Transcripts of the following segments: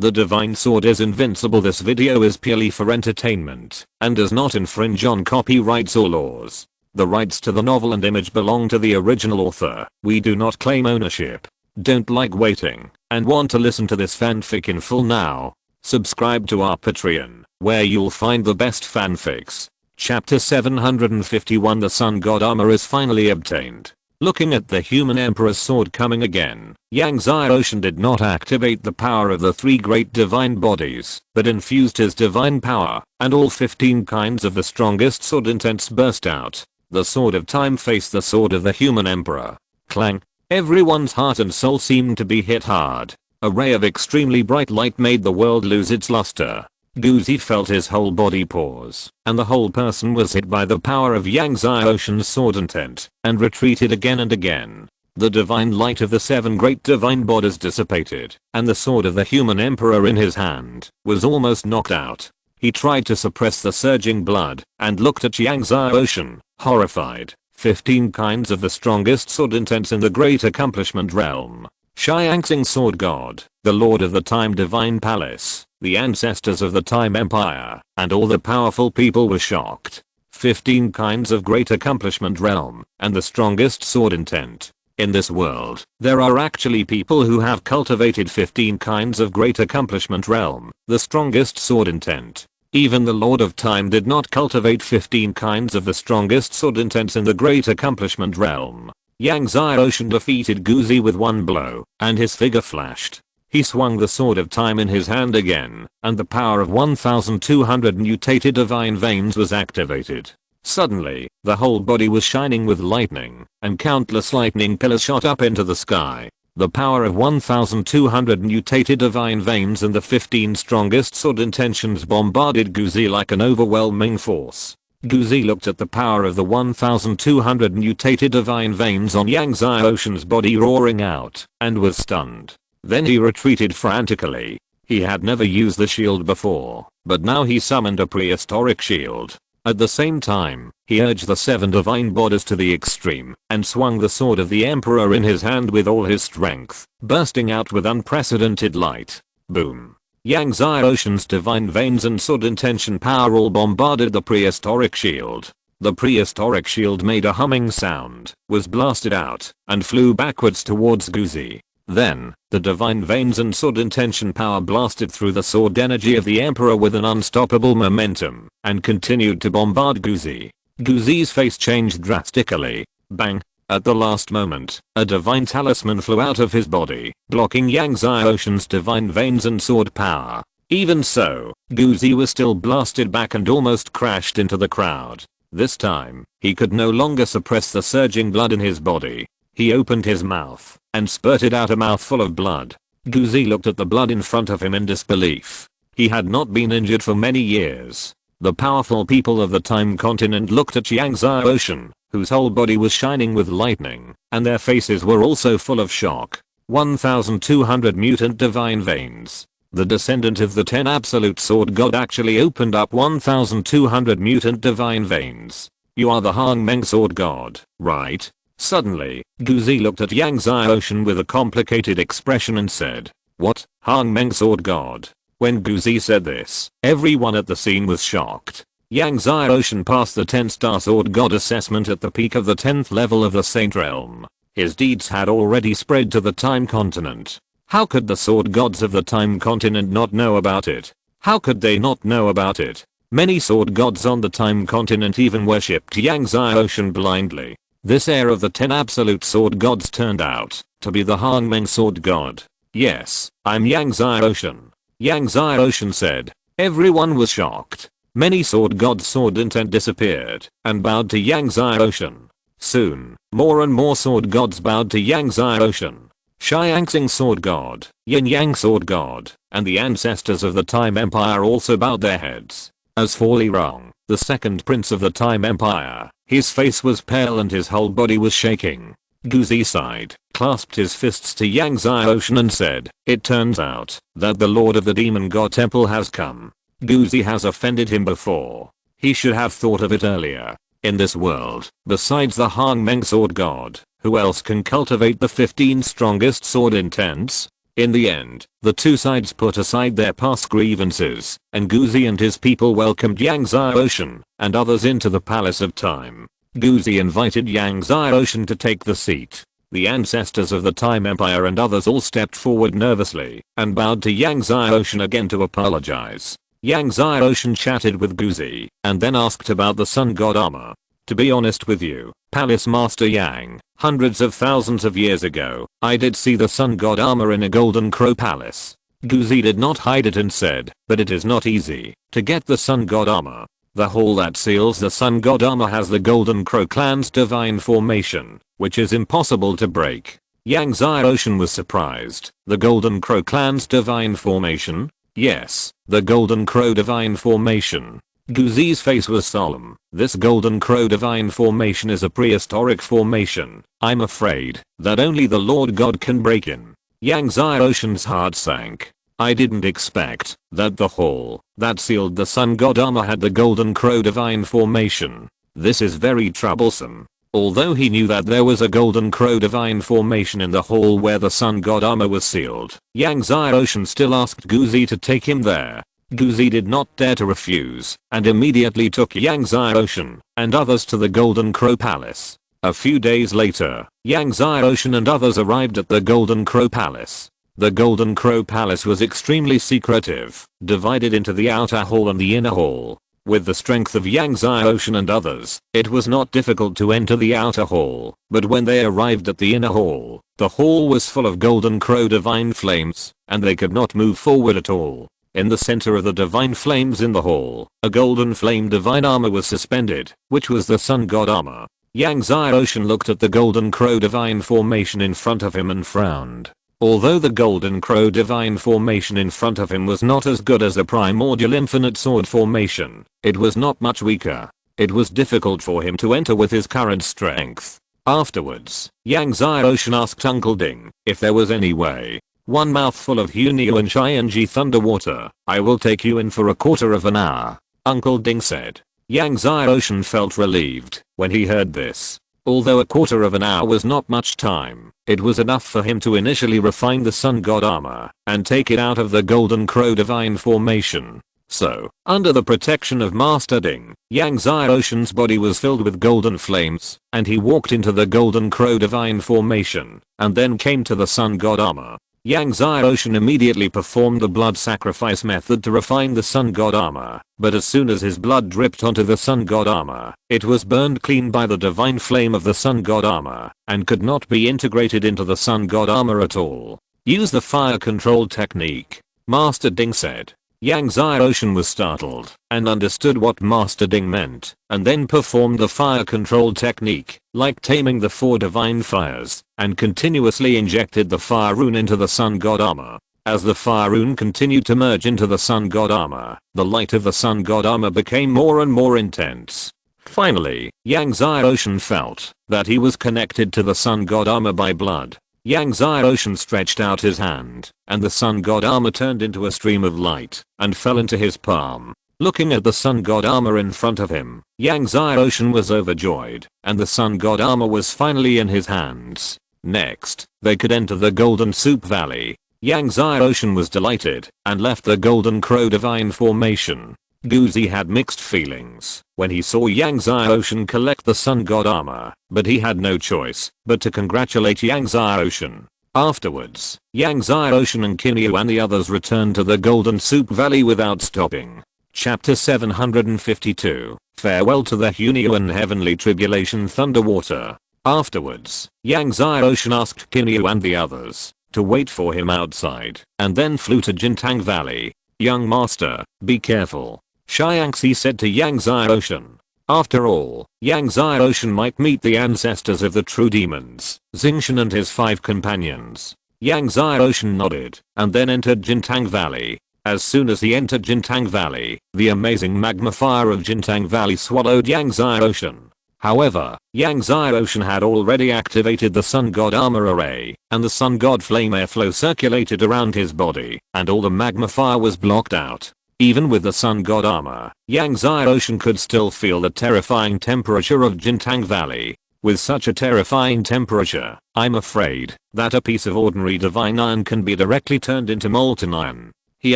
The divine sword is invincible. This video is purely for entertainment and does not infringe on copyrights or laws. The rights to the novel and image belong to the original author. We do not claim ownership. Don't like waiting and want to listen to this fanfic in full now? Subscribe to our Patreon, where you'll find the best fanfics. Chapter 751. The sun god armor is finally obtained. Looking at the human emperor's sword coming again, Yang Xiaoshan did not activate the power of the three great divine bodies, but infused his divine power, and all 15 kinds of the strongest sword intents burst out. The sword of time faced the sword of the human emperor. Clang! Everyone's heart and soul seemed to be hit hard. A ray of extremely bright light made the world lose its luster. Guzi felt his whole body pause, and the whole person was hit by the power of Yang Xiaoshan's sword intent, and retreated again and again. The divine light of the 7 great divine bodies dissipated, and the sword of the human emperor in his hand was almost knocked out. He tried to suppress the surging blood, and looked at Yang Xiaoshan, horrified. 15 kinds of the strongest sword intents in the great accomplishment realm. Xiangxing sword god, the lord of the time divine palace, the ancestors of the time empire, and all the powerful people were shocked. 15 kinds of great accomplishment realm, and the strongest sword intent. In this world, there are actually people who have cultivated 15 kinds of great accomplishment realm, the strongest sword intent. Even the Lord of Time did not cultivate 15 kinds of the strongest sword intents in the great accomplishment realm. Yang Xiaoshan defeated Guzi with one blow, and his figure flashed. He swung the sword of time in his hand again, and the power of 1200 mutated divine veins was activated. Suddenly, the whole body was shining with lightning, and countless lightning pillars shot up into the sky. The power of 1200 mutated divine veins and the 15 strongest sword intentions bombarded Guzi like an overwhelming force. Guzi looked at the power of the 1200 mutated divine veins on Yang Xiaoshan's body roaring out, and was stunned. Then he retreated frantically. He had never used the shield before, but now he summoned a prehistoric shield. At the same time, he urged the 7 divine bodies to the extreme, and swung the sword of the emperor in his hand with all his strength, bursting out with unprecedented light. Boom! Yang Xiaoshan's divine veins and sword intention power all bombarded the prehistoric shield. The prehistoric shield made a humming sound, was blasted out, and flew backwards towards Guzi. Then, the divine veins and sword intention power blasted through the sword energy of the emperor with an unstoppable momentum, and continued to bombard Guzi. Guzi's face changed drastically. Bang! At the last moment, a divine talisman flew out of his body, blocking Yang Xiaoshan's divine veins and sword power. Even so, Guzi was still blasted back and almost crashed into the crowd. This time, he could no longer suppress the surging blood in his body. He opened his mouth, and spurted out a mouthful of blood. Guzi looked at the blood in front of him in disbelief. He had not been injured for many years. The powerful people of the time continent looked at Yang Xiaoshan, whose whole body was shining with lightning, and their faces were also full of shock. 1200 mutant divine veins. The descendant of the 10 absolute sword god actually opened up 1200 mutant divine veins. You are the Hangmeng sword god, right? Suddenly, Guzi looked at Yang Xiaoshan with a complicated expression and said, "What, Hangmeng sword god?" When Guzi said this, everyone at the scene was shocked. Yang Xiaoshan passed the 10-star sword god assessment at the peak of the 10th level of the Saint Realm. His deeds had already spread to the Time Continent. How could the sword gods of the Time Continent not know about it? How could they not know about it? Many sword gods on the Time Continent even worshipped Yang Xiaoshan blindly. This heir of the 10 absolute sword gods turned out to be the Hangmeng sword god. "Yes, I'm Yang Xiaoshan," Yang Xiaoshan said. Everyone was shocked. Many sword gods' sword intent disappeared and bowed to Yang Xiaoshan. Soon, more and more sword gods bowed to Yang Xiaoshan. Xiangxing sword god, Yin Yang sword god, and the ancestors of the Time Empire also bowed their heads. As for Li Rong, the second prince of the Time Empire, his face was pale and his whole body was shaking. Guzi sighed, clasped his fists to Yang Xiaoshan and said, "It turns out that the Lord of the Demon God Temple has come. Guzi has offended him before. He should have thought of it earlier. In this world, besides the Hangmeng sword god, who else can cultivate the 15 strongest sword intents? In the end, the two sides put aside their past grievances, and Guzi and his people welcomed Yang Ocean and others into the Palace of Time. Guzi invited Yang Ocean to take the seat. The ancestors of the Time Empire and others all stepped forward nervously and bowed to Yang Ocean again to apologize. Yang Ocean chatted with Guzi and then asked about the Sun God armor. To be honest with you, Palace Master Yang, hundreds of thousands of years ago, I did see the Sun God armor in a Golden Crow Palace. Guzi did not hide it and said, but it is not easy to get the Sun God armor. The hole that seals the Sun God armor has the Golden Crow clan's divine formation, which is impossible to break. Yang Ocean was surprised. The Golden Crow clan's divine formation? Yes, the Golden Crow divine formation. Guzi's face was solemn. This Golden Crow divine formation is a prehistoric formation. I'm afraid that only the Lord God can break in. Yang Ocean's heart sank. I didn't expect that the hole that sealed the Sun God armor had the Golden Crow divine formation. This is very troublesome. Although he knew that there was a Golden Crow divine formation in the hall where the Sun God armor was sealed, Yang Ocean still asked Guzi to take him there. Guzi did not dare to refuse and immediately took Yang Ocean and others to the Golden Crow Palace. A few days later, Yang Ocean and others arrived at the Golden Crow Palace. The Golden Crow Palace was extremely secretive, divided into the outer hall and the inner hall. With the strength of Yang Ocean and others, it was not difficult to enter the outer hall, but when they arrived at the inner hall, the hall was full of Golden Crow divine flames, and they could not move forward at all. In the center of the divine flames in the hall, a golden flame divine armor was suspended, which was the Sun God armor. Yang Ocean looked at the Golden Crow divine formation in front of him and frowned. Although the Golden Crow divine formation in front of him was not as good as the primordial infinite sword formation, it was not much weaker. It was difficult for him to enter with his current strength. Afterwards, Yang Ocean asked Uncle Ding if there was any way. One mouthful of Hunio and Ching thunder water, I will take you in for a quarter of an hour. Uncle Ding said. Yang Ocean felt relieved when he heard this. Although a quarter of an hour was not much time, it was enough for him to initially refine the Sun God armor and take it out of the Golden Crow divine formation. So, under the protection of Master Ding, Yang Ocean's body was filled with golden flames, and he walked into the Golden Crow divine formation, and then came to the Sun God armor. Yang Ocean immediately performed the blood sacrifice method to refine the Sun God armor, but as soon as his blood dripped onto the Sun God armor, it was burned clean by the divine flame of the Sun God armor, and could not be integrated into the Sun God armor at all. Use the fire control technique, Master Ding said. Yang Ocean was startled and understood what Master Ding meant, and then performed the fire control technique, like taming the 4 divine fires, and continuously injected the fire rune into the Sun God armor. As the fire rune continued to merge into the Sun God armor, the light of the Sun God armor became more and more intense. Finally, Yang Ocean felt that he was connected to the Sun God armor by blood. Yang Ocean stretched out his hand, and the Sun God armor turned into a stream of light and fell into his palm. Looking at the Sun God armor in front of him, Yang Ocean was overjoyed, and the Sun God armor was finally in his hands. Next, they could enter the Golden Soup Valley. Yang Ocean was delighted and left the Golden Crow divine formation. Guzi had mixed feelings when he saw Yang Ocean collect the Sun God armor, but he had no choice but to congratulate Yang Ocean. Afterwards, Yang Ocean and Kinyu and the others returned to the Golden Soup Valley without stopping. Chapter 752, Farewell to the Hunio and Heavenly Tribulation Thunderwater. Afterwards, Yang Ocean asked Kinyu and the others to wait for him outside, and then flew to Jintang Valley. Young master, be careful, Xiangxi said to Yang Ocean. After all, Yang Ocean might meet the ancestors of the true demons, Xingshan and his 5 companions. Yang Ocean nodded, and then entered Jintang Valley. As soon as he entered Jintang Valley, the amazing magma fire of Jintang Valley swallowed Yang Ocean. However, Yang Ocean had already activated the Sun God armor array, and the Sun God flame airflow circulated around his body, and all the magma fire was blocked out. Even with the Sun God armor, Yang Ocean could still feel the terrifying temperature of Jintang Valley. With such a terrifying temperature, I'm afraid that a piece of ordinary divine iron can be directly turned into molten iron. He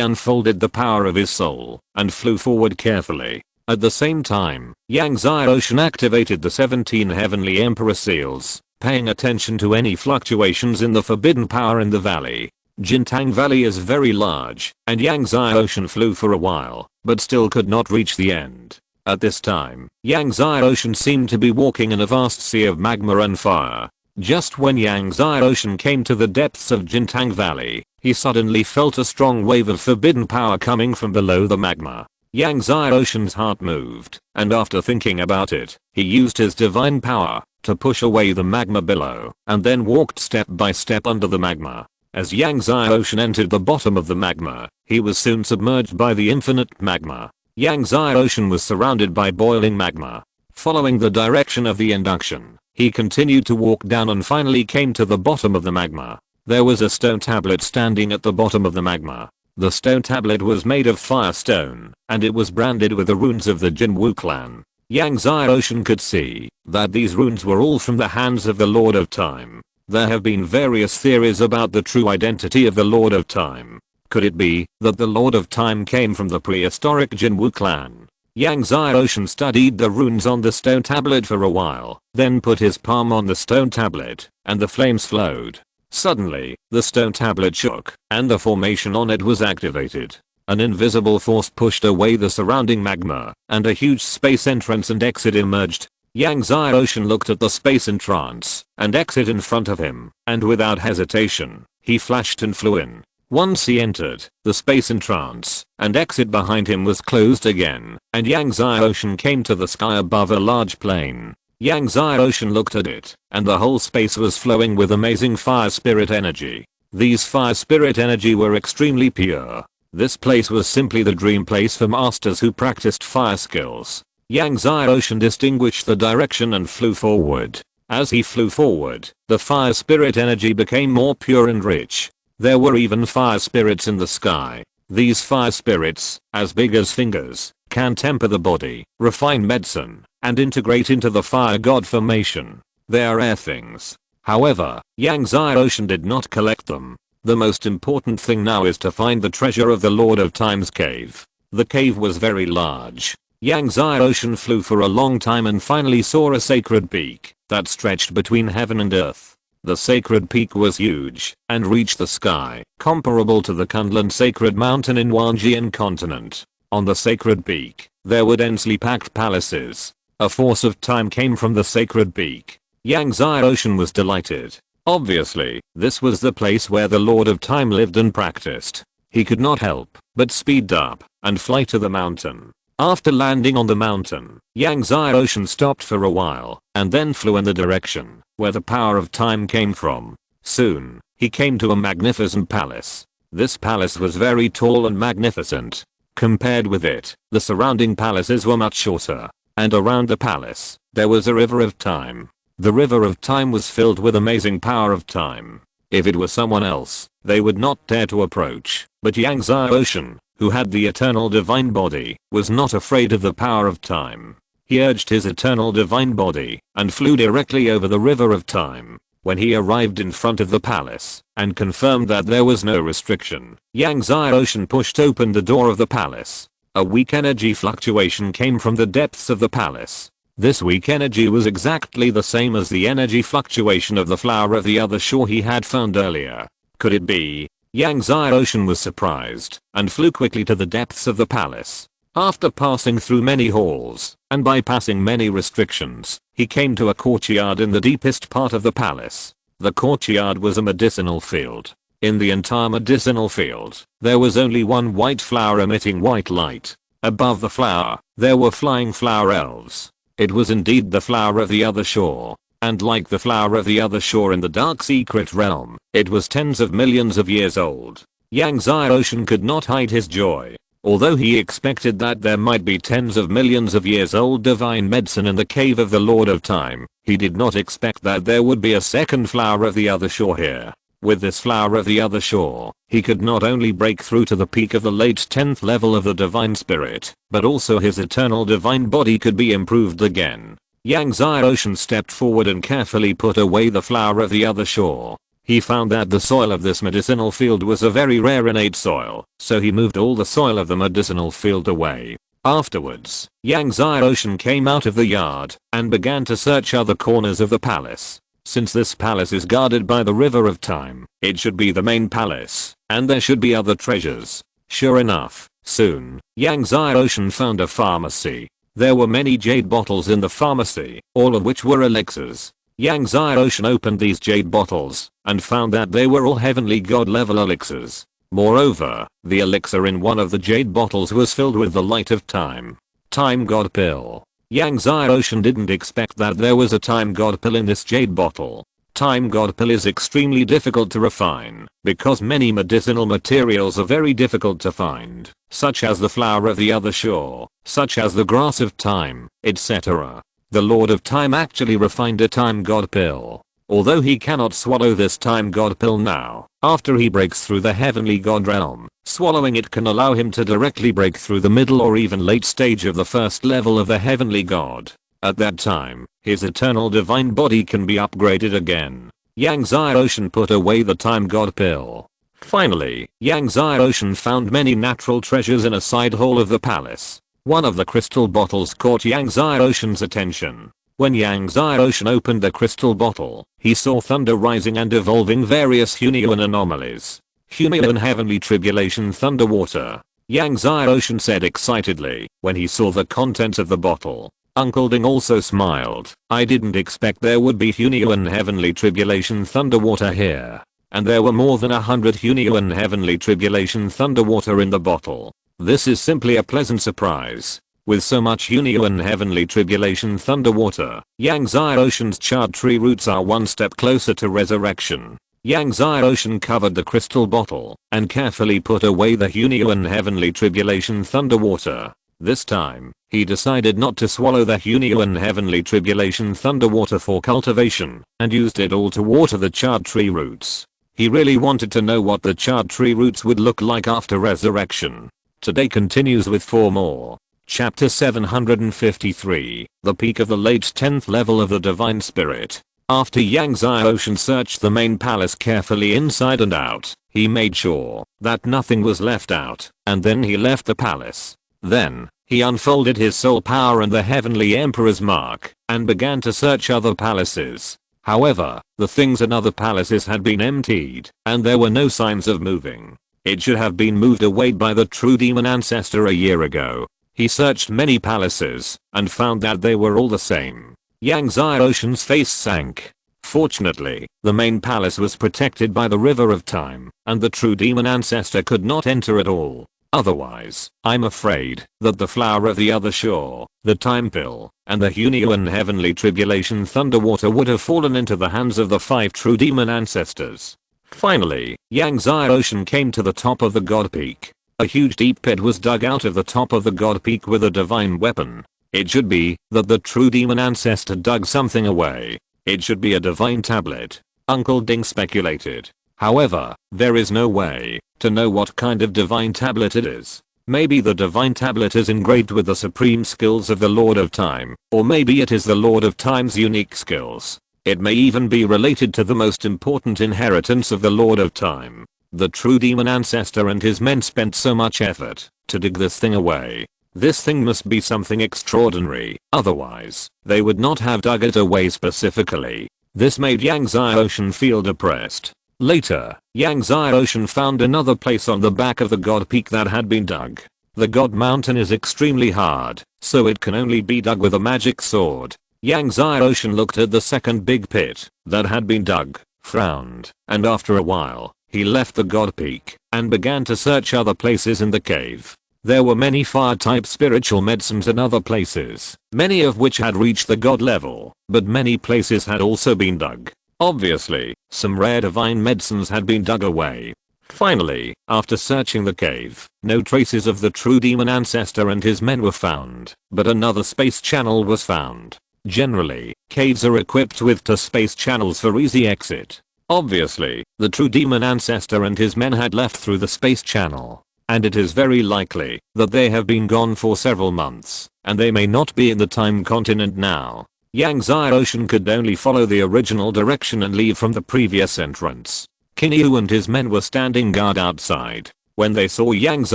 unfolded the power of his soul and flew forward carefully. At the same time, Yang Xiaoshan activated the 17 heavenly emperor seals, paying attention to any fluctuations in the forbidden power in the valley. Jintang Valley is very large, and Yang Xiaoshan flew for a while, but still could not reach the end. At this time, Yang Xiaoshan seemed to be walking in a vast sea of magma and fire. Just when Yang Xiaoshan came to the depths of Jintang Valley, he suddenly felt a strong wave of forbidden power coming from below the magma. Yang Xiaoshan's heart moved, and after thinking about it, he used his divine power to push away the magma below, and then walked step by step under the magma. As Yang Xiaoshan entered the bottom of the magma, he was soon submerged by the infinite magma. Yang Xiaoshan was surrounded by boiling magma. Following the direction of the induction, he continued to walk down and finally came to the bottom of the magma. There was a stone tablet standing at the bottom of the magma. The stone tablet was made of firestone, and it was branded with the runes of the Jinwu clan. Yang Xiaoshan could see that these runes were all from the hands of the Lord of Time. There have been various theories about the true identity of the Lord of Time. Could it be that the Lord of Time came from the prehistoric Jinwu clan? Yang Xiaoshan studied the runes on the stone tablet for a while, then put his palm on the stone tablet, and the flames flowed. Suddenly, the stone tablet shook, and the formation on it was activated. An invisible force pushed away the surrounding magma, and a huge space entrance and exit emerged. Yang Xiaoshan looked at the space entrance and exit in front of him, and without hesitation, he flashed and flew in. Once he entered, the space entrance and exit behind him was closed again, and Yang Xiaoshan came to the sky above a large plane. Yang Xiaoshan looked at it, and the whole space was flowing with amazing fire spirit energy. These fire spirit energy were extremely pure. This place was simply the dream place for masters who practiced fire skills. Yang Xiaoshan distinguished the direction and flew forward. As he flew forward, the fire spirit energy became more pure and rich. There were even fire spirits in the sky. These fire spirits, as big as fingers, can temper the body, refine medicine, and integrate into the fire god formation. They are air things. However, Yang Xiaoshan did not collect them. The most important thing now is to find the treasure of the Lord of Time's cave. The cave was very large. Yang Xiaoshan flew for a long time and finally saw a sacred peak that stretched between heaven and earth. The sacred peak was huge and reached the sky, comparable to the Kunlun sacred mountain in Wanjian continent. On the sacred peak, there were densely packed palaces. A force of time came from the sacred peak. Yang Xiaoshan was delighted. Obviously, this was the place where the Lord of Time lived and practiced. He could not help but speed up and fly to the mountain. After landing on the mountain, Yang Xiaoshan stopped for a while and then flew in the direction where the power of time came from. Soon, he came to a magnificent palace. This palace was very tall and magnificent. Compared with it, the surrounding palaces were much shorter, and around the palace, there was a river of time. The river of time was filled with amazing power of time. If it were someone else, they would not dare to approach, but Yang Xiaoshan, who had the eternal divine body, was not afraid of the power of time. He urged his eternal divine body and flew directly over the river of time. When he arrived in front of the palace and confirmed that there was no restriction, Yang Xiaoshan pushed open the door of the palace. A weak energy fluctuation came from the depths of the palace. This weak energy was exactly the same as the energy fluctuation of the flower of the other shore he had found earlier. Could it be? Yang Xiaoshan was surprised and flew quickly to the depths of the palace. After passing through many halls and bypassing many restrictions, he came to a courtyard in the deepest part of the palace. The courtyard was a medicinal field. In the entire medicinal field, there was only one white flower emitting white light. Above the flower, there were flying flower elves. It was indeed the flower of the other shore. And like the flower of the other shore in the dark secret realm, it was tens of millions of years old. Yang Xiaoshan could not hide his joy. Although he expected that there might be tens of millions of years old divine medicine in the cave of the Lord of Time, he did not expect that there would be a second flower of the other shore here. With this flower of the other shore, he could not only break through to the peak of the late 10th level of the divine spirit, but also his eternal divine body could be improved again. Yang Xiaoshan stepped forward and carefully put away the flower of the other shore. He found that the soil of this medicinal field was a very rare innate soil, so he moved all the soil of the medicinal field away. Afterwards, Yang Xiaoshan came out of the yard and began to search other corners of the palace. Since this palace is guarded by the river of time, it should be the main palace, and there should be other treasures. Sure enough, soon, Yang Xiaoshan found a pharmacy. There were many jade bottles in the pharmacy, all of which were elixirs. Yang Xiaoshan opened these jade bottles and found that they were all heavenly god level elixirs. Moreover, the elixir in one of the jade bottles was filled with the light of time. Time god pill. Yang Xiaoshan didn't expect that there was a time god pill in this jade bottle. Time god pill is extremely difficult to refine because many medicinal materials are very difficult to find, such as the flower of the other shore, such as the grass of time, etc. The Lord of Time actually refined a time god pill. Although he cannot swallow this time god pill now, after he breaks through the heavenly god realm, swallowing it can allow him to directly break through the middle or even late stage of the first level of the heavenly god. At that time, his eternal divine body can be upgraded again. Yang Xiaoshan put away the time god pill. Finally, Yang Xiaoshan found many natural treasures in a side hall of the palace. One of the crystal bottles caught Yang Xiaoshan's attention. When Yang Xiaoshan opened the crystal bottle, he saw thunder rising and evolving various Hunyuan anomalies. Hunyuan heavenly tribulation thunder water. Yang Xiaoshan said excitedly when he saw the contents of the bottle. Uncle Ding also smiled. I didn't expect there would be Hunyuan heavenly tribulation thunder water here. And there were more than 100 Hunyuan heavenly tribulation thunder water in the bottle. This is simply a pleasant surprise. With so much Hunyuan heavenly tribulation thunder water, Yang Xiaoshan's charred tree roots are one step closer to resurrection. Yang Xiaoshan covered the crystal bottle and carefully put away the Hunyuan heavenly tribulation thunder water. This time, he decided not to swallow the Hunyuan heavenly tribulation thunder water for cultivation and used it all to water the charred tree roots. He really wanted to know what the charred tree roots would look like after resurrection. Today continues with 4 more. Chapter 753, the peak of the late 10th level of the Divine Spirit. After Yang Xiaoshan searched the main palace carefully inside and out, he made sure that nothing was left out, and then he left the palace. Then, he unfolded his soul power and the Heavenly Emperor's mark, and began to search other palaces. However, the things in other palaces had been emptied, and there were no signs of moving. It should have been moved away by the true demon ancestor a year ago. He searched many palaces and found that they were all the same. Yang Xiaoshan's face sank. Fortunately, the main palace was protected by the river of time, and the true demon ancestor could not enter at all. Otherwise, I'm afraid that the flower of the other shore, the time pill, and the Hunyuan heavenly tribulation thunder water would have fallen into the hands of the 5 true demon ancestors. Finally, Yang Xiaoshan came to the top of the god peak. A huge deep pit was dug out of the top of the god peak with a divine weapon. It should be that the true demon ancestor dug something away. It should be a divine tablet. Uncle Ding speculated. However, there is no way to know what kind of divine tablet it is. Maybe the divine tablet is engraved with the supreme skills of the Lord of Time, or maybe it is the Lord of Time's unique skills. It may even be related to the most important inheritance of the Lord of Time. The true demon ancestor and his men spent so much effort to dig this thing away. This thing must be something extraordinary, otherwise, they would not have dug it away specifically. This made Yang Xiaoshan feel depressed. Later, Yang Xiaoshan found another place on the back of the god peak that had been dug. The god mountain is extremely hard, so it can only be dug with a magic sword. Yang Xiaoshan looked at the second big pit that had been dug, frowned, and after a while, he left the god peak and began to search other places in the cave. There were many fire-type spiritual medicines in other places, many of which had reached the god level, but many places had also been dug. Obviously, some rare divine medicines had been dug away. Finally, after searching the cave, no traces of the true demon ancestor and his men were found, but another space channel was found. Generally, caves are equipped with 2 space channels for easy exit. Obviously, the true demon ancestor and his men had left through the space channel, and it is very likely that they have been gone for several months, and they may not be in the time continent now. Yang Ocean could only follow the original direction and leave from the previous entrance. Kinyu and his men were standing guard outside. When they saw Yang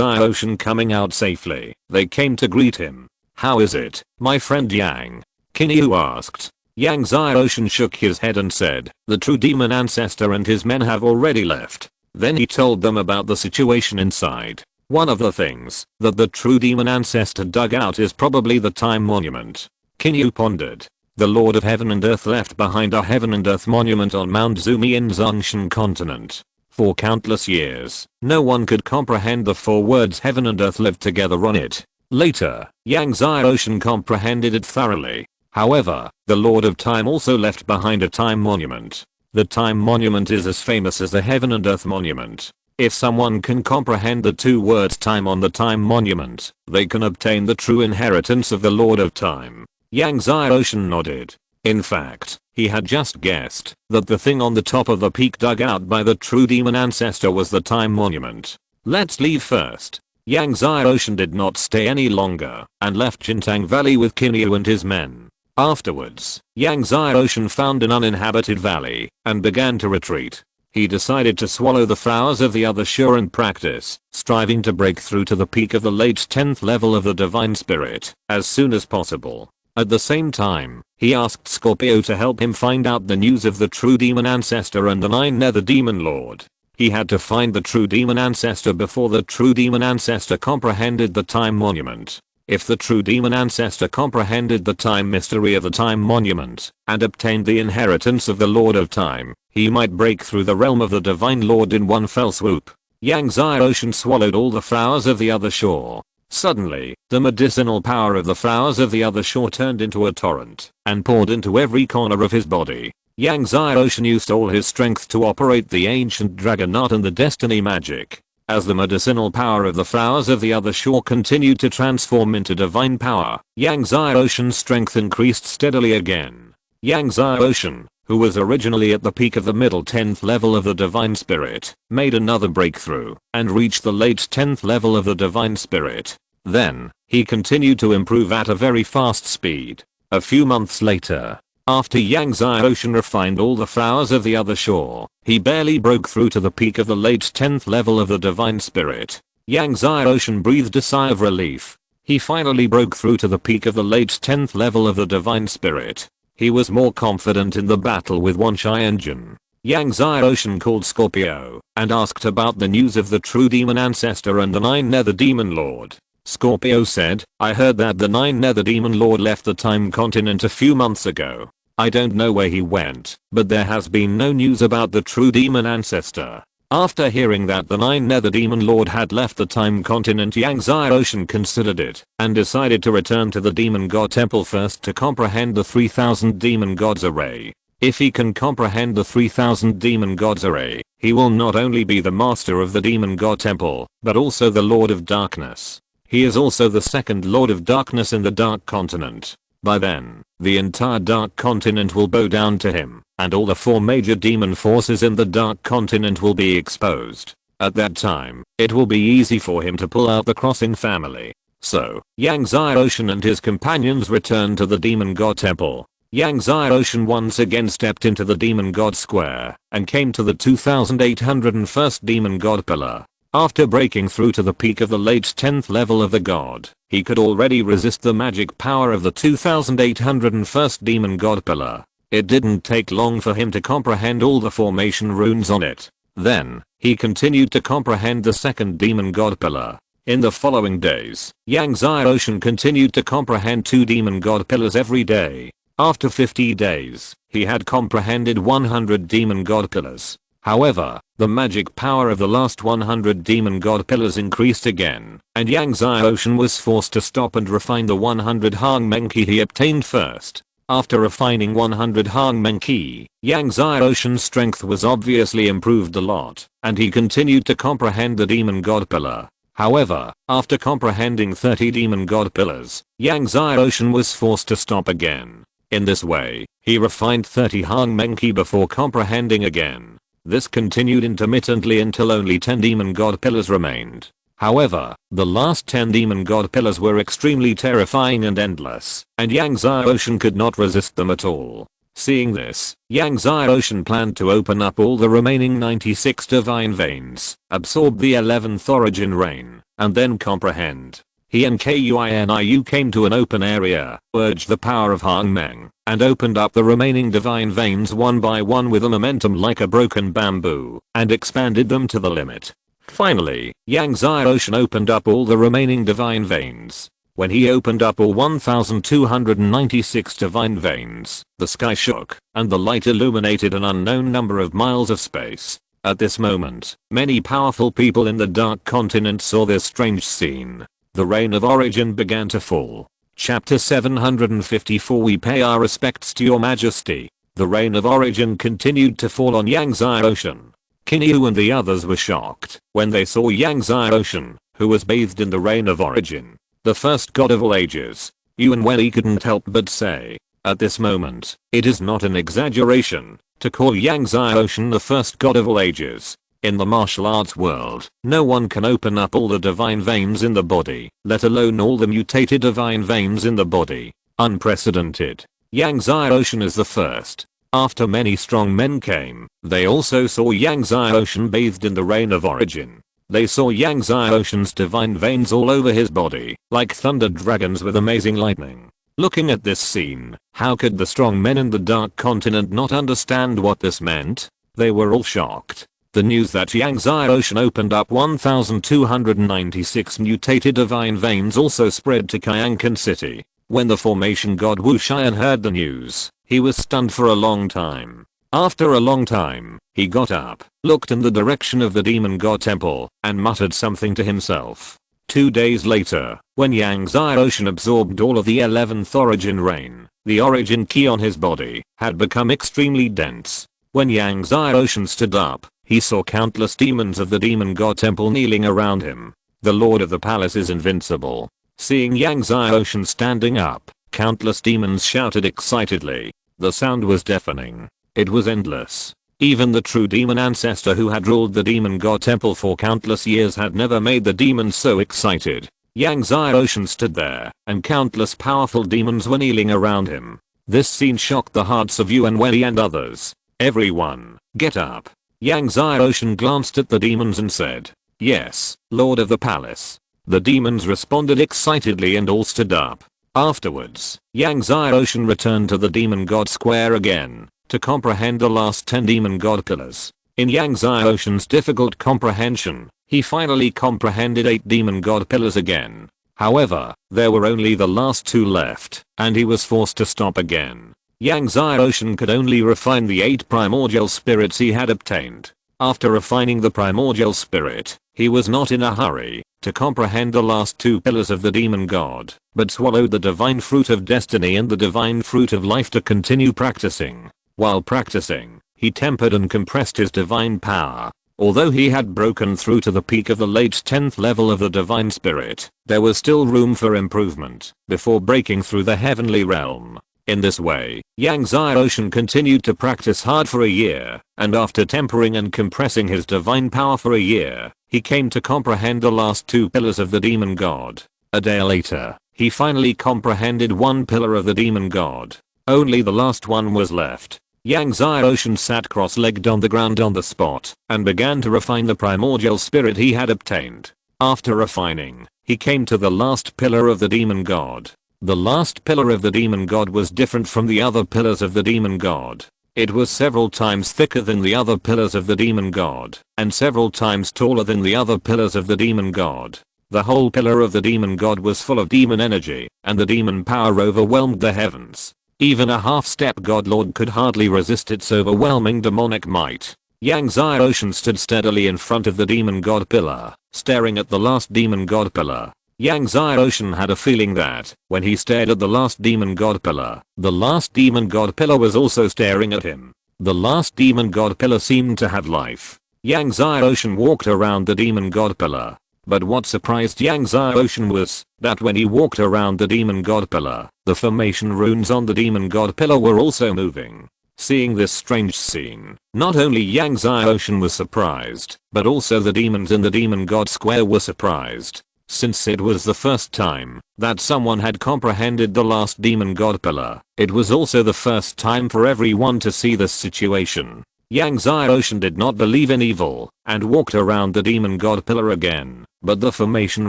Ocean coming out safely, they came to greet him. "How is it, my friend Yang?" Kinyu asked. Yang Ocean shook his head and said, "The true demon ancestor and his men have already left." Then he told them about the situation inside. One of the things that the true demon ancestor dug out is probably the time monument. Kinyu pondered. The Lord of Heaven and Earth left behind a Heaven and Earth monument on Mount Zumi in Zhongshan continent. For countless years, no one could comprehend the four words Heaven and Earth lived together on it. Later, Yang Ocean comprehended it thoroughly. However, the Lord of Time also left behind a time monument. The time monument is as famous as the Heaven and Earth monument. If someone can comprehend the two words time on the time monument, they can obtain the true inheritance of the Lord of Time. Yang Ocean nodded. In fact, he had just guessed that the thing on the top of the peak dug out by the true demon ancestor was the time monument. "Let's leave first." Yang Ocean did not stay any longer and left Jintang Valley with Kinyu and his men. Afterwards, Yang Ocean found an uninhabited valley and began to retreat. He decided to swallow the flowers of the other shore and practice, striving to break through to the peak of the late 10th level of the Divine Spirit as soon as possible. At the same time, he asked Scorpio to help him find out the news of the true demon ancestor and the 9 Nether Demon Lord. He had to find the true demon ancestor before the true demon ancestor comprehended the time monument. If the true demon ancestor comprehended the time mystery of the time monument and obtained the inheritance of the Lord of Time, he might break through the realm of the Divine Lord in one fell swoop. Yang Ocean swallowed all the flowers of the other shore. Suddenly, the medicinal power of the flowers of the other shore turned into a torrent and poured into every corner of his body. Yang Ocean used all his strength to operate the ancient dragon art and the destiny magic. As the medicinal power of the flowers of the other shore continued to transform into divine power, Yang Ocean's strength increased steadily again. Yang Ocean, who was originally at the peak of the middle 10th level of the Divine Spirit, made another breakthrough and reached the late 10th level of the Divine Spirit. Then, he continued to improve at a very fast speed. A few months later, after Yang Ocean refined all the flowers of the other shore, he barely broke through to the peak of the late 10th level of the Divine Spirit. Yang Ocean breathed a sigh of relief. He finally broke through to the peak of the late 10th level of the Divine Spirit. He was more confident in the battle with Wan Chai Engine. Yang Ocean called Scorpio and asked about the news of the true demon ancestor and the 9 Nether Demon Lord. Scorpio said, "I heard that the 9 Nether Demon Lord left the Time Continent a few months ago. I don't know where he went, but there has been no news about the true demon ancestor." After hearing that the 9 Nether Demon Lord had left the Time Continent, Yang Ocean considered it and decided to return to the Demon God Temple first to comprehend the 3000 Demon Gods array. If he can comprehend the 3000 Demon Gods array, he will not only be the master of the Demon God Temple, but also the Lord of Darkness. He is also the second Lord of Darkness in the Dark Continent. By then, the entire Dark Continent will bow down to him, and all the 4 major demon forces in the Dark Continent will be exposed. At that time, it will be easy for him to pull out the Crossing family. So, Yang Ocean and his companions returned to the Demon God Temple. Yang Ocean once again stepped into the Demon God Square and came to the 2801st Demon God Pillar. After breaking through to the peak of the late 10th level of the god, he could already resist the magic power of the 2801st Demon God Pillar. It didn't take long for him to comprehend all the formation runes on it. Then, he continued to comprehend the second Demon God Pillar. In the following days, Yang Ocean continued to comprehend 2 Demon God Pillars every day. After 50 days, he had comprehended 100 Demon God Pillars. However, the magic power of the last 100 Demon God Pillars increased again, and Yang Ocean was forced to stop and refine the 100 Hang Menki he obtained first. After refining 100 Hang Menki, Yang Ocean's strength was obviously improved a lot, and he continued to comprehend the Demon God Pillar. However, after comprehending 30 Demon God Pillars, Yang Ocean was forced to stop again. In this way, he refined 30 Hang Menki before comprehending again. This continued intermittently until only 10 Demon God Pillars remained. However, the last 10 demon god pillars were extremely terrifying and endless, and Yang Ocean could not resist them at all. Seeing this, Yang Ocean planned to open up all the remaining 96 divine veins, absorb the 11th origin rain, and then comprehend. He and Kuiniu came to an open area, urged the power of Hang Meng, and opened up the remaining divine veins one by one with a momentum like a broken bamboo, and expanded them to the limit. Finally, Yang Ocean opened up all the remaining divine veins. When he opened up all 1296 divine veins, the sky shook, and the light illuminated an unknown number of miles of space. At this moment, many powerful people in the Dark Continent saw this strange scene. The rain of origin began to fall. Chapter 754. We pay our respects to your majesty. The rain of origin continued to fall on Yang Ocean. Kinyu and the others were shocked when they saw Yang Ocean, who was bathed in the rain of origin. The first god of all ages. Yuan Wei couldn't help but say, at this moment, it is not an exaggeration to call Yang Ocean the first god of all ages. In the martial arts world, no one can open up all the divine veins in the body, let alone all the mutated divine veins in the body. Unprecedented. Yang Ocean is the first. After many strong men came, they also saw Yang Ocean bathed in the rain of origin. They saw Yang Ocean's divine veins all over his body, like thunder dragons with amazing lightning. Looking at this scene, how could the strong men in the Dark Continent not understand what this meant? They were all shocked. The news that Yang Ocean opened up 1296 mutated divine veins also spread to Kyankan City. When the formation god Wu Xian heard the news, he was stunned for a long time. After a long time, he got up, looked in the direction of the demon god temple, and muttered something to himself. 2 days later, when Yang Ocean absorbed all of the 11th origin rain, the origin key on his body had become extremely dense. When Yang Ocean stood up, he saw countless demons of the demon god temple kneeling around him. The lord of the palace is invincible. Seeing Yang Ocean standing up, countless demons shouted excitedly. The sound was deafening. It was endless. Even the true demon ancestor who had ruled the demon god temple for countless years had never made the demons so excited. Yang Ocean stood there, and countless powerful demons were kneeling around him. This scene shocked the hearts of Yuan Wei and others. Everyone, get up. Yang Ocean glanced at the demons and said, yes, lord of the palace. The demons responded excitedly and all stood up. Afterwards, Yang Ocean returned to the demon god square again to comprehend the last 10 demon god pillars. In Yang Ocean's difficult comprehension, he finally comprehended 8 demon god pillars again. However, there were only the last 2 left, and he was forced to stop again. Yang Ocean could only refine the 8 primordial spirits he had obtained. After refining the primordial spirit, he was not in a hurry to comprehend the last 2 pillars of the demon god, but swallowed the divine fruit of destiny and the divine fruit of life to continue practicing. While practicing, he tempered and compressed his divine power. Although he had broken through to the peak of the late 10th level of the divine spirit, there was still room for improvement before breaking through the heavenly realm. In this way, Yang Ocean continued to practice hard for a year, and after tempering and compressing his divine power for a year, he came to comprehend the last 2 pillars of the demon god. A day later, he finally comprehended 1 pillar of the demon god. Only the last one was left. Yang Ocean sat cross-legged on the ground on the spot, and began to refine the primordial spirit he had obtained. After refining, he came to the last pillar of the demon god. The last pillar of the demon god was different from the other pillars of the demon god. It was several times thicker than the other pillars of the demon god, and several times taller than the other pillars of the demon god. The whole pillar of the demon god was full of demon energy, and the demon power overwhelmed the heavens. Even a half-step godlord could hardly resist its overwhelming demonic might. Yang Ocean stood steadily in front of the demon god pillar, staring at the last demon god pillar. Yang Ocean had a feeling that, when he stared at the last demon god pillar, the last demon god pillar was also staring at him. The last demon god pillar seemed to have life. Yang Ocean walked around the demon god pillar. But what surprised Yang Ocean was that when he walked around the demon god pillar, the formation runes on the demon god pillar were also moving. Seeing this strange scene, not only Yang Xiaoshan was surprised, but also the demons in the Demon God Square were surprised. Since it was the first time that someone had comprehended the last Demon God pillar, it was also the first time for everyone to see this situation. Yang Xiaoshan did not believe in evil and walked around the Demon God pillar again, but the formation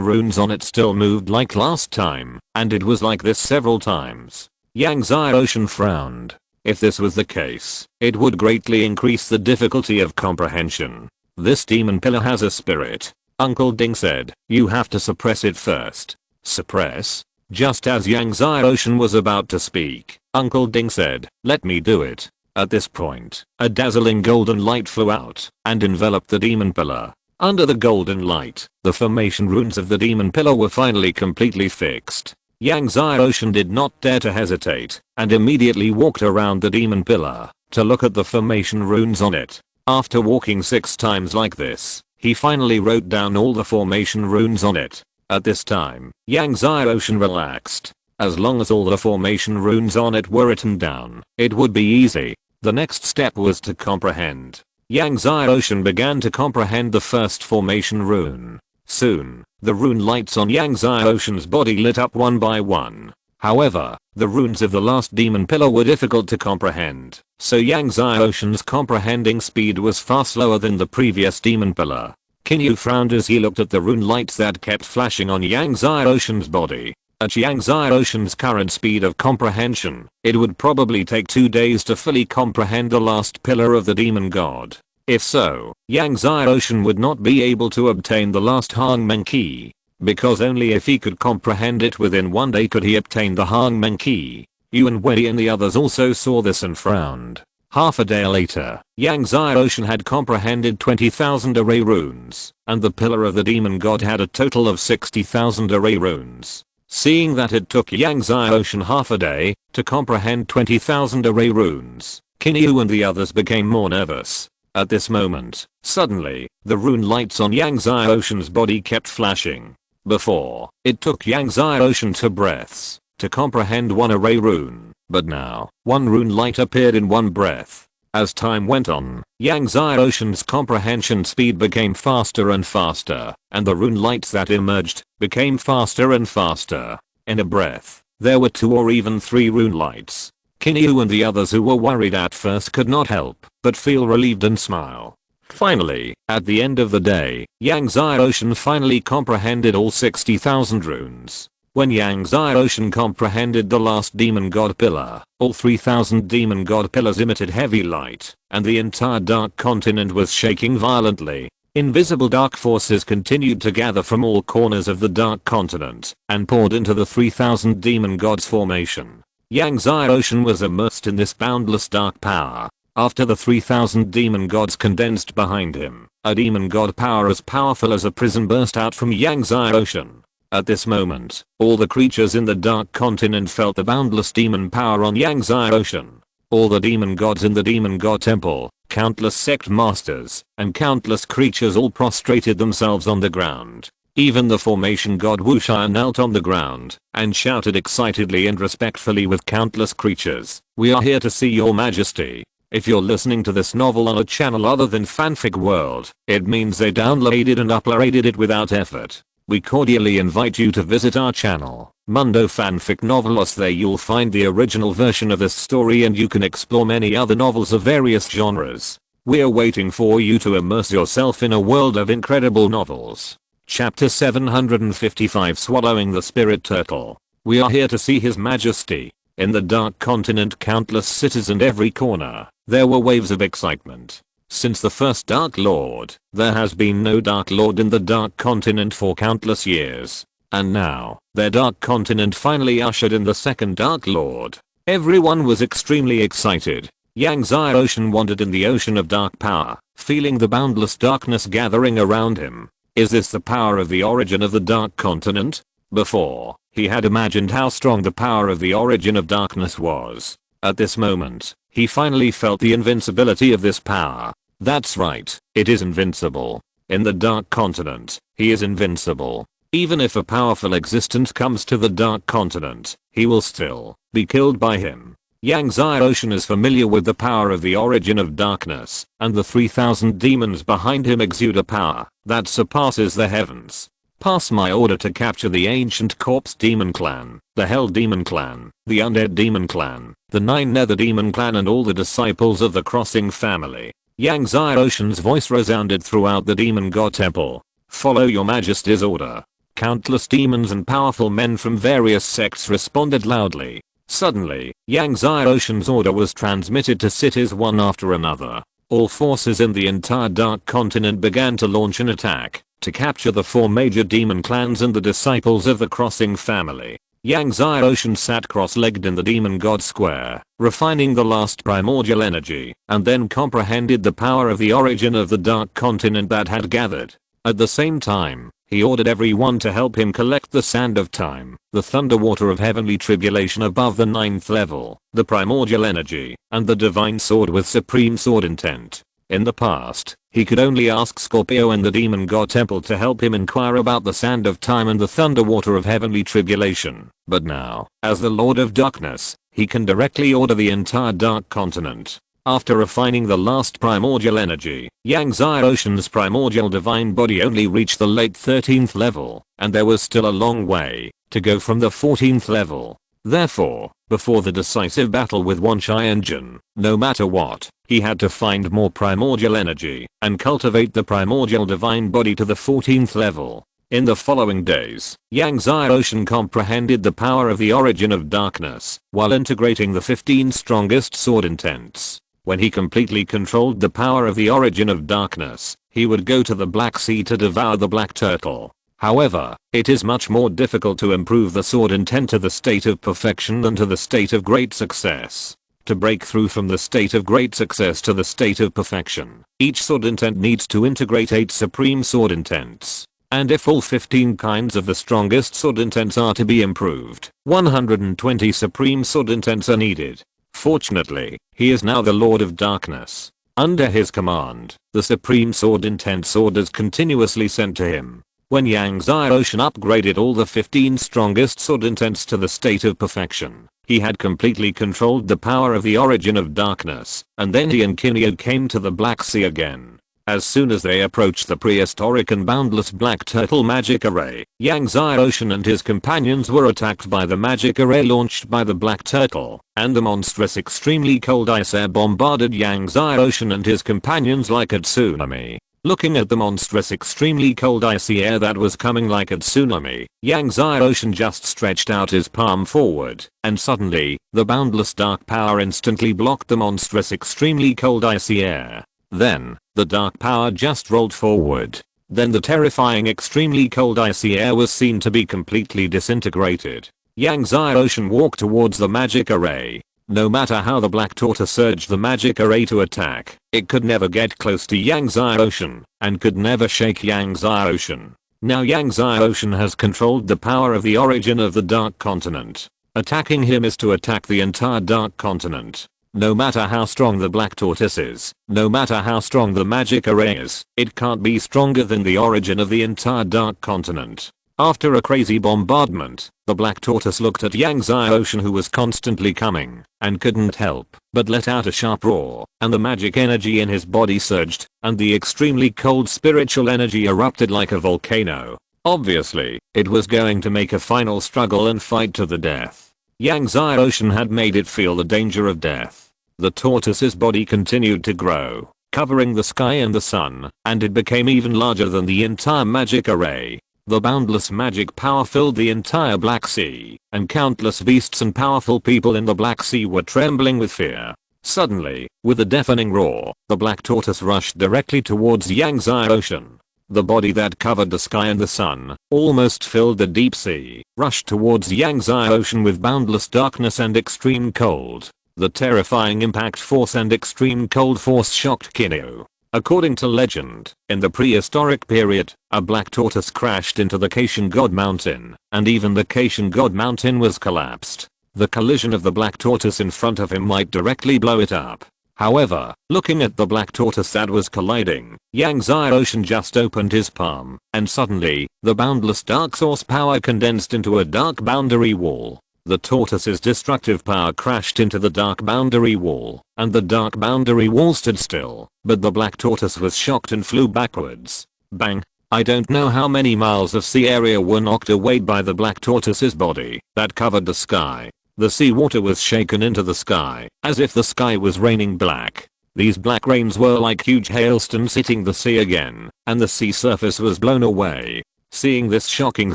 runes on it still moved like last time, and it was like this several times. Yang Xiaoshan frowned. If this was the case, it would greatly increase the difficulty of comprehension. This demon pillar has a spirit. Uncle Ding said, you have to suppress it first. Suppress? Just as Yang Xiaoshan was about to speak, Uncle Ding said, let me do it. At this point, a dazzling golden light flew out and enveloped the demon pillar. Under the golden light, the formation runes of the demon pillar were finally completely fixed. Yang Xiaoshan did not dare to hesitate and immediately walked around the demon pillar to look at the formation runes on it. After walking 6 times like this, he finally wrote down all the formation runes on it. At this time, Yang Xiaoshan relaxed. As long as all the formation runes on it were written down, it would be easy. The next step was to comprehend. Yang Xiaoshan began to comprehend the first formation rune. Soon, the rune lights on Yang Xiaoshan's body lit up one by one. However, the runes of the last demon pillar were difficult to comprehend, so Yang Xiaoshan's comprehending speed was far slower than the previous demon pillar. Kinyu frowned as he looked at the rune lights that kept flashing on Yang Xiaoshan's body. At Yang Xiaoshan's current speed of comprehension, it would probably take 2 days to fully comprehend the last pillar of the demon god. If so, Yang Xiaoshan would not be able to obtain the last Hangmen key, because only if he could comprehend it within 1 day could he obtain the Hangmen key. Yuan Wei and the others also saw this and frowned. Half a day later, Yang Xiaoshan had comprehended 20,000 array runes, and the pillar of the demon god had a total of 60,000 array runes. Seeing that it took Yang Xiaoshan half a day to comprehend 20,000 array runes, Kinyu and the others became more nervous. At this moment, suddenly, the rune lights on Yang Xiaoshan's body kept flashing. Before, it took Yang Xiaoshan 2 breaths to comprehend 1 array rune, but now, 1 rune light appeared in 1 breath. As time went on, Yang Xiaoshan's comprehension speed became faster and faster, and the rune lights that emerged became faster and faster. In a breath, there were 2 or even 3 rune lights. Kinyu and the others who were worried at first could not help but feel relieved and smile. Finally, at the end of the day, Yang Xiaoshan finally comprehended all 60,000 runes. When Yang Xiaoshan comprehended the last demon god pillar, all 3,000 demon god pillars emitted heavy light, and the entire dark continent was shaking violently. Invisible dark forces continued to gather from all corners of the dark continent, and poured into the 3,000 demon gods formation. Yang Xiaoshan was immersed in this boundless dark power. After the 3,000 demon gods condensed behind him, a demon god power as powerful as a prison burst out from Yang Xiaoshan. At this moment, all the creatures in the dark continent felt the boundless demon power on Yang Xiaoshan. All the demon gods in the demon god temple, countless sect masters, and countless creatures all prostrated themselves on the ground. Even the formation god Wushai knelt on the ground and shouted excitedly and respectfully with countless creatures, "We are here to see your majesty." If you're listening to this novel on a channel other than Fanfic World, it means they downloaded and uploaded it without effort. We cordially invite you to visit our channel, Mundo Fanfic Novelos. There you'll find the original version of this story and you can explore many other novels of various genres. We're waiting for you to immerse yourself in a world of incredible novels. Chapter 755, Swallowing the Spirit Turtle. We are here to see His Majesty. In the Dark Continent, countless cities and every corner, there were waves of excitement. Since the first Dark Lord, there has been no Dark Lord in the Dark Continent for countless years. And now, their Dark Continent finally ushered in the second Dark Lord. Everyone was extremely excited. Yang Xiaoshan wandered in the ocean of dark power, feeling the boundless darkness gathering around him. Is this the power of the origin of the Dark Continent? Before, he had imagined how strong the power of the origin of darkness was. At this moment, he finally felt the invincibility of this power. That's right, it is invincible. In the Dark Continent, he is invincible. Even if a powerful existence comes to the Dark Continent, he will still be killed by him. Yang Ocean is familiar with the power of the origin of darkness, and the 3,000 demons behind him exude a power that surpasses the heavens. Pass my order to capture the Ancient Corpse Demon Clan, the Hell Demon Clan, the Undead Demon Clan, the 9 Nether Demon Clan and all the disciples of the Crossing family. Yang Ocean's voice resounded throughout the Demon God Temple. Follow your majesty's order. Countless demons and powerful men from various sects responded loudly. Suddenly, Yang Ocean's order was transmitted to cities one after another. All forces in the entire Dark Continent began to launch an attack to capture the 4 major demon clans and the disciples of the Crossing family. Yang Ocean sat cross-legged in the Demon God Square, refining the last primordial energy, and then comprehended the power of the origin of the Dark Continent that had gathered. At the same time, he ordered everyone to help him collect the Sand of Time, the Thunder Water of Heavenly Tribulation above the 9th level, the Primordial Energy, and the Divine Sword with Supreme Sword Intent. In the past, he could only ask Scorpio and the Demon God Temple to help him inquire about the Sand of Time and the Thunder Water of Heavenly Tribulation. But now, as the Lord of Darkness, he can directly order the entire Dark Continent. After refining the last primordial energy, Yang Ocean's primordial divine body only reached the late 13th level, and there was still a long way to go from the 14th level. Therefore, before the decisive battle with Wan Chai and Jin, no matter what, he had to find more primordial energy and cultivate the primordial divine body to the 14th level. In the following days, Yang Ocean comprehended the power of the origin of darkness while integrating the 15 strongest sword intents. When he completely controlled the power of the origin of darkness, he would go to the Black Sea to devour the Black Turtle. However, it is much more difficult to improve the sword intent to the state of perfection than to the state of great success. To break through from the state of great success to the state of perfection, each sword intent needs to integrate 8 supreme sword intents. And if all 15 kinds of the strongest sword intents are to be improved, 120 supreme sword intents are needed. Fortunately, he is now the Lord of Darkness. Under his command, the Supreme Sword Intent Sword is continuously sent to him. When Yang Ocean upgraded all the 15 strongest sword intents to the state of perfection, he had completely controlled the power of the origin of darkness, and then he and Kineo came to the Black Sea again. As soon as they approached the prehistoric and boundless Black Turtle magic array, Yang Ocean and his companions were attacked by the magic array launched by the Black Turtle, and the monstrous extremely cold ice air bombarded Yang Ocean and his companions like a tsunami. Looking at the monstrous extremely cold icy air that was coming like a tsunami, Yang Ocean just stretched out his palm forward, and suddenly, the boundless dark power instantly blocked the monstrous extremely cold icy air. Then, the dark power just rolled forward. Then the terrifying extremely cold icy air was seen to be completely disintegrated. Yang Ocean walked towards the magic array. No matter how the Black Tortoise urged the magic array to attack, it could never get close to Yang Ocean, and could never shake Yang Ocean. Now Yang Ocean has controlled the power of the origin of the Dark Continent. Attacking him is to attack the entire Dark Continent. No matter how strong the Black Tortoise is, no matter how strong the magic array is, it can't be stronger than the origin of the entire Dark Continent. After a crazy bombardment, the Black Tortoise looked at Yang Ocean, who was constantly coming, and couldn't help but let out a sharp roar, and the magic energy in his body surged, and the extremely cold spiritual energy erupted like a volcano. Obviously, it was going to make a final struggle and fight to the death. Yang Ocean had made it feel the danger of death. The tortoise's body continued to grow, covering the sky and the sun, and it became even larger than the entire magic array. The boundless magic power filled the entire Black Sea, and countless beasts and powerful people in the Black Sea were trembling with fear. Suddenly, with a deafening roar, the Black Tortoise rushed directly towards Yang Ocean. The body that covered the sky and the sun, almost filled the deep sea, rushed towards Yang Ocean with boundless darkness and extreme cold. The terrifying impact force and extreme cold force shocked Kineo. According to legend, in the prehistoric period, a Black Tortoise crashed into the Cation God Mountain, and even the Cation God Mountain was collapsed. The collision of the Black Tortoise in front of him might directly blow it up. However, looking at the Black Tortoise that was colliding, Yang Ocean just opened his palm, and suddenly, the boundless dark source power condensed into a dark boundary wall. The tortoise's destructive power crashed into the dark boundary wall, and the dark boundary wall stood still, but the black tortoise was shocked and flew backwards. Bang! I don't know how many miles of sea area were knocked away by the black tortoise's body that covered the sky. The seawater was shaken into the sky, as if the sky was raining black. These black rains were like huge hailstones hitting the sea again, and the sea surface was blown away. Seeing this shocking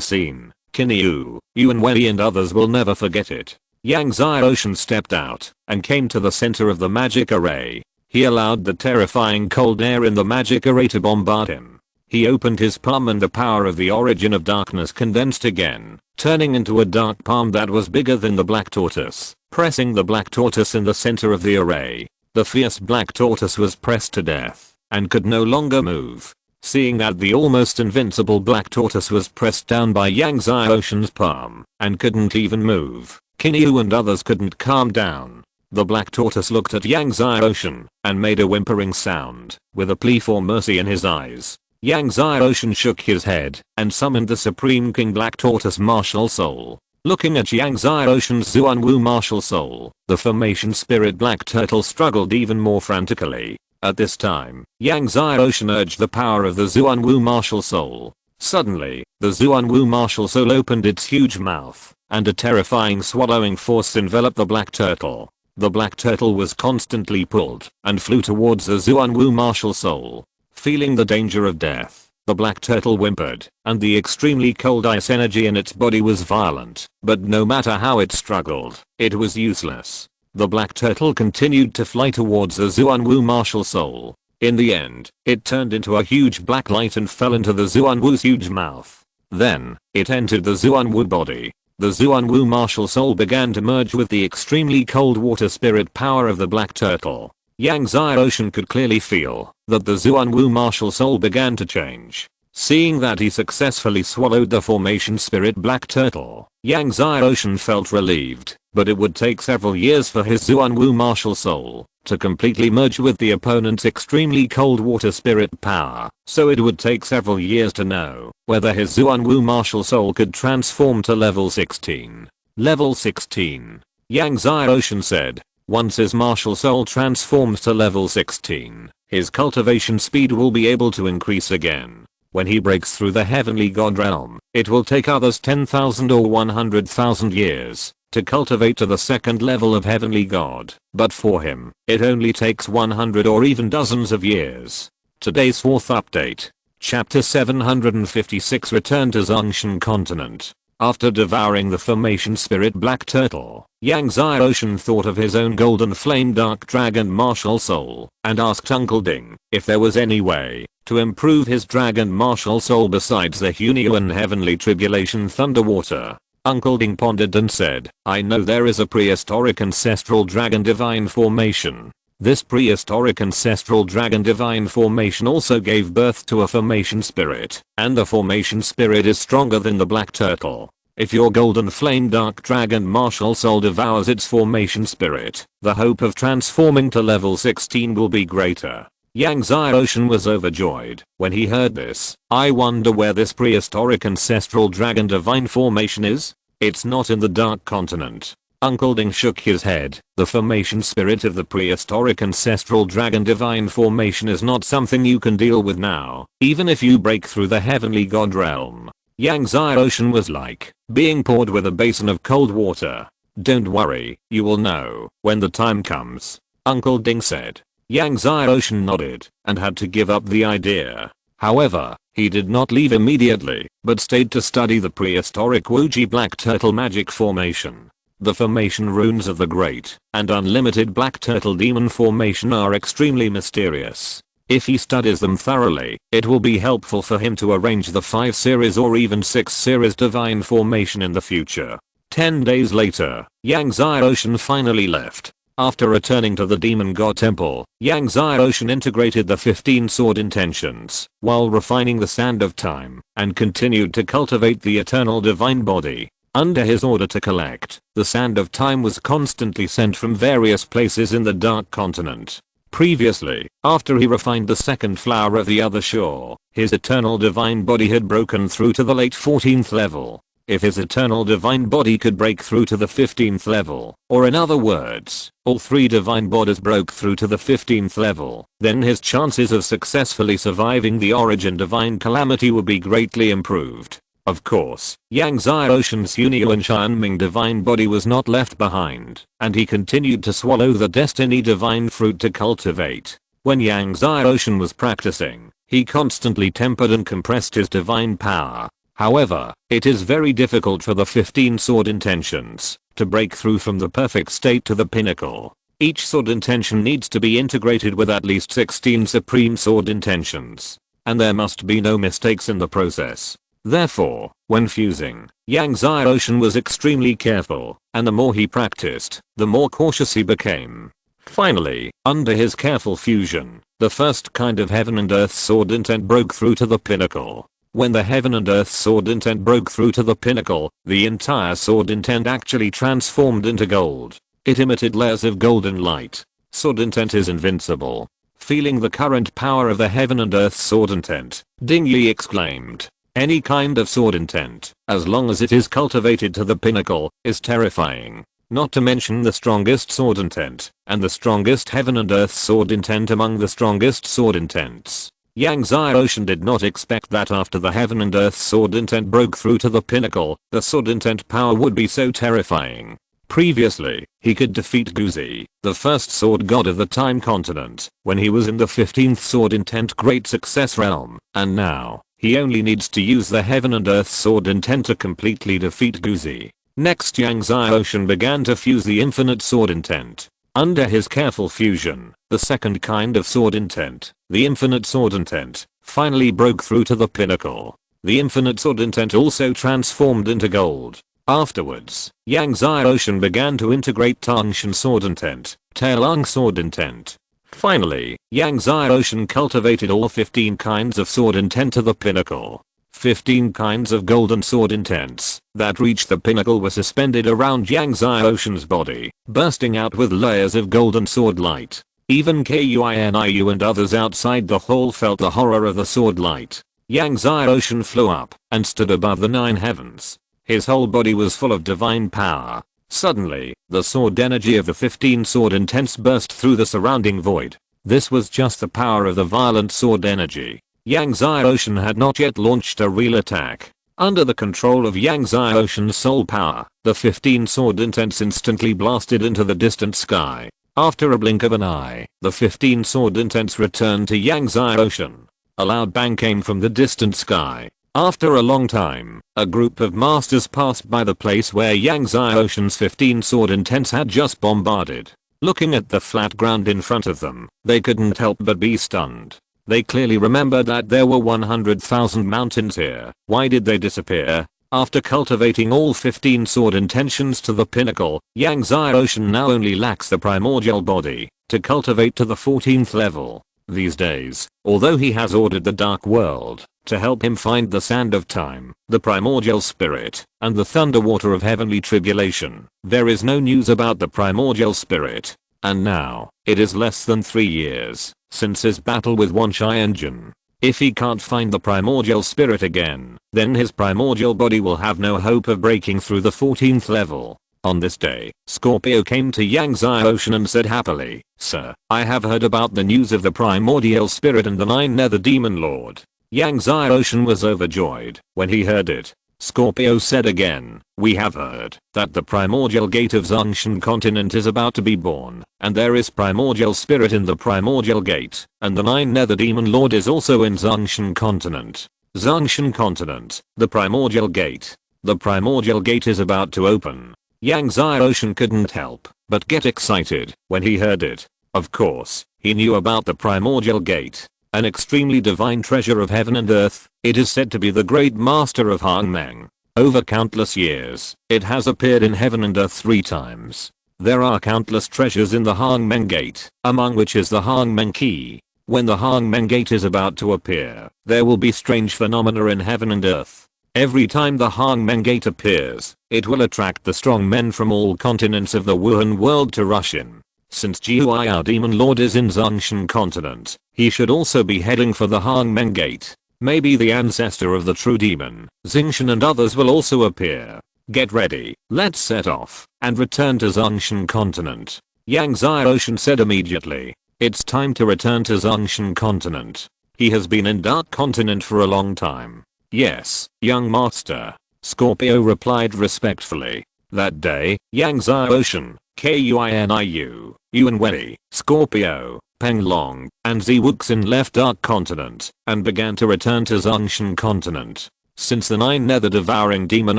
scene, Kinyu, Wenyi and others will never forget it. Yang Xiaoshan stepped out and came to the center of the magic array. He allowed the terrifying cold air in the magic array to bombard him. He opened his palm and the power of the origin of darkness condensed again, turning into a dark palm that was bigger than the black tortoise, pressing the black tortoise in the center of the array. The fierce black tortoise was pressed to death and could no longer move. Seeing that the almost invincible black tortoise was pressed down by Yang Xiaoshan's palm and couldn't even move, Kinyu and others couldn't calm down. The black tortoise looked at Yang Xiaoshan and made a whimpering sound with a plea for mercy in his eyes. Yang Xiaoshan shook his head and summoned the Supreme King Black Tortoise Martial Soul. Looking at Yang Xiaoshan's Zuanwu Martial Soul, the formation spirit Black Turtle struggled even more frantically. At this time, Yang Xiaoshan urged the power of the Zuanwu Martial Soul. Suddenly, the Zuanwu Martial Soul opened its huge mouth, and a terrifying swallowing force enveloped the black turtle. The black turtle was constantly pulled and flew towards the Zuanwu Martial Soul. Feeling the danger of death, the black turtle whimpered, and the extremely cold ice energy in its body was violent, but no matter how it struggled, it was useless. The black turtle continued to fly towards the Zuanwu Martial Soul. In the end, it turned into a huge black light and fell into the Zuanwu's huge mouth. Then, it entered the Zuanwu body. The Zuanwu Martial Soul began to merge with the extremely cold water spirit power of the black turtle. Yang Xiaoshan could clearly feel that the Zuanwu Martial Soul began to change. Seeing that he successfully swallowed the formation spirit black turtle, Yang Xiaoshan felt relieved, but it would take several years for his Zuanwu Martial Soul to completely merge with the opponent's extremely cold water spirit power, so it would take several years to know whether his Zuanwu Martial Soul could transform to level 16. Level 16. Yang Xiaoshan said. Once his martial soul transforms to level 16, his cultivation speed will be able to increase again. When he breaks through the heavenly god realm, it will take others 10,000 or 100,000 years to cultivate to the second level of heavenly god, but for him, it only takes 100 or even dozens of years. Today's fourth update. Chapter 756 Return to Zongshan Continent. After devouring the formation spirit black turtle, Yang Xiaoshan thought of his own golden flame dark dragon martial soul and asked Uncle Ding if there was any way to improve his dragon martial soul besides the Hunyuan heavenly tribulation thunderwater. Uncle Ding pondered and said, I know there is a prehistoric ancestral dragon divine formation. This prehistoric ancestral dragon divine formation also gave birth to a formation spirit, and the formation spirit is stronger than the black turtle. If your golden flame dark dragon martial soul devours its formation spirit, the hope of transforming to level 16 will be greater. Yang Xiaoshan was overjoyed when he heard this. I wonder where this prehistoric ancestral dragon divine formation is? It's not in the Dark Continent. Uncle Ding shook his head. The formation spirit of the prehistoric ancestral dragon divine formation is not something you can deal with now, even if you break through the heavenly god realm. Yang Xiaoshan was like being poured with a basin of cold water. Don't worry, you will know when the time comes, Uncle Ding said. Yang Xiaoshan nodded and had to give up the idea. However, he did not leave immediately, but stayed to study the prehistoric Wuji black turtle magic formation. The formation runes of the Great and Unlimited Black Turtle Demon formation are extremely mysterious. If he studies them thoroughly, it will be helpful for him to arrange the 5 series or even 6 series divine formation in the future. 10 days later, Yang Xiaoshan finally left. After returning to the Demon God Temple, Yang Xiaoshan integrated the 15 sword intentions while refining the Sand of Time and continued to cultivate the Eternal Divine Body. Under his order to collect, the Sand of Time was constantly sent from various places in the Dark Continent. Previously, after he refined the second flower of the other shore, his Eternal Divine Body had broken through to the late 14th level. if his eternal divine body could break through to the 15th level, or in other words, all 3 divine bodies broke through to the 15th level, then his chances of successfully surviving the origin divine calamity would be greatly improved. Of course, Yang Xiaoshen's Hunyuan Xianming divine body was not left behind, and he continued to swallow the destiny divine fruit to cultivate. When Yang Xiaoshen was practicing, he constantly tempered and compressed his divine power. However, it is very difficult for the 15 sword intentions to break through from the perfect state to the pinnacle. Each sword intention needs to be integrated with at least 16 supreme sword intentions, and there must be no mistakes in the process. Therefore, when fusing, Yang Xiaoshen was extremely careful, and the more he practiced, the more cautious he became. Finally, under his careful fusion, the first kind of heaven and earth sword intent broke through to the pinnacle. When the heaven and earth sword intent broke through to the pinnacle, the entire sword intent actually transformed into gold. It emitted layers of golden light. Sword intent is invincible. Feeling the current power of the heaven and earth sword intent, Ding Yi exclaimed. Any kind of sword intent, as long as it is cultivated to the pinnacle, is terrifying. Not to mention the strongest sword intent, and the strongest heaven and earth sword intent among the strongest sword intents. Yang Xiaoshen did not expect that after the heaven and earth sword intent broke through to the pinnacle, the sword intent power would be so terrifying. Previously, he could defeat Guzi, the first sword god of the Time continent, when he was in the 15th sword intent great success realm, and now, he only needs to use the heaven and earth sword intent to completely defeat Guzi. Next, Yang Xiaoshen began to fuse the infinite sword intent. Under his careful fusion, the second kind of sword intent, the infinite sword intent, finally broke through to the pinnacle. The infinite sword intent also transformed into gold. Afterwards, Yang Xiaoshen began to integrate Tangshan sword intent, Tailung sword intent. Finally, Yang Xiaoshen cultivated all 15 kinds of sword intent to the pinnacle. 15 kinds of golden sword intents that reached the pinnacle were suspended around Yang Xiaoshen's body, bursting out with layers of golden sword light. Even Kuiniu and others outside the hall felt the horror of the sword light. Yang Xiaoshen flew up and stood above the 9 heavens. His whole body was full of divine power. Suddenly, the sword energy of the 15 sword intents burst through the surrounding void. This was just the power of the violent sword energy. Yang Xiaoshen had not yet launched a real attack. Under the control of Yang Xiaoshen's soul power, the 15 sword intents instantly blasted into the distant sky. After a blink of an eye, the 15 sword intents returned to Yang Xiaoshen. A loud bang came from the distant sky. After a long time, a group of masters passed by the place where Yang Xiaoshen's 15 sword intents had just bombarded. Looking at the flat ground in front of them, they couldn't help but be stunned. They clearly remembered that there were 100,000 mountains here. Why did they disappear? After cultivating all 15 sword intentions to the pinnacle, Yang Xiaoshen now only lacks the primordial body to cultivate to the 14th level. These days, although he has ordered the Dark World to help him find the Sand of Time, the Primordial Spirit, and the Thunder Water of Heavenly Tribulation, there is no news about the Primordial Spirit. And now, it is less than 3 years since his battle with Wan Qianjun. If he can't find the Primordial Spirit again, then his primordial body will have no hope of breaking through the 14th level. On this day, Scorpio came to Yang Xiaoshen and said happily, "Sir, I have heard about the news of the Primordial Spirit and the 9 Nether Demon Lord." Yang Xiaoshen was overjoyed when he heard it. Scorpio said again, "We have heard that the primordial gate of Zhongshan continent is about to be born, and there is primordial spirit in the primordial gate, and the 9 Nether Demon Lord is also in Zhongshan continent. Zhongshan continent, the primordial gate. The primordial gate is about to open." Yang Xiaoshen couldn't help but get excited when he heard it. Of course, he knew about the primordial gate. An extremely divine treasure of heaven and earth, it is said to be the great master of Hangmeng. Over countless years, it has appeared in heaven and earth 3 times. There are countless treasures in the Hangmeng gate, among which is the Hangmeng key. When the Hangmeng gate is about to appear, there will be strange phenomena in heaven and earth. Every time the Hangmeng gate appears, it will attract the strong men from all continents of the Wuhan world to rush in. Since Jiuai our demon lord is in Zhongshan continent, he should also be heading for the Hangmeng gate. Maybe the ancestor of the true demon, Xingqian, and others will also appear. Get ready, let's set off, and return to Zhongshan continent. Yang Xiaoshan said immediately. It's time to return to Zhongshan continent. He has been in Dark Continent for a long time. Yes, young master. Scorpio replied respectfully. That day, Yang Xiaoshan, Kuiniu, Yuan Wei, Scorpio, Peng Long, and Zi Wuxin left Dark Continent and began to return to Zhongshan continent. Since the 9 Nether Devouring Demon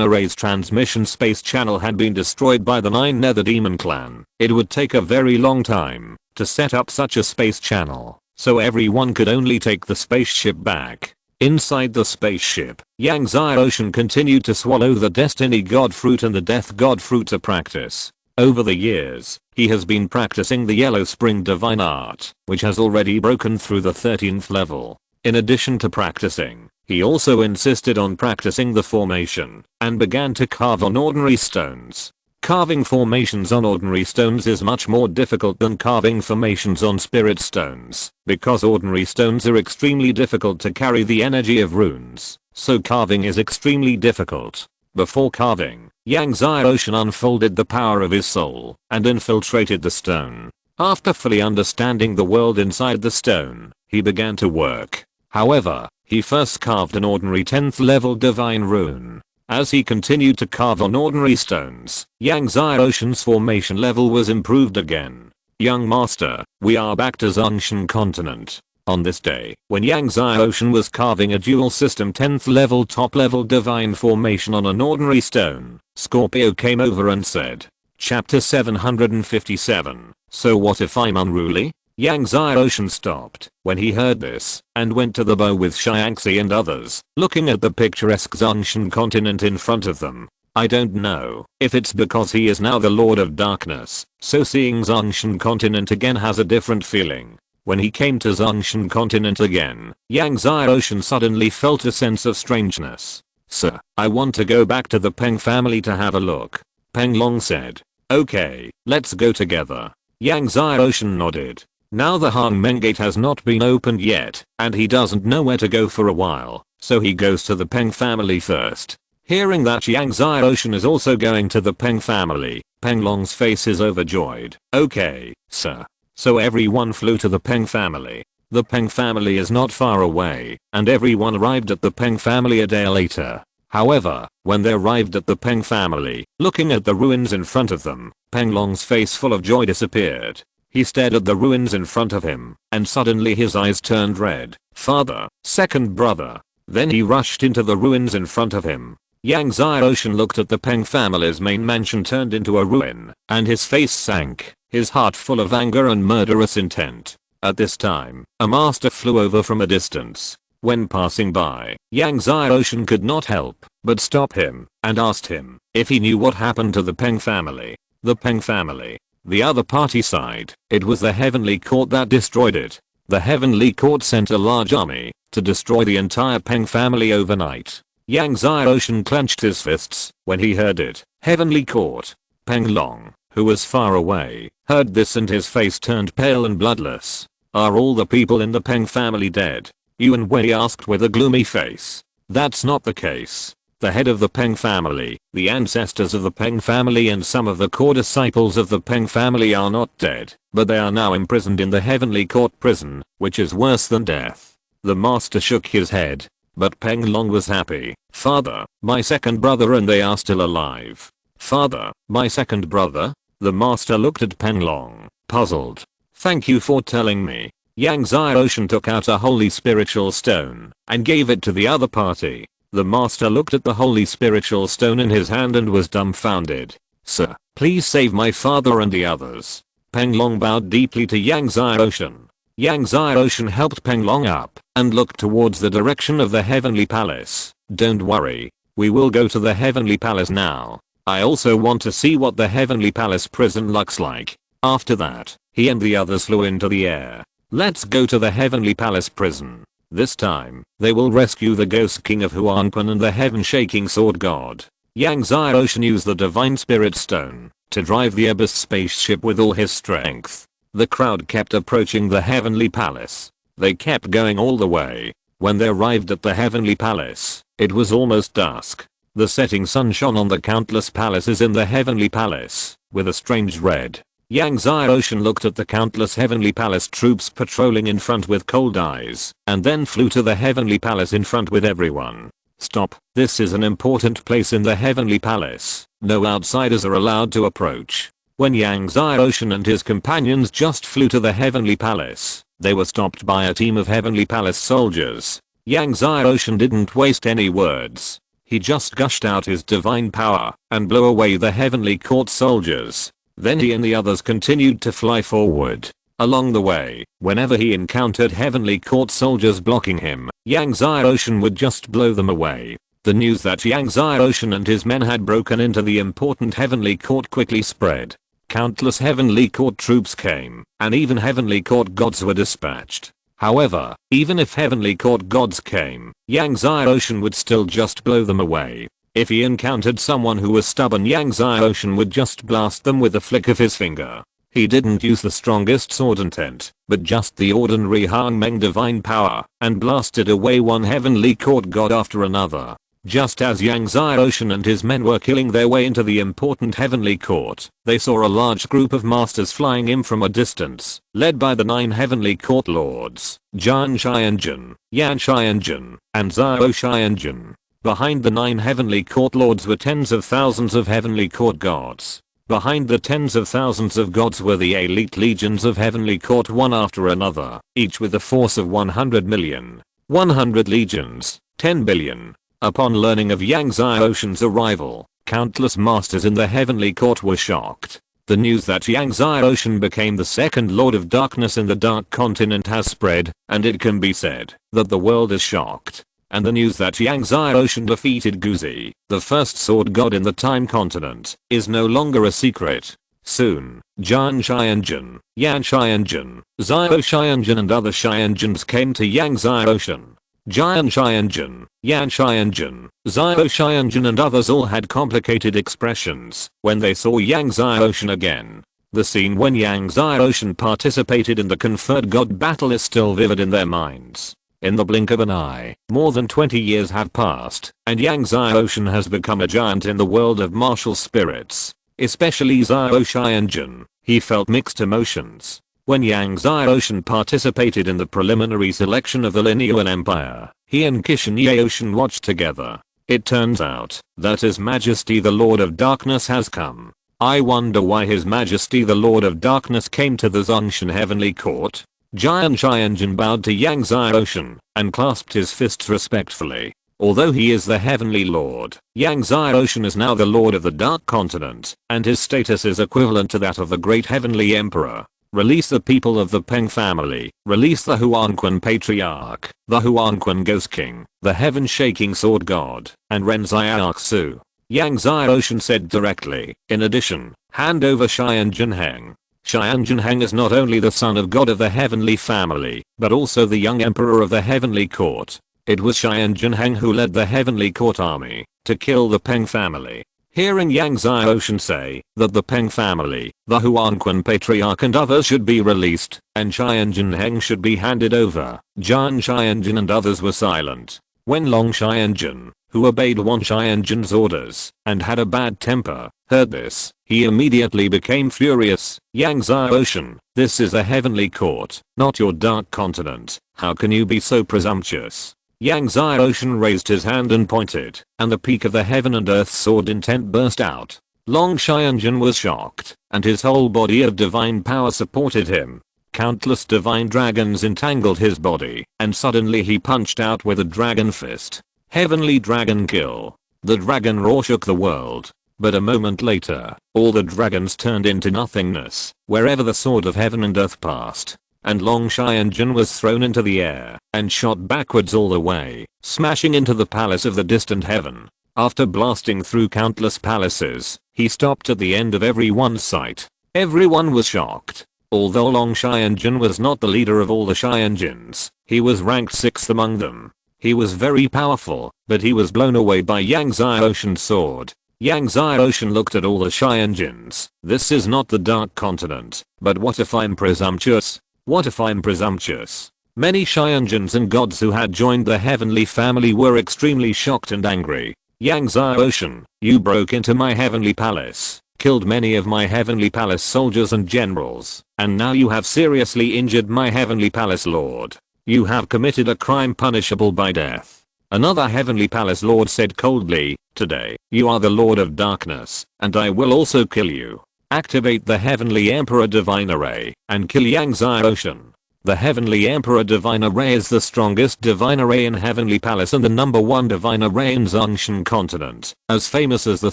Array's transmission space channel had been destroyed by the 9 Nether Demon clan, it would take a very long time to set up such a space channel, so everyone could only take the spaceship back. Inside the spaceship, Yang Xiaoshan continued to swallow the Destiny God Fruit and the Death God Fruit to practice. Over the years, he has been practicing the Yellow Spring Divine Art, which has already broken through the 13th level. In addition to practicing, he also insisted on practicing the formation, and began to carve on ordinary stones. Carving formations on ordinary stones is much more difficult than carving formations on spirit stones, because ordinary stones are extremely difficult to carry the energy of runes, so carving is extremely difficult. Before carving, Yang Xiaoshan unfolded the power of his soul and infiltrated the stone. After fully understanding the world inside the stone, he began to work. However, he first carved an ordinary 10th level divine rune. As he continued to carve on ordinary stones, Yang Xiaoshan's formation level was improved again. Young master, we are back to Zhongshan continent. On this day, when Yang Xiaoshan was carving a dual system 10th level top level divine formation on an ordinary stone, Scorpio came over and said, Chapter 757, so what if I'm unruly? Yang Xiaoshan stopped when he heard this and went to the bow with Xiangxi and others, looking at the picturesque Zhongshan continent in front of them. I don't know if it's because he is now the Lord of Darkness, so seeing Zhongshan continent again has a different feeling. When he came to Zhongshan continent again, Yang Xiaoshan suddenly felt a sense of strangeness. Sir, I want to go back to the Peng family to have a look. Peng Long said. Okay, let's go together. Yang Xiaoshan nodded. Now the Hangmen Gate has not been opened yet, and he doesn't know where to go for a while, so he goes to the Peng family first. Hearing that Yang Xiaoshan is also going to the Peng family, Peng Long's face is overjoyed. Okay, sir. So everyone flew to the Peng family. The Peng family is not far away, and everyone arrived at the Peng family a day later. However, when they arrived at the Peng family, looking at the ruins in front of them, Peng Long's face full of joy disappeared. He stared at the ruins in front of him, and suddenly his eyes turned red. Father, second brother. Then he rushed into the ruins in front of him. Yang Xiaoshan looked at the Peng family's main mansion turned into a ruin, and his face sank, his heart full of anger and murderous intent. At this time, a master flew over from a distance. When passing by, Yang Xiaoshan could not help but stop him and asked him if he knew what happened to the Peng family. The Peng family. The other party side, it was the Heavenly Court that destroyed it. The Heavenly Court sent a large army to destroy the entire Peng family overnight. Yang Xiaoshan clenched his fists when he heard it. Heavenly Court. Peng Long, who was far away, heard this and his face turned pale and bloodless. Are all the people in the Peng family dead? Yuan Wei asked with a gloomy face. That's not the case. The head of the Peng family, the ancestors of the Peng family and some of the core disciples of the Peng family are not dead, but they are now imprisoned in the Heavenly Court prison, which is worse than death. The master shook his head, but Peng Long was happy. Father, my second brother and they are still alive. Father, my second brother? The master looked at Peng Long, puzzled. Thank you for telling me. Yang Xiaoshan took out a holy spiritual stone and gave it to the other party. The master looked at the holy spiritual stone in his hand and was dumbfounded. Sir, please save my father and the others. Peng Long bowed deeply to Yang Xiaoshan. Yang Xiaoshan helped Peng Long up and looked towards the direction of the Heavenly Palace. Don't worry, we will go to the Heavenly Palace now. I also want to see what the Heavenly Palace prison looks like. After that, he and the others flew into the air. Let's go to the Heavenly Palace prison. This time, they will rescue the Ghost King of Huangpan and the Heaven-Shaking Sword God. Yang Xiaoshan used the Divine Spirit Stone to drive the Abyss spaceship with all his strength. The crowd kept approaching the Heavenly Palace. They kept going all the way. When they arrived at the heavenly palace, it was almost dusk. The setting sun shone on the countless palaces in the heavenly palace, with a strange red. Yang Xiaoshan looked at the countless heavenly palace troops patrolling in front with cold eyes, and then flew to the heavenly palace in front with everyone. Stop, this is an important place in the heavenly palace. No outsiders are allowed to approach. When Yang Xiaoshan and his companions just flew to the heavenly palace, they were stopped by a team of heavenly palace soldiers. Yang Xiaoshan didn't waste any words. He just gushed out his divine power and blew away the heavenly court soldiers. Then he and the others continued to fly forward. Along the way, whenever he encountered heavenly court soldiers blocking him, Yang Xiaoshan would just blow them away. The news that Yang Xiaoshan and his men had broken into the important heavenly court quickly spread. Countless heavenly court troops came, and even heavenly court gods were dispatched. However, even if heavenly court gods came, Yang Xiaoshan would still just blow them away. If he encountered someone who was stubborn, Yang Xiaoshan would just blast them with a flick of his finger. He didn't use the strongest sword intent, but just the ordinary Hangmeng divine power, and blasted away one heavenly court god after another. Just as Yang Xiaoshan and his men were killing their way into the important heavenly court, they saw a large group of masters flying in from a distance, led by the 9 heavenly court lords, Zhan Xianjun, Yan Xianjun, and Zhao Xianjun. Behind the 9 heavenly court lords were tens of thousands of heavenly court gods. Behind the tens of thousands of gods were the elite legions of heavenly court, one after another, each with a force of 100 million. 100 legions, 10 billion. Upon learning of Yang Xiaoshan's arrival, countless masters in the heavenly court were shocked. The news that Yang Xiaoshan became the second Lord of Darkness in the Dark Continent has spread, and it can be said that the world is shocked. And the news that Yang Xiaoshan defeated Guzi, the first sword god in the Time Continent, is no longer a secret. Soon, Zhan Xianjun, Yan Xianjun, Zhao Xianjun and other Xianjuns came to Yang Xiaoshan. Zhan Xianjun, Yan Xianjun, Zhao Xianjun and others all had complicated expressions when they saw Yang Xiaoshan again. The scene when Yang Xiaoshan participated in the conferred god battle is still vivid in their minds. In the blink of an eye, more than 20 years have passed, and Yang Xiaoshan has become a giant in the world of martial spirits. Especially Zhao Xianjun, he felt mixed emotions. When Yang Xiaoshan participated in the preliminary selection of the Linyuan Empire, he and Qishan Yaoshan watched together. It turns out that His Majesty the Lord of Darkness has come. I wonder why His Majesty the Lord of Darkness came to the Zongshan Heavenly Court. Zhan Xianjun bowed to Yang Xiaoshan and clasped his fists respectfully. Although he is the Heavenly Lord, Yang Xiaoshan is now the Lord of the Dark Continent, and his status is equivalent to that of the Great Heavenly Emperor. Release the people of the Peng family, release the Huanquan Patriarch, the Huanquan Ghost King, the Heaven-Shaking Sword God, and Ren Xiaoxu. Yang Xiaoshan said directly. In addition, hand over Xianjun Heng. Xianjun Heng is not only the son of God of the Heavenly family, but also the young Emperor of the Heavenly Court. It was Xianjun Heng who led the Heavenly Court army to kill the Peng family. Hearing Yang Xiaoshan say that the Peng family, the Huanquan Patriarch and others should be released, and Xianjun Heng should be handed over, Zhan Xianjun and others were silent. When Long Xianjun, who obeyed Wan Xianjun's orders, and had a bad temper, heard this, he immediately became furious. Yang Xiaoshan, this is a heavenly court, not your dark continent. How can you be so presumptuous? Yang Xiaoshan raised his hand and pointed, and the peak of the heaven and earth sword intent burst out. Long Xianjun was shocked, and his whole body of divine power supported him. Countless divine dragons entangled his body, and suddenly he punched out with a dragon fist. Heavenly dragon kill. The dragon roar shook the world. But a moment later, all the dragons turned into nothingness, wherever the sword of heaven and earth passed. And Long Xianjun was thrown into the air, and shot backwards all the way, smashing into the palace of the distant heaven. After blasting through countless palaces, he stopped at the end of everyone's sight. Everyone was shocked. Although Long Xianjun was not the leader of all the Xianjuns, he was ranked 6th among them. He was very powerful, but he was blown away by Yang Xiaoshan's sword. Yang Xiaoshan looked at all the Xianjuns. This is not the Dark Continent, but what if I'm presumptuous? What if I'm presumptuous? Many Shyunjins and gods who had joined the heavenly family were extremely shocked and angry. Yang Ocean, you broke into my heavenly palace, killed many of my heavenly palace soldiers and generals, and now you have seriously injured my heavenly palace lord. You have committed a crime punishable by death. Another heavenly palace lord said coldly, today, you are the lord of darkness, and I will also kill you. Activate the heavenly emperor divine array, and kill Yang Ocean. The Heavenly Emperor Divine Array is the strongest divine array in Heavenly Palace and the #1 divine array in Zhongshan Continent, as famous as the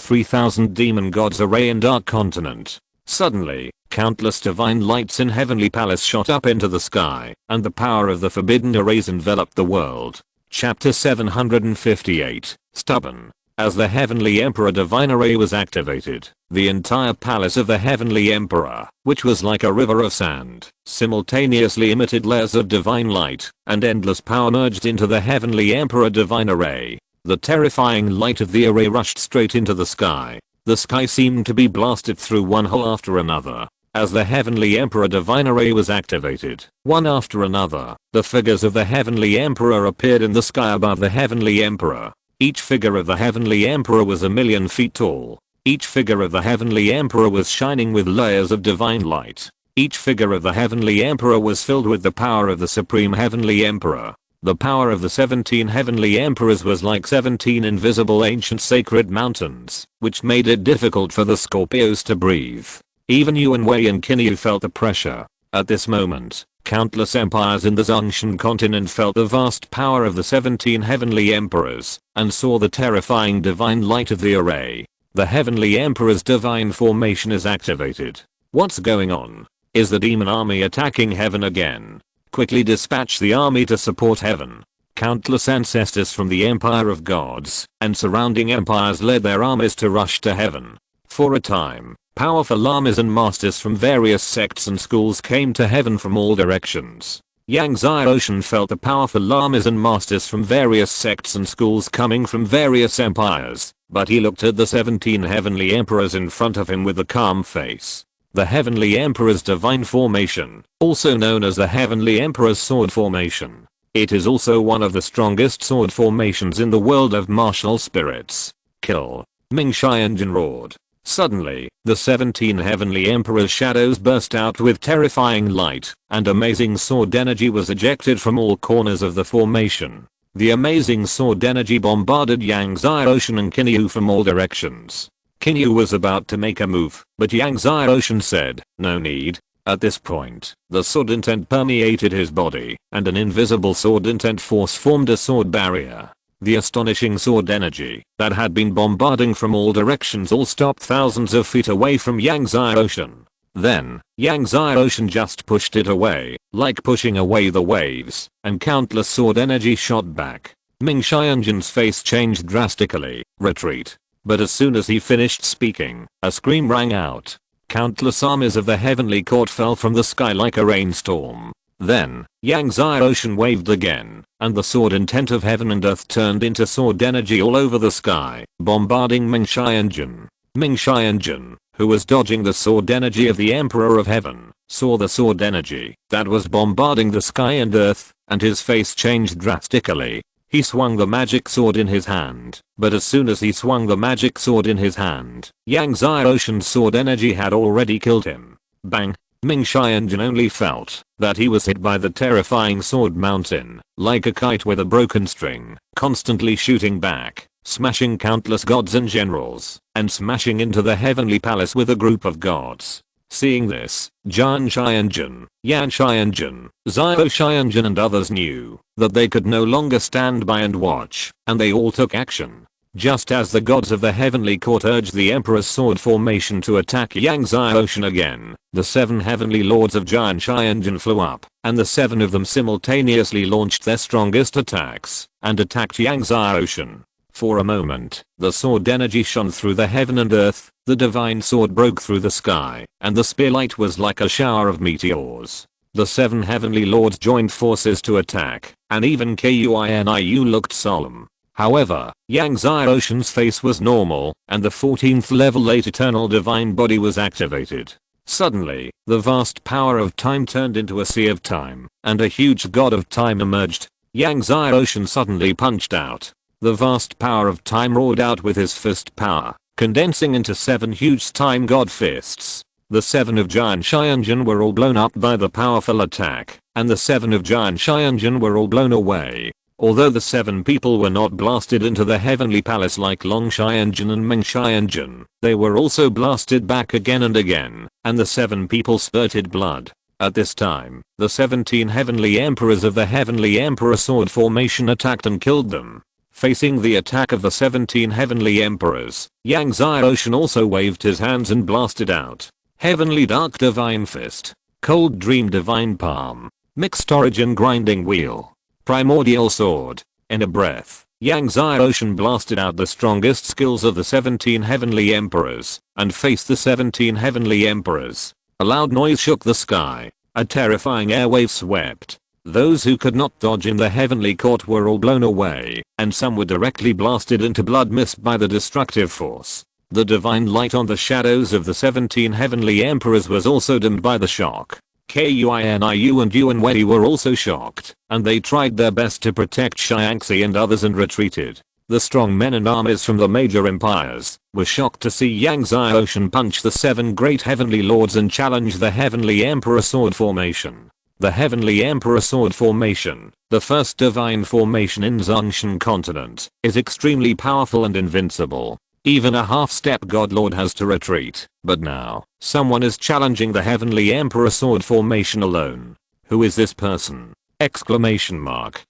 3000 Demon Gods Array in Dark Continent. Suddenly, countless divine lights in Heavenly Palace shot up into the sky, and the power of the Forbidden Arrays enveloped the world. Chapter 758, Stubborn. As the Heavenly Emperor Divine Array was activated, the entire palace of the Heavenly Emperor, which was like a river of sand, simultaneously emitted layers of divine light, and endless power merged into the Heavenly Emperor Divine Array. The terrifying light of the array rushed straight into the sky. The sky seemed to be blasted through one hole after another. As the Heavenly Emperor Divine Array was activated, one after another, the figures of the Heavenly Emperor appeared in the sky above the Heavenly Emperor. Each figure of the Heavenly Emperor was 1,000,000 feet tall. Each figure of the Heavenly Emperor was shining with layers of divine light. Each figure of the Heavenly Emperor was filled with the power of the Supreme Heavenly Emperor. The power of the 17 Heavenly Emperors was like 17 invisible ancient sacred mountains, which made it difficult for the Scorpios to breathe. Even Yuan Wei and Kinyu felt the pressure. At this moment, countless empires in the Zhongshan continent felt the vast power of the 17 Heavenly Emperors, and saw the terrifying divine light of the array. The Heavenly Emperor's divine formation is activated. What's going on? Is the demon army attacking heaven again? Quickly dispatch the army to support heaven. Countless ancestors from the Empire of Gods and surrounding empires led their armies to rush to heaven. For a time, powerful lamas and masters from various sects and schools came to heaven from all directions. Yang Ocean felt the powerful lamas and masters from various sects and schools coming from various empires, but he looked at the 17 Heavenly Emperors in front of him with a calm face. The Heavenly Emperor's divine formation, also known as the Heavenly Emperor's sword formation. It is also one of the strongest sword formations in the world of martial spirits. Kill. Ming Xianjin roared. Suddenly, the 17 Heavenly Emperor's shadows burst out with terrifying light, and amazing sword energy was ejected from all corners of the formation. The amazing sword energy bombarded Yang Ocean and Kinyu from all directions. Kinyu was about to make a move, but Yang Ocean said, no need. At this point, the sword intent permeated his body, and an invisible sword intent force formed a sword barrier. The astonishing sword energy that had been bombarding from all directions all stopped thousands of feet away from Yang Ocean. Then, Yang Ocean just pushed it away, like pushing away the waves, and countless sword energy shot back. Ming Xianjin's face changed drastically. Retreat. But as soon as he finished speaking, a scream rang out. Countless armies of the heavenly court fell from the sky like a rainstorm. Then, Yang Ocean waved again, and the sword intent of heaven and earth turned into sword energy all over the sky, bombarding Ming Xianjin. Ming Xianjin, who was dodging the sword energy of the Emperor of Heaven, saw the sword energy that was bombarding the sky and earth, and his face changed drastically. He swung the magic sword in his hand, but as soon as he swung the magic sword in his hand, Yang Ocean's sword energy had already killed him. Bang! Ming Xianjin only felt that he was hit by the terrifying sword mountain, like a kite with a broken string, constantly shooting back, smashing countless gods and generals, and smashing into the heavenly palace with a group of gods. Seeing this, Yan Xianjin, Zhao Xianjin and others knew that they could no longer stand by and watch, and they all took action. Just as the gods of the heavenly court urged the Emperor's sword formation to attack Yang Ocean again, the 7 heavenly lords of Yan Xianjin flew up, and the 7 of them simultaneously launched their strongest attacks, and attacked Yang Ocean. For a moment, the sword energy shone through the heaven and earth, the divine sword broke through the sky, and the spearlight was like a shower of meteors. The 7 heavenly lords joined forces to attack, and even Kuniu looked solemn. However, Yang Ocean's face was normal, and the 14th level late eternal divine body was activated. Suddenly, the vast power of time turned into a sea of time, and a huge god of time emerged. Yang's ocean suddenly punched out. The vast power of time roared out with his fist power, condensing into 7 huge time god fists. The 7 of Giant Xianjun were all blown up by the powerful attack, and the 7 of Giant Xianjun were all blown away. Although the 7 people were not blasted into the heavenly palace like Long Xianjun and Meng Xianjun, they were also blasted back again and again, and the 7 people spurted blood. At this time, the 17 heavenly emperors of the heavenly emperor sword formation attacked and killed them. Facing the attack of the 17 heavenly emperors, Yang Xiaoshan also waved his hands and blasted out. Heavenly Dark Divine Fist, Cold Dream Divine Palm, Mixed Origin Grinding Wheel, Primordial Sword. In a breath, Yang Xiaoshan blasted out the strongest skills of the 17 heavenly emperors, and faced the 17 heavenly emperors. A loud noise shook the sky. A terrifying airwave swept. Those who could not dodge in the heavenly court were all blown away, and some were directly blasted into blood mist by the destructive force. The divine light on the shadows of the 17 heavenly emperors was also dimmed by the shock. Kuiniu and Yuan Wei were also shocked, and they tried their best to protect Xiangxi and others and retreated. The strong men and armies from the major empires were shocked to see Yang Xiaoshan punch the 7 great heavenly lords and challenge the heavenly emperor sword formation. The heavenly emperor sword formation, the first divine formation in Zhongshan continent, is extremely powerful and invincible. Even a half-step god lord has to retreat, but now, someone is challenging the heavenly emperor sword formation alone. Who is this person? Exclamation mark.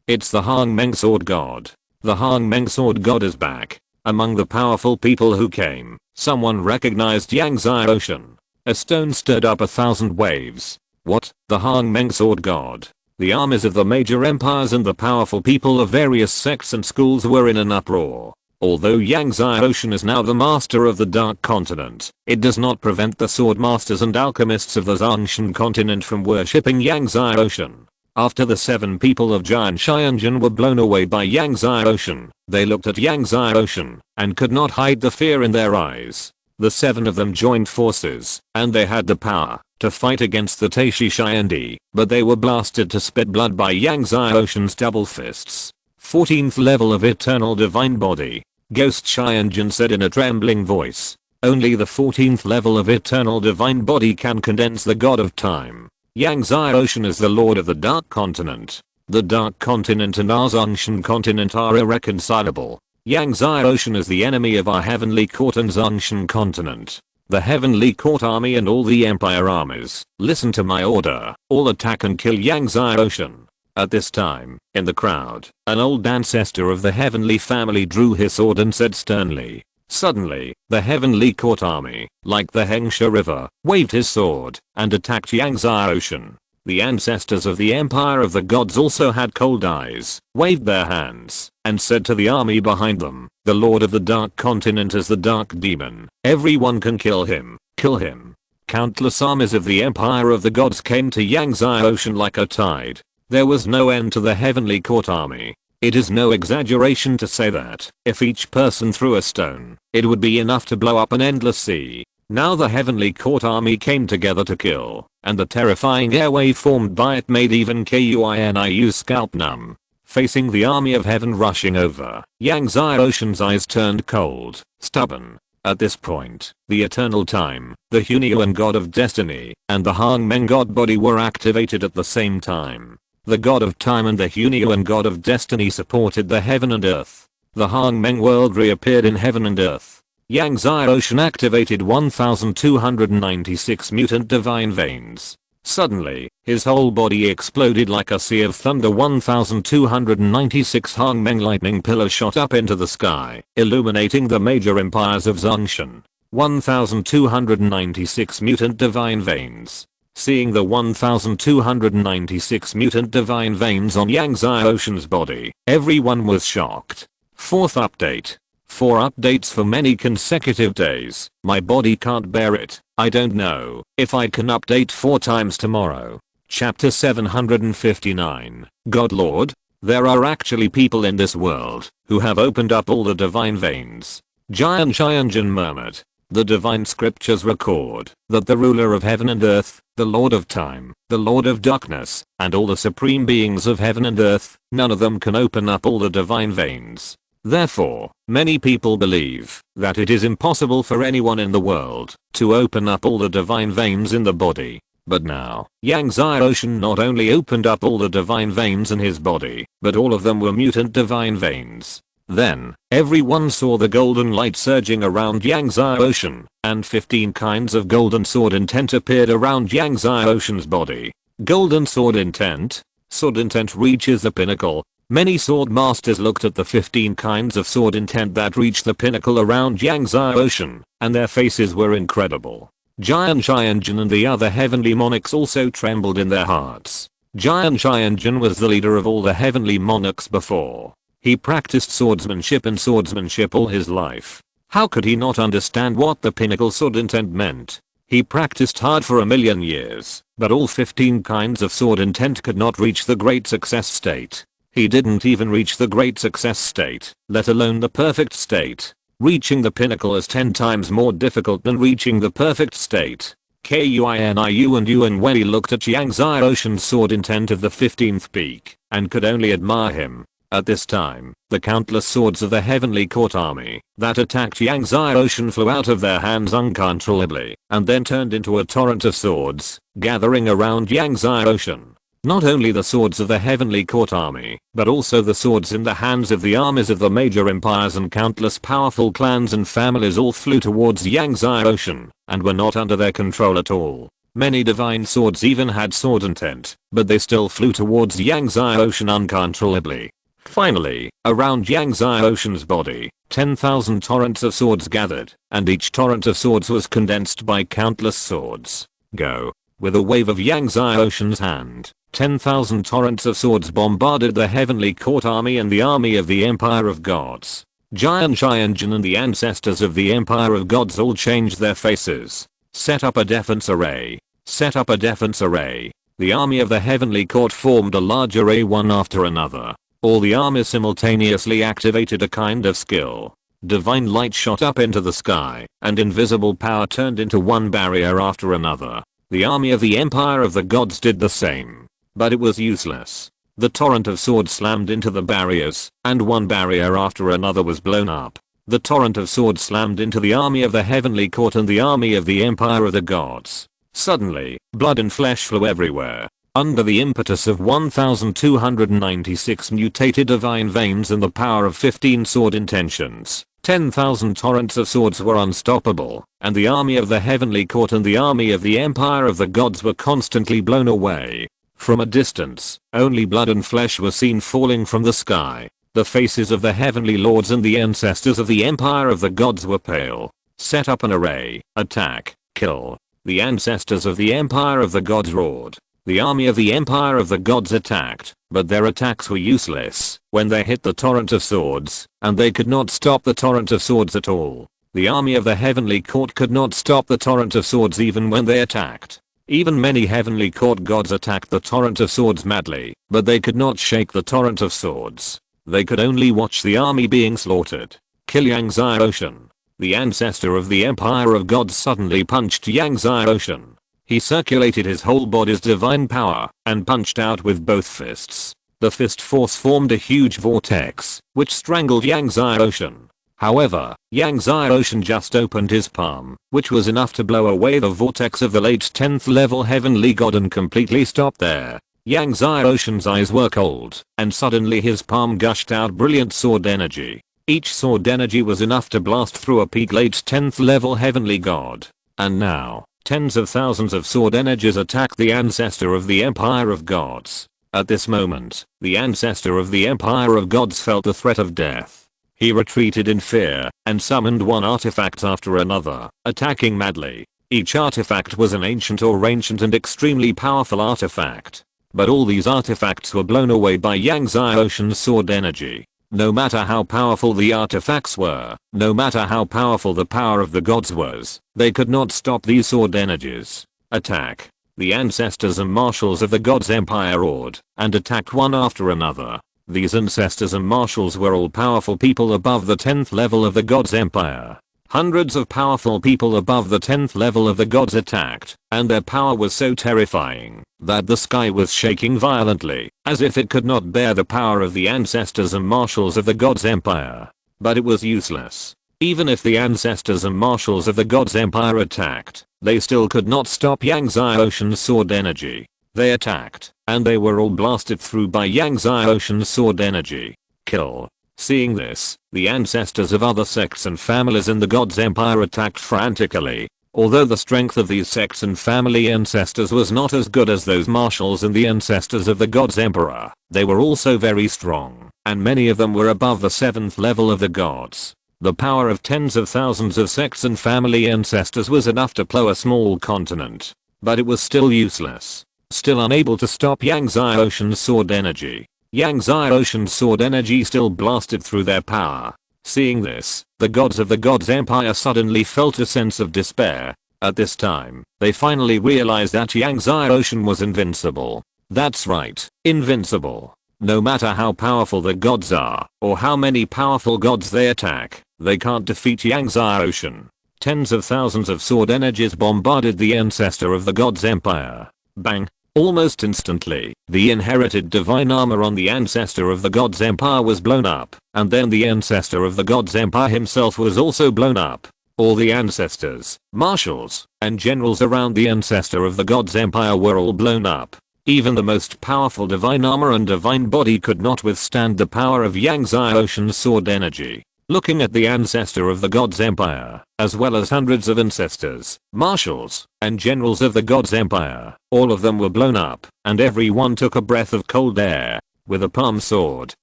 It's the Hangmeng sword god. The Hangmeng sword god is back. Among the powerful people who came, someone recognized Yang Xiaoshan. A stone stirred up 1,000 waves. What? The Hangmeng sword god? The armies of the major empires and the powerful people of various sects and schools were in an uproar. Although Yang Xiaoshan is now the master of the Dark Continent, it does not prevent the sword masters and alchemists of the Zhongshan continent from worshipping Yang Xiaoshan. After the 7 people of Giant Xianjun were blown away by Yang Xiaoshan, they looked at Yang Xiaoshan and could not hide the fear in their eyes. The 7 of them joined forces, and they had the power to fight against the Taishi Xiandi, but they were blasted to spit blood by Yang Xiaoshan's double fists. 14th level of Eternal Divine Body, Ghost Xianjun said in a trembling voice. Only the 14th level of Eternal Divine Body can condense the God of Time. Yang Xiaoshan is the Lord of the Dark Continent. The Dark Continent and our Zhongshan continent are irreconcilable. Yang Xiaoshan is the enemy of our Heavenly Court and Zhongshan continent. The Heavenly Court army and all the Empire armies, listen to my order, all attack and kill Yang Xiaoshan. At this time, in the crowd, an old ancestor of the Heavenly family drew his sword and said sternly. Suddenly, the Heavenly Court army, like the Hengsha River, waved his sword and attacked Yang Xiaoshan. The ancestors of the Empire of the Gods also had cold eyes, waved their hands, and said to the army behind them, the Lord of the Dark Continent is the Dark Demon. Everyone can kill him. Kill him. Countless armies of the Empire of the Gods came to Yang Xiaoshan like a tide. There was no end to the Heavenly Court army. It is no exaggeration to say that, if each person threw a stone, it would be enough to blow up an endless sea. Now the Heavenly Court army came together to kill, and the terrifying airwave formed by it made even Kuiniu's scalp numb. Facing the army of heaven rushing over, Yang Xiaoshan's eyes turned cold, stubborn. At this point, the Eternal Time, the Hunyuan God of Destiny, and the Hangmeng God Body were activated at the same time. The God of Time and the Hunyuan God of Destiny supported the heaven and earth. The Hangmeng world reappeared in heaven and earth. Yang Xiaoshan activated 1296 mutant divine veins. Suddenly, his whole body exploded like a sea of thunder. 1296 Hangmeng lightning pillars shot up into the sky, illuminating the major empires of Zhongshan. 1296 mutant divine veins. Seeing the 1296 mutant divine veins on Yang Xiaoshan's body, everyone was shocked. 4th update. 4 updates for many consecutive days. My body can't bear it. I don't know if I can update 4 times tomorrow. Chapter 759. God Lord? There are actually people in this world who have opened up all the divine veins. Giant Xianjun murmured. The divine scriptures record that the ruler of heaven and earth, the lord of time, the lord of darkness, and all the supreme beings of heaven and earth, none of them can open up all the divine veins. Therefore, many people believe that it is impossible for anyone in the world to open up all the divine veins in the body. But now, Yang Xiaoshan not only opened up all the divine veins in his body, but all of them were mutant divine veins. Then, everyone saw the golden light surging around Yang Xiaoshan, and 15 kinds of golden sword intent appeared around Yang Xiaoshan's body. Golden sword intent? Sword intent reaches the pinnacle. Many sword masters looked at the 15 kinds of sword intent that reached the pinnacle around Yang Xiaoshan, and their faces were incredible. Jian Xianjun and the other heavenly monarchs also trembled in their hearts. Jian Xianjun was the leader of all the heavenly monarchs before. He practiced swordsmanship and swordsmanship all his life. How could he not understand what the pinnacle sword intent meant? He practiced hard for 1,000,000 years, but all 15 kinds of sword intent could not reach the great success state. He didn't even reach the great success state, let alone the perfect state. Reaching the pinnacle is 10 times more difficult than reaching the perfect state. Kuiniu and Yuan Wei looked at Yang Xiaoshan's sword intent of the 15th peak, and could only admire him. At this time, the countless swords of the heavenly court army that attacked Yang Xiaoshan flew out of their hands uncontrollably, and then turned into a torrent of swords, gathering around Yang Xiaoshan. Not only the swords of the heavenly court army, but also the swords in the hands of the armies of the major empires and countless powerful clans and families all flew towards Yang Xiaoshan, and were not under their control at all. Many divine swords even had sword intent, but they still flew towards Yang Xiaoshan uncontrollably. Finally, around Yang Xiaoshan's body, 10,000 torrents of swords gathered, and each torrent of swords was condensed by countless swords. Go. With a wave of Yang Xiaoshan's hand, 10,000 torrents of swords bombarded the heavenly court army and the army of the Empire of Gods. Jian Xianjun and the ancestors of the Empire of Gods all changed their faces. Set up a defense array. Set up a defense array. The army of the heavenly court formed a large array one after another. All the armies simultaneously activated a kind of skill. Divine light shot up into the sky, and invisible power turned into one barrier after another. The army of the Empire of the Gods did the same. But it was useless. The torrent of swords slammed into the barriers, and one barrier after another was blown up. The torrent of swords slammed into the army of the heavenly court and the army of the Empire of the Gods. Suddenly, blood and flesh flew everywhere. Under the impetus of 1,296 mutated divine veins and the power of 15 sword intentions, 10,000 torrents of swords were unstoppable, and the army of the heavenly court and the army of the Empire of the Gods were constantly blown away. From a distance, only blood and flesh were seen falling from the sky. The faces of the heavenly lords and the ancestors of the Empire of the Gods were pale. Set up an array. Attack. Kill. The ancestors of the Empire of the Gods roared. The army of the Empire of the Gods attacked, but their attacks were useless when they hit the torrent of swords, and they could not stop the torrent of swords at all. The army of the heavenly court could not stop the torrent of swords even when they attacked. Even many heavenly court gods attacked the torrent of swords madly, but they could not shake the torrent of swords. They could only watch the army being slaughtered. Kill Yang Xiaoshan. The ancestor of the Empire of Gods suddenly punched Yang Xiaoshan. He circulated his whole body's divine power and punched out with both fists. The fist force formed a huge vortex, which strangled Yang Xiaoshan. However, Yang Xiaoshan just opened his palm, which was enough to blow away the vortex of the late 10th level heavenly god and completely stop there. Yang Xiaoshan's eyes were cold, and suddenly his palm gushed out brilliant sword energy. Each sword energy was enough to blast through a peak late 10th level heavenly god. And now, tens of thousands of sword energies attacked the ancestor of the Empire of Gods. At this moment, the ancestor of the Empire of Gods felt the threat of death. He retreated in fear and summoned one artifact after another, attacking madly. Each artifact was an ancient and extremely powerful artifact. But all these artifacts were blown away by Yang Xiaoshan's sword energy. No matter how powerful the artifacts were, no matter how powerful the power of the gods was, they could not stop these sword energies. Attack. The ancestors and marshals of the gods' empire roared and attacked one after another. These ancestors and marshals were all powerful people above the 10th level of the gods' empire. Hundreds of powerful people above the 10th level of the gods attacked, and their power was so terrifying that the sky was shaking violently, as if it could not bear the power of the ancestors and marshals of the gods' empire. But it was useless. Even if the ancestors and marshals of the gods' empire attacked, they still could not stop Yang Ocean's sword energy. They attacked, and they were all blasted through by Yang Ocean's sword energy. Kill. Seeing this, the ancestors of other sects and families in the gods' empire attacked frantically. Although the strength of these sects and family ancestors was not as good as those marshals and the ancestors of the gods' emperor, they were also very strong, and many of them were above the 7th level of the gods. The power of tens of thousands of sects and family ancestors was enough to plow a small continent. But it was still useless. Still unable to stop Yang Ocean's sword energy. Yang Ocean's sword energy still blasted through their power. Seeing this, the gods of the gods' empire suddenly felt a sense of despair. At this time, they finally realized that Yang Ocean was invincible. That's right, invincible. No matter how powerful the gods are, or how many powerful gods they attack, they can't defeat Yang Ocean. Tens of thousands of sword energies bombarded the ancestor of the gods' empire. Bang! Almost instantly, the inherited divine armor on the ancestor of the gods' empire was blown up, and then the ancestor of the gods' empire himself was also blown up. All the ancestors, marshals, and generals around the ancestor of the gods' empire were all blown up. Even the most powerful divine armor and divine body could not withstand the power of Yang Ocean's sword energy. Looking at the ancestor of the gods' empire, as well as hundreds of ancestors, marshals, and generals of the gods' empire, all of them were blown up, and everyone took a breath of cold air. With a palm sword,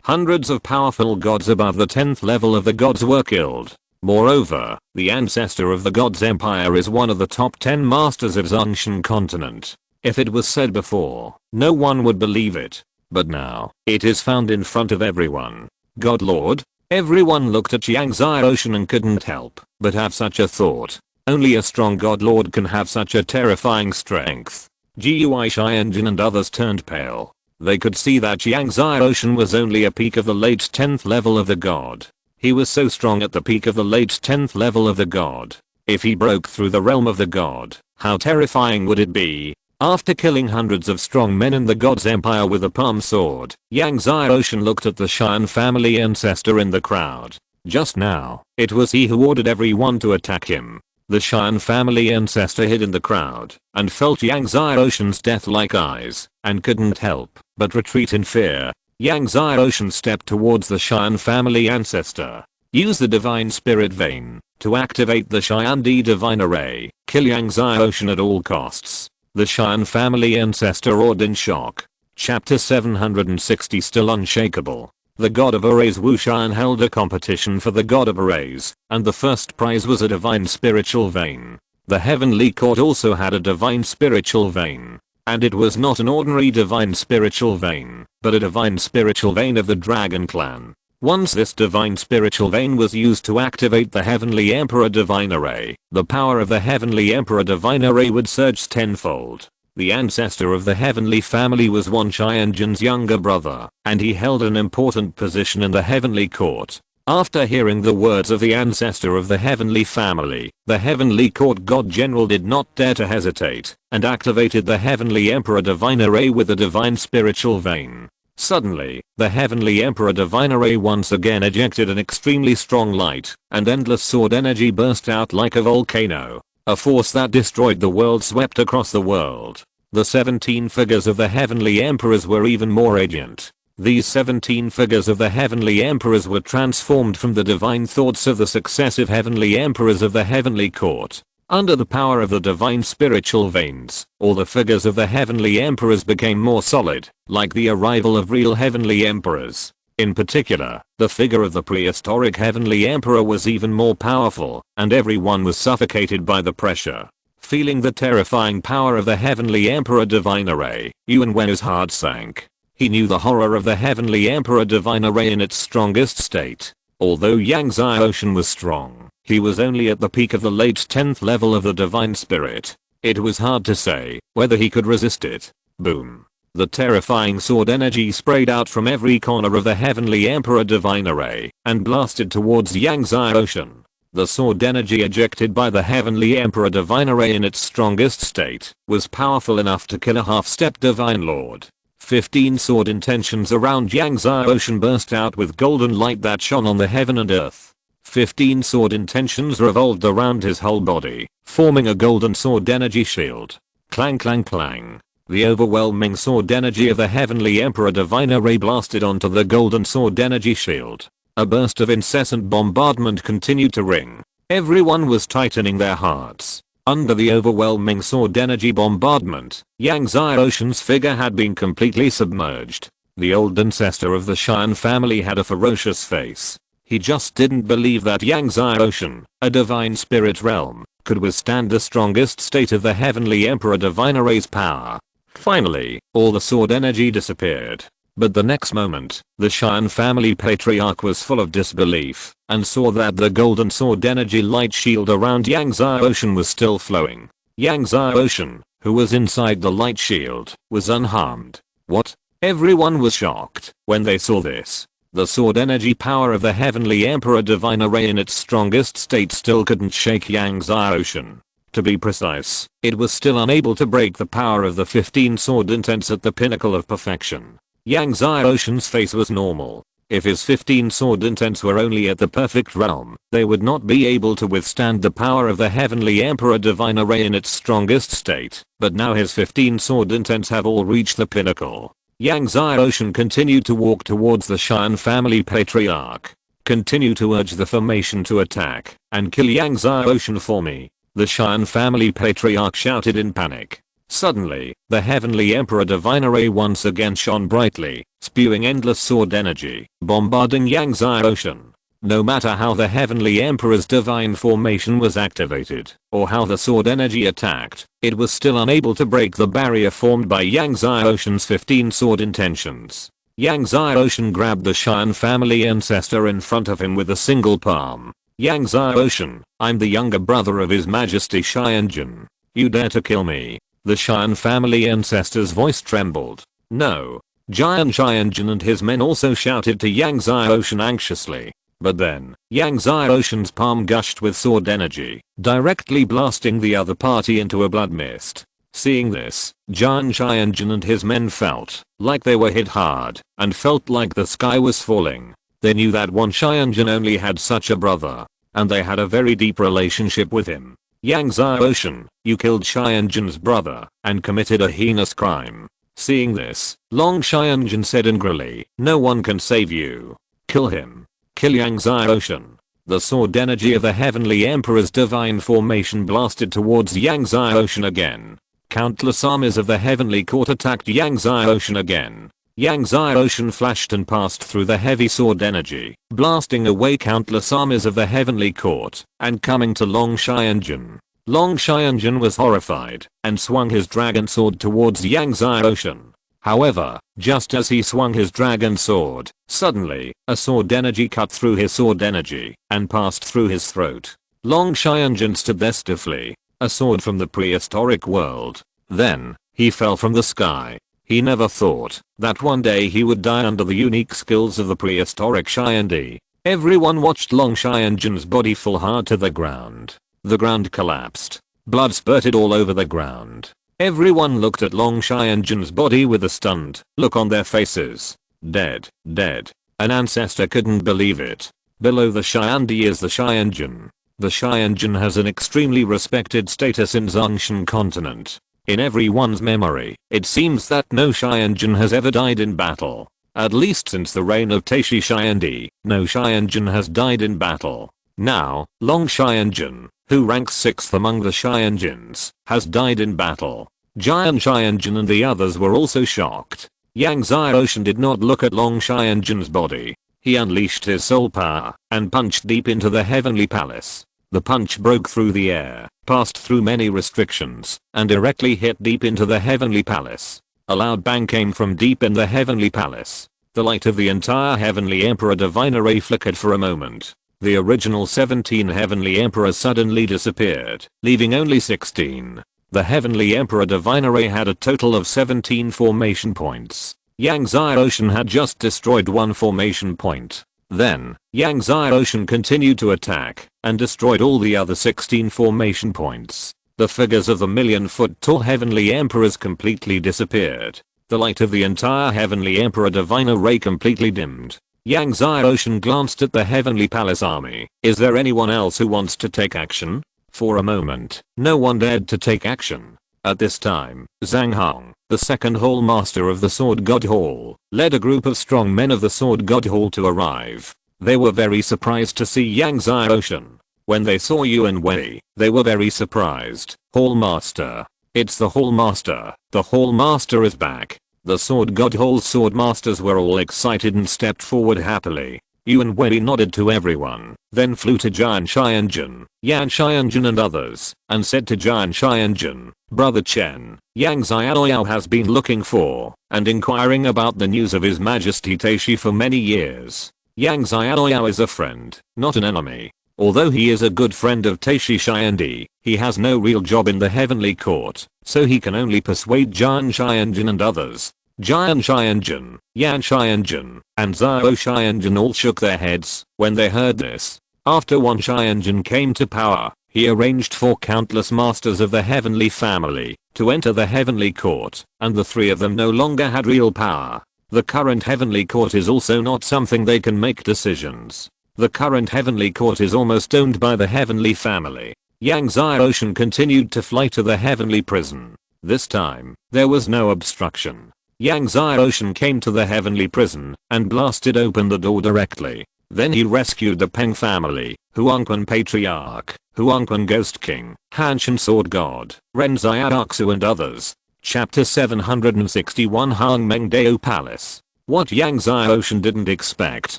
hundreds of powerful gods above the 10th level of the gods were killed. Moreover, the ancestor of the gods' empire is one of the top 10 masters of Zhongshan continent. If it was said before, no one would believe it. But now, it is found in front of everyone. God Lord? Everyone looked at Yang Ocean and couldn't help but have such a thought. Only a strong God Lord can have such a terrifying strength. Gui Xianjin and others turned pale. They could see that Yang Ocean was only a peak of the late 10th level of the god. He was so strong at the peak of the late 10th level of the god. If he broke through the realm of the god, how terrifying would it be? After killing hundreds of strong men in the god's empire with a palm sword, Yang Ocean looked at the Xian family ancestor in the crowd. Just now, it was he who ordered everyone to attack him. The Xian family ancestor hid in the crowd and felt Yang Ocean's death-like eyes and couldn't help but retreat in fear. Yang Ocean stepped towards the Xian family ancestor. Use the divine spirit vein to activate the Xian D divine array. Kill Yang Ocean at all costs. The Xian family ancestor roared in shock. Chapter 760 Still unshakable. The god of arrays Wu Xian held a competition for the god of arrays, and the first prize was a divine spiritual vein. The heavenly court also had a divine spiritual vein. And it was not an ordinary divine spiritual vein, but a divine spiritual vein of the dragon clan. Once this divine spiritual vein was used to activate the Heavenly Emperor Divine Array, the power of the Heavenly Emperor Divine Array would surge tenfold. The ancestor of the Heavenly family was Wan Xianjin's younger brother, and he held an important position in the Heavenly Court. After hearing the words of the ancestor of the Heavenly family, the Heavenly Court God General did not dare to hesitate, and activated the Heavenly Emperor Divine Array with the divine spiritual vein. Suddenly, the Heavenly Emperor Divine Array once again ejected an extremely strong light, and endless sword energy burst out like a volcano. A force that destroyed the world swept across the world. The 17 figures of the Heavenly Emperors were even more radiant. These 17 figures of the Heavenly Emperors were transformed from the divine thoughts of the successive Heavenly Emperors of the Heavenly Court. Under the power of the divine spiritual veins, all the figures of the Heavenly Emperors became more solid, like the arrival of real Heavenly Emperors. In particular, the figure of the prehistoric Heavenly Emperor was even more powerful, and everyone was suffocated by the pressure. Feeling the terrifying power of the Heavenly Emperor Divine Array, Yuan Wen's heart sank. He knew the horror of the Heavenly Emperor Divine Array in its strongest state. Although Yang Ocean was strong, he was only at the peak of the late 10th level of the Divine Spirit. It was hard to say whether he could resist it. Boom. The terrifying sword energy sprayed out from every corner of the Heavenly Emperor Divine Array and blasted towards Yang Ocean. The sword energy ejected by the Heavenly Emperor Divine Array in its strongest state was powerful enough to kill a half-step Divine Lord. 15 sword intentions around Yang Zai Ocean burst out with golden light that shone on the heaven and earth. 15 sword intentions revolved around his whole body, forming a golden sword energy shield. Clang clang clang. The overwhelming sword energy of the Heavenly Emperor Divine Array blasted onto the golden sword energy shield. A burst of incessant bombardment continued to ring. Everyone was tightening their hearts. Under the overwhelming sword energy bombardment, Yang Zai Ocean's figure had been completely submerged. The old ancestor of the Cheyenne family had a ferocious face. He just didn't believe that Yang Zai Ocean, a divine spirit realm, could withstand the strongest state of the Heavenly Emperor Divine Array's power. Finally, all the sword energy disappeared. But the next moment, the Cheyenne family patriarch was full of disbelief and saw that the golden sword energy light shield around Yang Zai Ocean was still flowing. Yang Zai Ocean, who was inside the light shield, was unharmed. What? Everyone was shocked when they saw this. The sword energy power of the Heavenly Emperor Divine Array in its strongest state still couldn't shake Yang Zai Ocean. To be precise, it was still unable to break the power of the 15 sword intents at the pinnacle of perfection. Yang Zai Ocean's face was normal. If his 15 sword intents were only at the perfect realm, they would not be able to withstand the power of the Heavenly Emperor Divine Array in its strongest state, but now his 15 sword intents have all reached the pinnacle. Yang Zai Ocean continued to walk towards the Cheyenne family patriarch. Continue to urge the formation to attack and kill Yang Zai Ocean for me, the Cheyenne family patriarch shouted in panic. Suddenly, the Heavenly Emperor Divine Array once again shone brightly, spewing endless sword energy, bombarding Yang Zai Ocean. No matter how the Heavenly Emperor's divine formation was activated, or how the sword energy attacked, it was still unable to break the barrier formed by Yang Zai Ocean's 15 sword intentions. Yang Zai Ocean grabbed the Cheyenne family ancestor in front of him with a single palm. Yang Zai Ocean, I'm the younger brother of His Majesty Cheyenne. You dare to kill me? The Cheyenne family ancestor's voice trembled. No. Giant Cheyenne and his men also shouted to Yang Zai Ocean anxiously. But then, Yang Zai Ocean's palm gushed with sword energy, directly blasting the other party into a blood mist. Seeing this, Giant Cheyenne and his men felt like they were hit hard and felt like the sky was falling. They knew that one Cheyenne only had such a brother, and they had a very deep relationship with him. Yang Zai Ocean, you killed Cheyenne brother and committed a heinous crime. Seeing this, Long Cheyenne said angrily, no one can save you. Kill him. Kill Yang Zai Ocean. The sword energy of the Heavenly Emperor's divine formation blasted towards Yang Zai Ocean again. Countless armies of the Heavenly Court attacked Yang Zai Ocean again. Yang Zai Ocean flashed and passed through the heavy sword energy, blasting away countless armies of the Heavenly Court, and coming to Long Cheyenne. Long Cheyenne was horrified, and swung his dragon sword towards Yang Zai Ocean. However, just as he swung his dragon sword, suddenly, a sword energy cut through his sword energy, and passed through his throat. Long Cheyenne stood there stiffly, a sword from the prehistoric world. Then, he fell from the sky. He never thought that one day he would die under the unique skills of the prehistoric Cheyenne. Everyone watched Long Cheyenne's body fall hard to the ground. The ground collapsed. Blood spurted all over the ground. Everyone looked at Long Cheyenne's body with a stunned look on their faces. Dead, dead. An ancestor couldn't believe it. Below the Cheyenne is the Cheyenne. The Cheyenne has an extremely respected status in Zongshan continent. In everyone's memory, it seems that no Cheyenne has ever died in battle. At least since the reign of Taishi Cheyenne, no Cheyenne has died in battle. Now, Long Cheyenne, who ranks 6th among the Cheyennes, has died in battle. Giant Cheyenne and the others were also shocked. Yang Zai Ocean did not look at Long Cheyenne's body. He unleashed his soul power and punched deep into the Heavenly Palace. The punch broke through the air, passed through many restrictions, and directly hit deep into the Heavenly Palace. A loud bang came from deep in the Heavenly Palace. The light of the entire Heavenly Emperor Divine Array flickered for a moment. The original 17 Heavenly Emperors suddenly disappeared, leaving only 16. The Heavenly Emperor Divine Array had a total of 17 formation points. Yang Zai Ocean had just destroyed one formation point. Then, Yang Zai Ocean continued to attack and destroyed all the other 16 formation points. The figures of the million-foot-tall Heavenly Emperors completely disappeared. The light of the entire Heavenly Emperor Divine Array completely dimmed. Yang Zai Ocean glanced at the Heavenly Palace army. Is there anyone else who wants to take action? For a moment, no one dared to take action. At this time, Zhang Hong, the second Hall Master of the Sword God Hall, led a group of strong men of the Sword God Hall to arrive. They were very surprised to see Yang Zai Ocean. When they saw Yuan Wei, they were very surprised. Hall Master. It's the Hall Master. The Hall Master is back. The Sword God Hall Sword Masters were all excited and stepped forward happily. Yuan Wei nodded to everyone, then flew to Jian Xianjun, Yan Xianjun and others, and said to Jian Xianjun, Brother Chen, Yang Xiaoyao has been looking for and inquiring about the news of His Majesty Taishi for many years. Yang Xiaoyao is a friend, not an enemy. Although he is a good friend of Taishi Xiandi, he has no real job in the Heavenly Court, so he can only persuade Jian Xianjun and others. Jian Xianjun, Yan Xianjun, and Zhao Xianjun all shook their heads when they heard this. After one Xianjun came to power, he arranged for countless masters of the Heavenly Family to enter the Heavenly Court, and the three of them no longer had real power. The current Heavenly Court is also not something they can make decisions. The current Heavenly Court is almost owned by the Heavenly Family. Yang Zai Ocean continued to fly to the Heavenly Prison. This time, there was no obstruction. Yang Zai Ocean came to the Heavenly Prison and blasted open the door directly. Then he rescued the Peng family, Huangquan Patriarch, Huangquan Ghost King, Hanshan Sword God, Ren Xiaoxu and others. Chapter 761 Hang Mengdao Palace. What Yang Zai Ocean didn't expect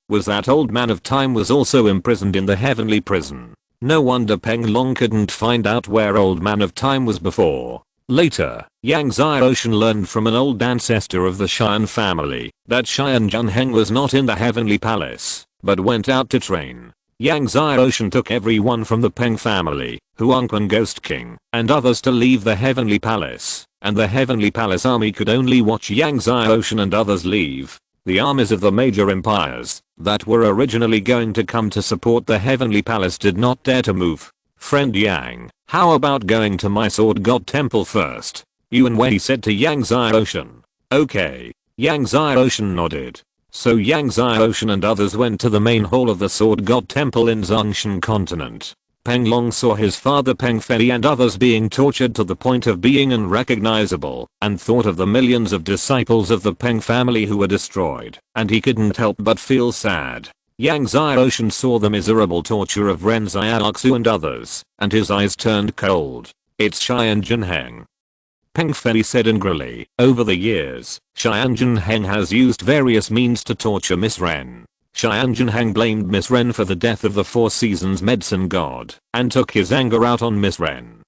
was that Old Man of Time was also imprisoned in the Heavenly Prison. No wonder Peng Long couldn't find out where Old Man of Time was before. Later, Yang Zai Ocean learned from an old ancestor of the Xian family that Xian Junheng was not in the Heavenly Palace, but went out to train. Yang Zai Ocean took everyone from the Peng family, Huangquan Ghost King, and others to leave the Heavenly Palace, and the Heavenly Palace army could only watch Yang Zai Ocean and others leave. The armies of the major empires that were originally going to come to support the Heavenly Palace did not dare to move. Friend Yang, how about going to my Sword God Temple first? Yuan Wei said to Yang Zai Ocean. Okay. Yang Zai Ocean nodded. So Yang Zai Ocean and others went to the main hall of the Sword God Temple in Zhongshan continent. Peng Long saw his father Peng Fei and others being tortured to the point of being unrecognizable, and thought of the millions of disciples of the Peng family who were destroyed, and he couldn't help but feel sad. Yang Zai Ocean saw the miserable torture of Ren Xiaoxu and others, and his eyes turned cold. It's Xian Junheng. Peng Fei said angrily, over the years, Xian Junheng has used various means to torture Miss Ren. Xian Junheng blamed Miss Ren for the death of the Four Seasons medicine god, and took his anger out on Miss Ren.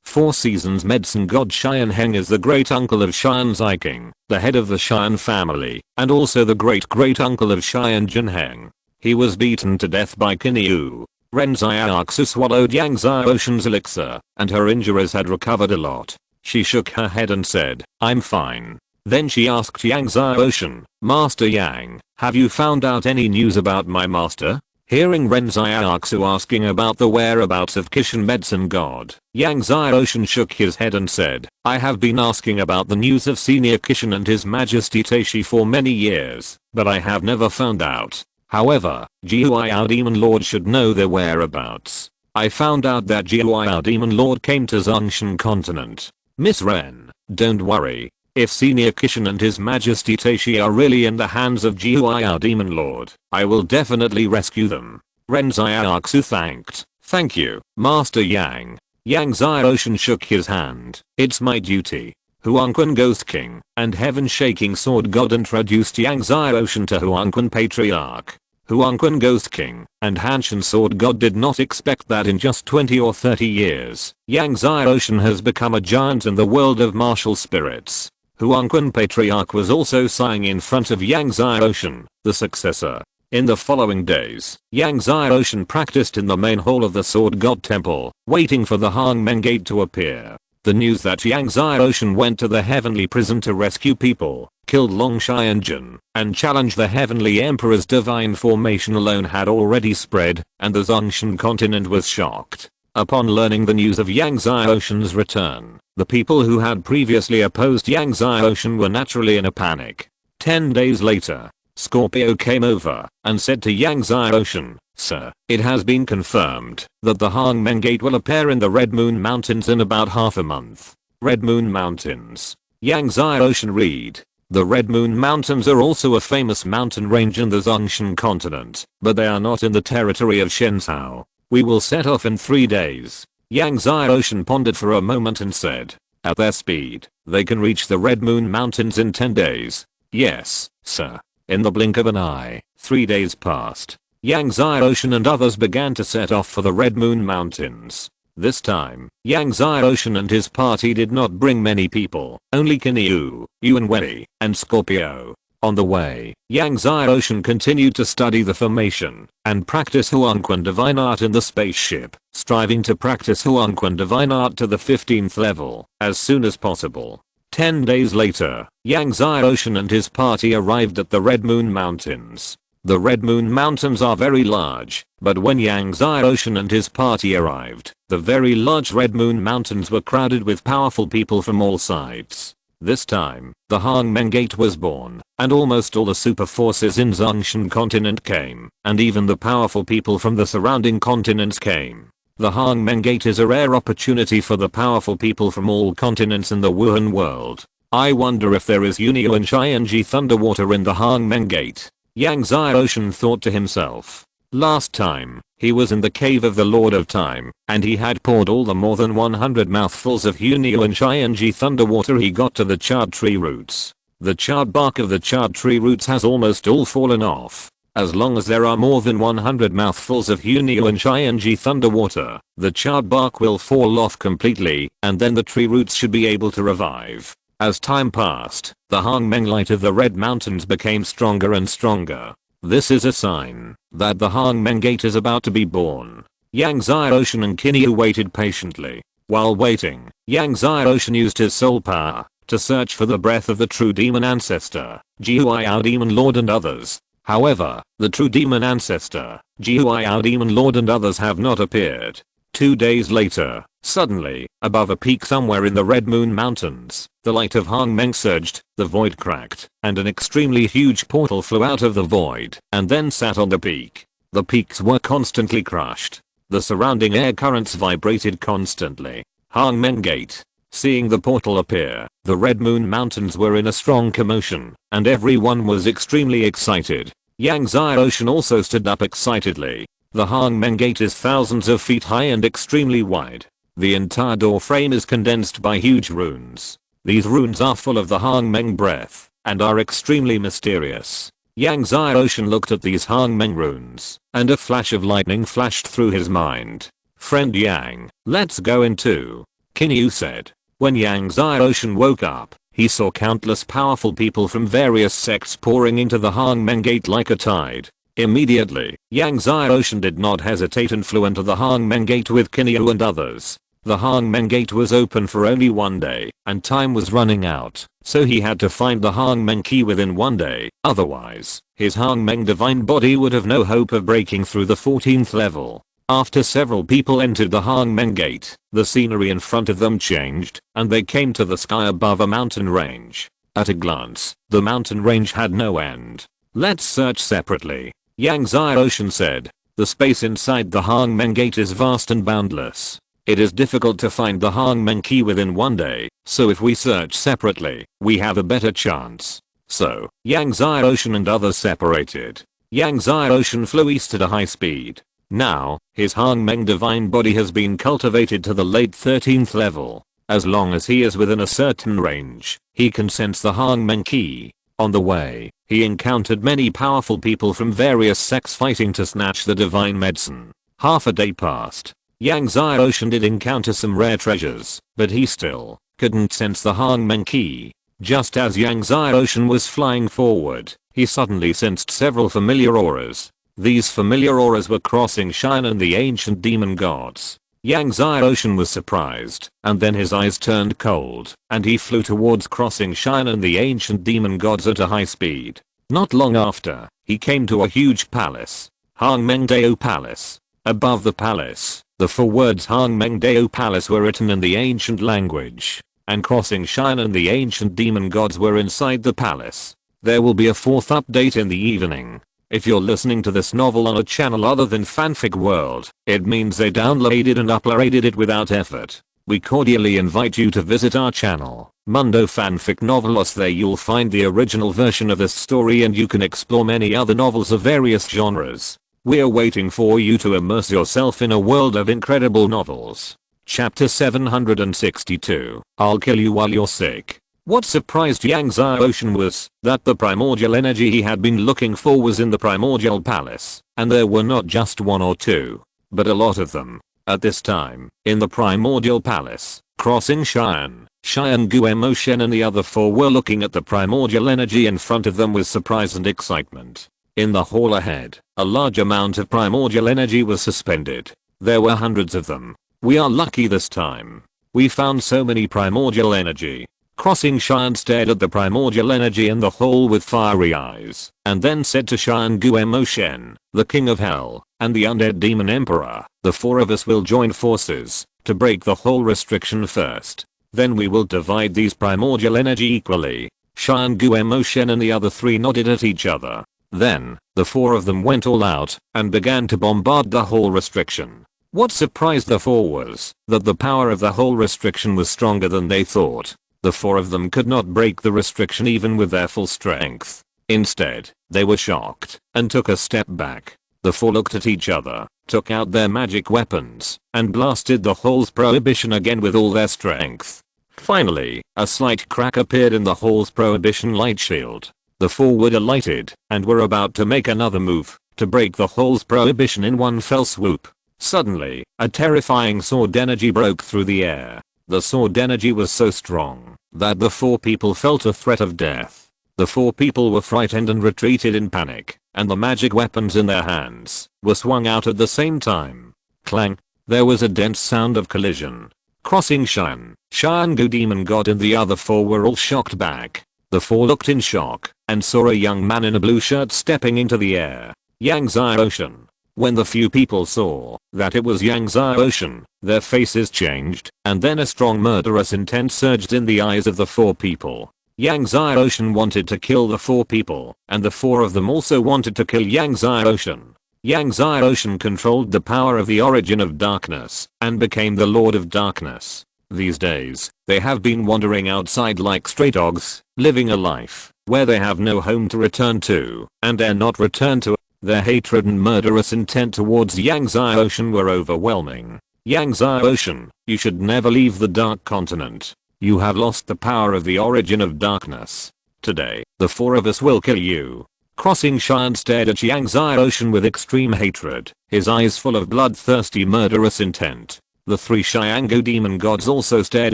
Four Seasons medicine god Xian Heng is the great uncle of Xian Ziking, the head of the Xian family, and also the great uncle of Xian Junheng. He was beaten to death by Kinyu. Ren Xiaoxu swallowed Yang Zai Ocean's elixir, and her injuries had recovered a lot. She shook her head and said, I'm fine. Then she asked Yang Zai Ocean, Master Yang, have you found out any news about my master? Hearing Ren Xiaoxu asking about the whereabouts of Kishan medicine god, Yang Zai Ocean shook his head and said, I have been asking about the news of Senior Kishan and His Majesty Taishi for many years, but I have never found out. However, Jiuao Demon Lord should know their whereabouts. I found out that Jiuao Demon Lord came to Zhongshan continent. Miss Ren, don't worry. If Senior Kishan and His Majesty Taishi are really in the hands of Jiuao Demon Lord, I will definitely rescue them. Ren Xiaoxu thanked. Thank you, Master Yang. Yang Zai Ocean shook his hand. It's my duty. Huangquan Ghost King and Heaven Shaking Sword God introduced Yang Zai Ocean to Huangquan Patriarch. Huangquan Ghost King and Hanshan Sword God did not expect that in just 20 or 30 years, Yang Zai Ocean has become a giant in the world of martial spirits. Huangquan Patriarch was also sighing in front of Yang Zai Ocean, the successor. In the following days, Yang Zai Ocean practiced in the main hall of the Sword God Temple, waiting for the Hang Meng Gate to appear. The news that Yang Zai Ocean went to the Heavenly Prison to rescue people killed Long Xianjun, and challenged the Heavenly Emperor's divine formation alone had already spread, and the Zongshan continent was shocked. Upon learning the news of Yang Xiaoshen's return, the people who had previously opposed Yang Xiaoshen were naturally in a panic. 10 days later, Scorpio came over and said to Yang Xiaoshen, "Sir, it has been confirmed that the Hangmen Gate will appear in the Red Moon Mountains in about half a month." Red Moon Mountains. Yang Xiaoshen read. The Red Moon Mountains are also a famous mountain range in the Zongshan continent, but they are not in the territory of Shenzhou. We will set off in 3 days. Yang Xiaoshen pondered for a moment and said, "At their speed, they can reach the Red Moon Mountains in 10 days. Yes, sir." In the blink of an eye, 3 days passed. Yang Xiaoshen and others began to set off for the Red Moon Mountains. This time, Yang Xiaoshen and his party did not bring many people, only Kinyu, Yuan Wei, and Scorpio. On the way, Yang Xiaoshen continued to study the formation and practice Huangquan divine art in the spaceship, striving to practice Huangquan divine art to the 15th level as soon as possible. 10 days later, Yang Xiaoshen and his party arrived at the Red Moon Mountains. The Red Moon Mountains are very large, but when Yang Xiaoshen and his party arrived, the very large Red Moon Mountains were crowded with powerful people from all sides. This time, the Hangmen Gate was born, and almost all the super forces in Zongshan continent came, and even the powerful people from the surrounding continents came. The Hangmen Gate is a rare opportunity for the powerful people from all continents in the Wuhan world. I wonder if there is Yunio and Xianji Thunderwater in the Hangmen Gate. Yang Xiaoshen thought to himself. Last time, he was in the cave of the Lord of Time, and he had poured all the more than 100 mouthfuls of Yunio and Xianji Thunderwater he got to the charred tree roots. The charred bark of the charred tree roots has almost all fallen off. As long as there are more than 100 mouthfuls of Yunio and Xianji Thunderwater, the charred bark will fall off completely, and then the tree roots should be able to revive. As time passed, the Hangmen light of the Red Mountains became stronger and stronger. This is a sign that the Hangmen Gate is about to be born. Yang Xiaoshen and Kinyu waited patiently. While waiting, Yang Xiaoshen used his soul power to search for the breath of the true demon ancestor, Jihuayao Demon Lord and others. However, the true demon ancestor, Jihuayao Demon Lord and others have not appeared. 2 days later, suddenly, above a peak somewhere in the Red Moon Mountains, the light of Hangmen surged, the void cracked, and an extremely huge portal flew out of the void, and then sat on the peak. The peaks were constantly crushed. The surrounding air currents vibrated constantly. Hangmen Gate. Seeing the portal appear, the Red Moon Mountains were in a strong commotion, and everyone was extremely excited. Yang Xiaoshen also stood up excitedly. The Hangmen Gate is thousands of feet high and extremely wide. The entire door frame is condensed by huge runes. These runes are full of the Hangmen breath, and are extremely mysterious. Yang Xiaoshen looked at these Hangmen runes, and a flash of lightning flashed through his mind. "Friend Yang, let's go in too," Kinyu said. When Yang Xiaoshen woke up, he saw countless powerful people from various sects pouring into the Hangmen Gate like a tide. Immediately, Yang Xiaoshen did not hesitate and flew into the Hangmen Gate with Kinyu and others. The Hangmen Gate was open for only 1 day, and time was running out, so he had to find the Hangmen key within 1 day, otherwise, his Hangmen divine body would have no hope of breaking through the 14th level. After several people entered the Hangmen Gate, the scenery in front of them changed, and they came to the sky above a mountain range. At a glance, the mountain range had no end. "Let's search separately," Yang Xiaoshen said. "The space inside the Hangmen Gate is vast and boundless. It is difficult to find the Hangmen key within 1 day, so if we search separately, we have a better chance." So, Yang Xiaoshen and others separated. Yang Xiaoshen flew east at a high speed. Now, his Hangmen divine body has been cultivated to the late 13th level. As long as he is within a certain range, he can sense the Hangmen key. On the way, he encountered many powerful people from various sects fighting to snatch the divine medicine. Half a day passed. Yang Xiaoshen did encounter some rare treasures, but he still couldn't sense the Hangmen key. Just as Yang Xiaoshen was flying forward, he suddenly sensed several familiar auras. These familiar auras were crossing Shine and the ancient demon gods. Yang Xiaoshan was surprised, and then his eyes turned cold, and he flew towards crossing Xian and the ancient demon gods at a high speed. Not long after, he came to a huge palace. Hangmengdao Palace. Above the palace, the 4 words Hangmengdao Palace were written in the ancient language, and crossing Xian and the ancient demon gods were inside the palace. There will be a 4th update in the evening. If you're listening to this novel on a channel other than Fanfic World, it means they downloaded and uploaded it without effort. We cordially invite you to visit our channel, Mundo Fanfic Novelos. There you'll find the original version of this story and you can explore many other novels of various genres. We're waiting for you to immerse yourself in a world of incredible novels. Chapter 762. I'll kill you while you're sick. What surprised Yang Xiaoshan was that the primordial energy he had been looking for was in the primordial palace, and there were not just 1 or 2, but a lot of them. At this time, in the primordial palace, crossing Xian, Guemoshen and the other 4 were looking at the primordial energy in front of them with surprise and excitement. In the hall ahead, a large amount of primordial energy was suspended. There were hundreds of them. We are lucky this time. We found so many primordial energy. Crossing Xian stared at the primordial energy in the hall with fiery eyes, and then said to Xian Guemoshen, the king of hell, and the undead demon emperor, the 4 of us will join forces to break the whole restriction first. Then we will divide these primordial energy equally. Xian Guemoshen and the other 3 nodded at each other. Then, the 4 of them went all out and began to bombard the whole restriction. What surprised the 4 was that the power of the whole restriction was stronger than they thought. The 4 of them could not break the restriction even with their full strength. Instead, they were shocked and took a step back. The 4 looked at each other, took out their magic weapons, and blasted the hall's prohibition again with all their strength. Finally, a slight crack appeared in the hall's prohibition light shield. The 4 were delighted and were about to make another move to break the hall's prohibition in one fell swoop. Suddenly, a terrifying sword energy broke through the air. The sword energy was so strong that the 4 people felt a threat of death. The 4 people were frightened and retreated in panic, and the magic weapons in their hands were swung out at the same time. Clang! There was a dense sound of collision. Crossing Xian, Gu demon god and the other 4 were all shocked back. The 4 looked in shock and saw a young man in a blue shirt stepping into the air. Yang Xiaoshan. When the few people saw that it was Yang Xiaoshan, their faces changed, and then a strong murderous intent surged in the eyes of the 4 people. Yang Xiaoshan wanted to kill the 4 people, and the 4 of them also wanted to kill Yang Xiaoshan. Yang Xiaoshan controlled the power of the origin of darkness, and became the Lord of Darkness. These days, they have been wandering outside like stray dogs, living a life where they have no home to return to, and dare not return to. Their hatred and murderous intent towards Yang Xiaoshan were overwhelming. Yang Xiaoshan, you should never leave the Dark Continent. You have lost the power of the origin of darkness. Today, the 4 of us will kill you. Crossing Xian stared at Yang Xiaoshan with extreme hatred, his eyes full of bloodthirsty murderous intent. The 3 Xiangu demon gods also stared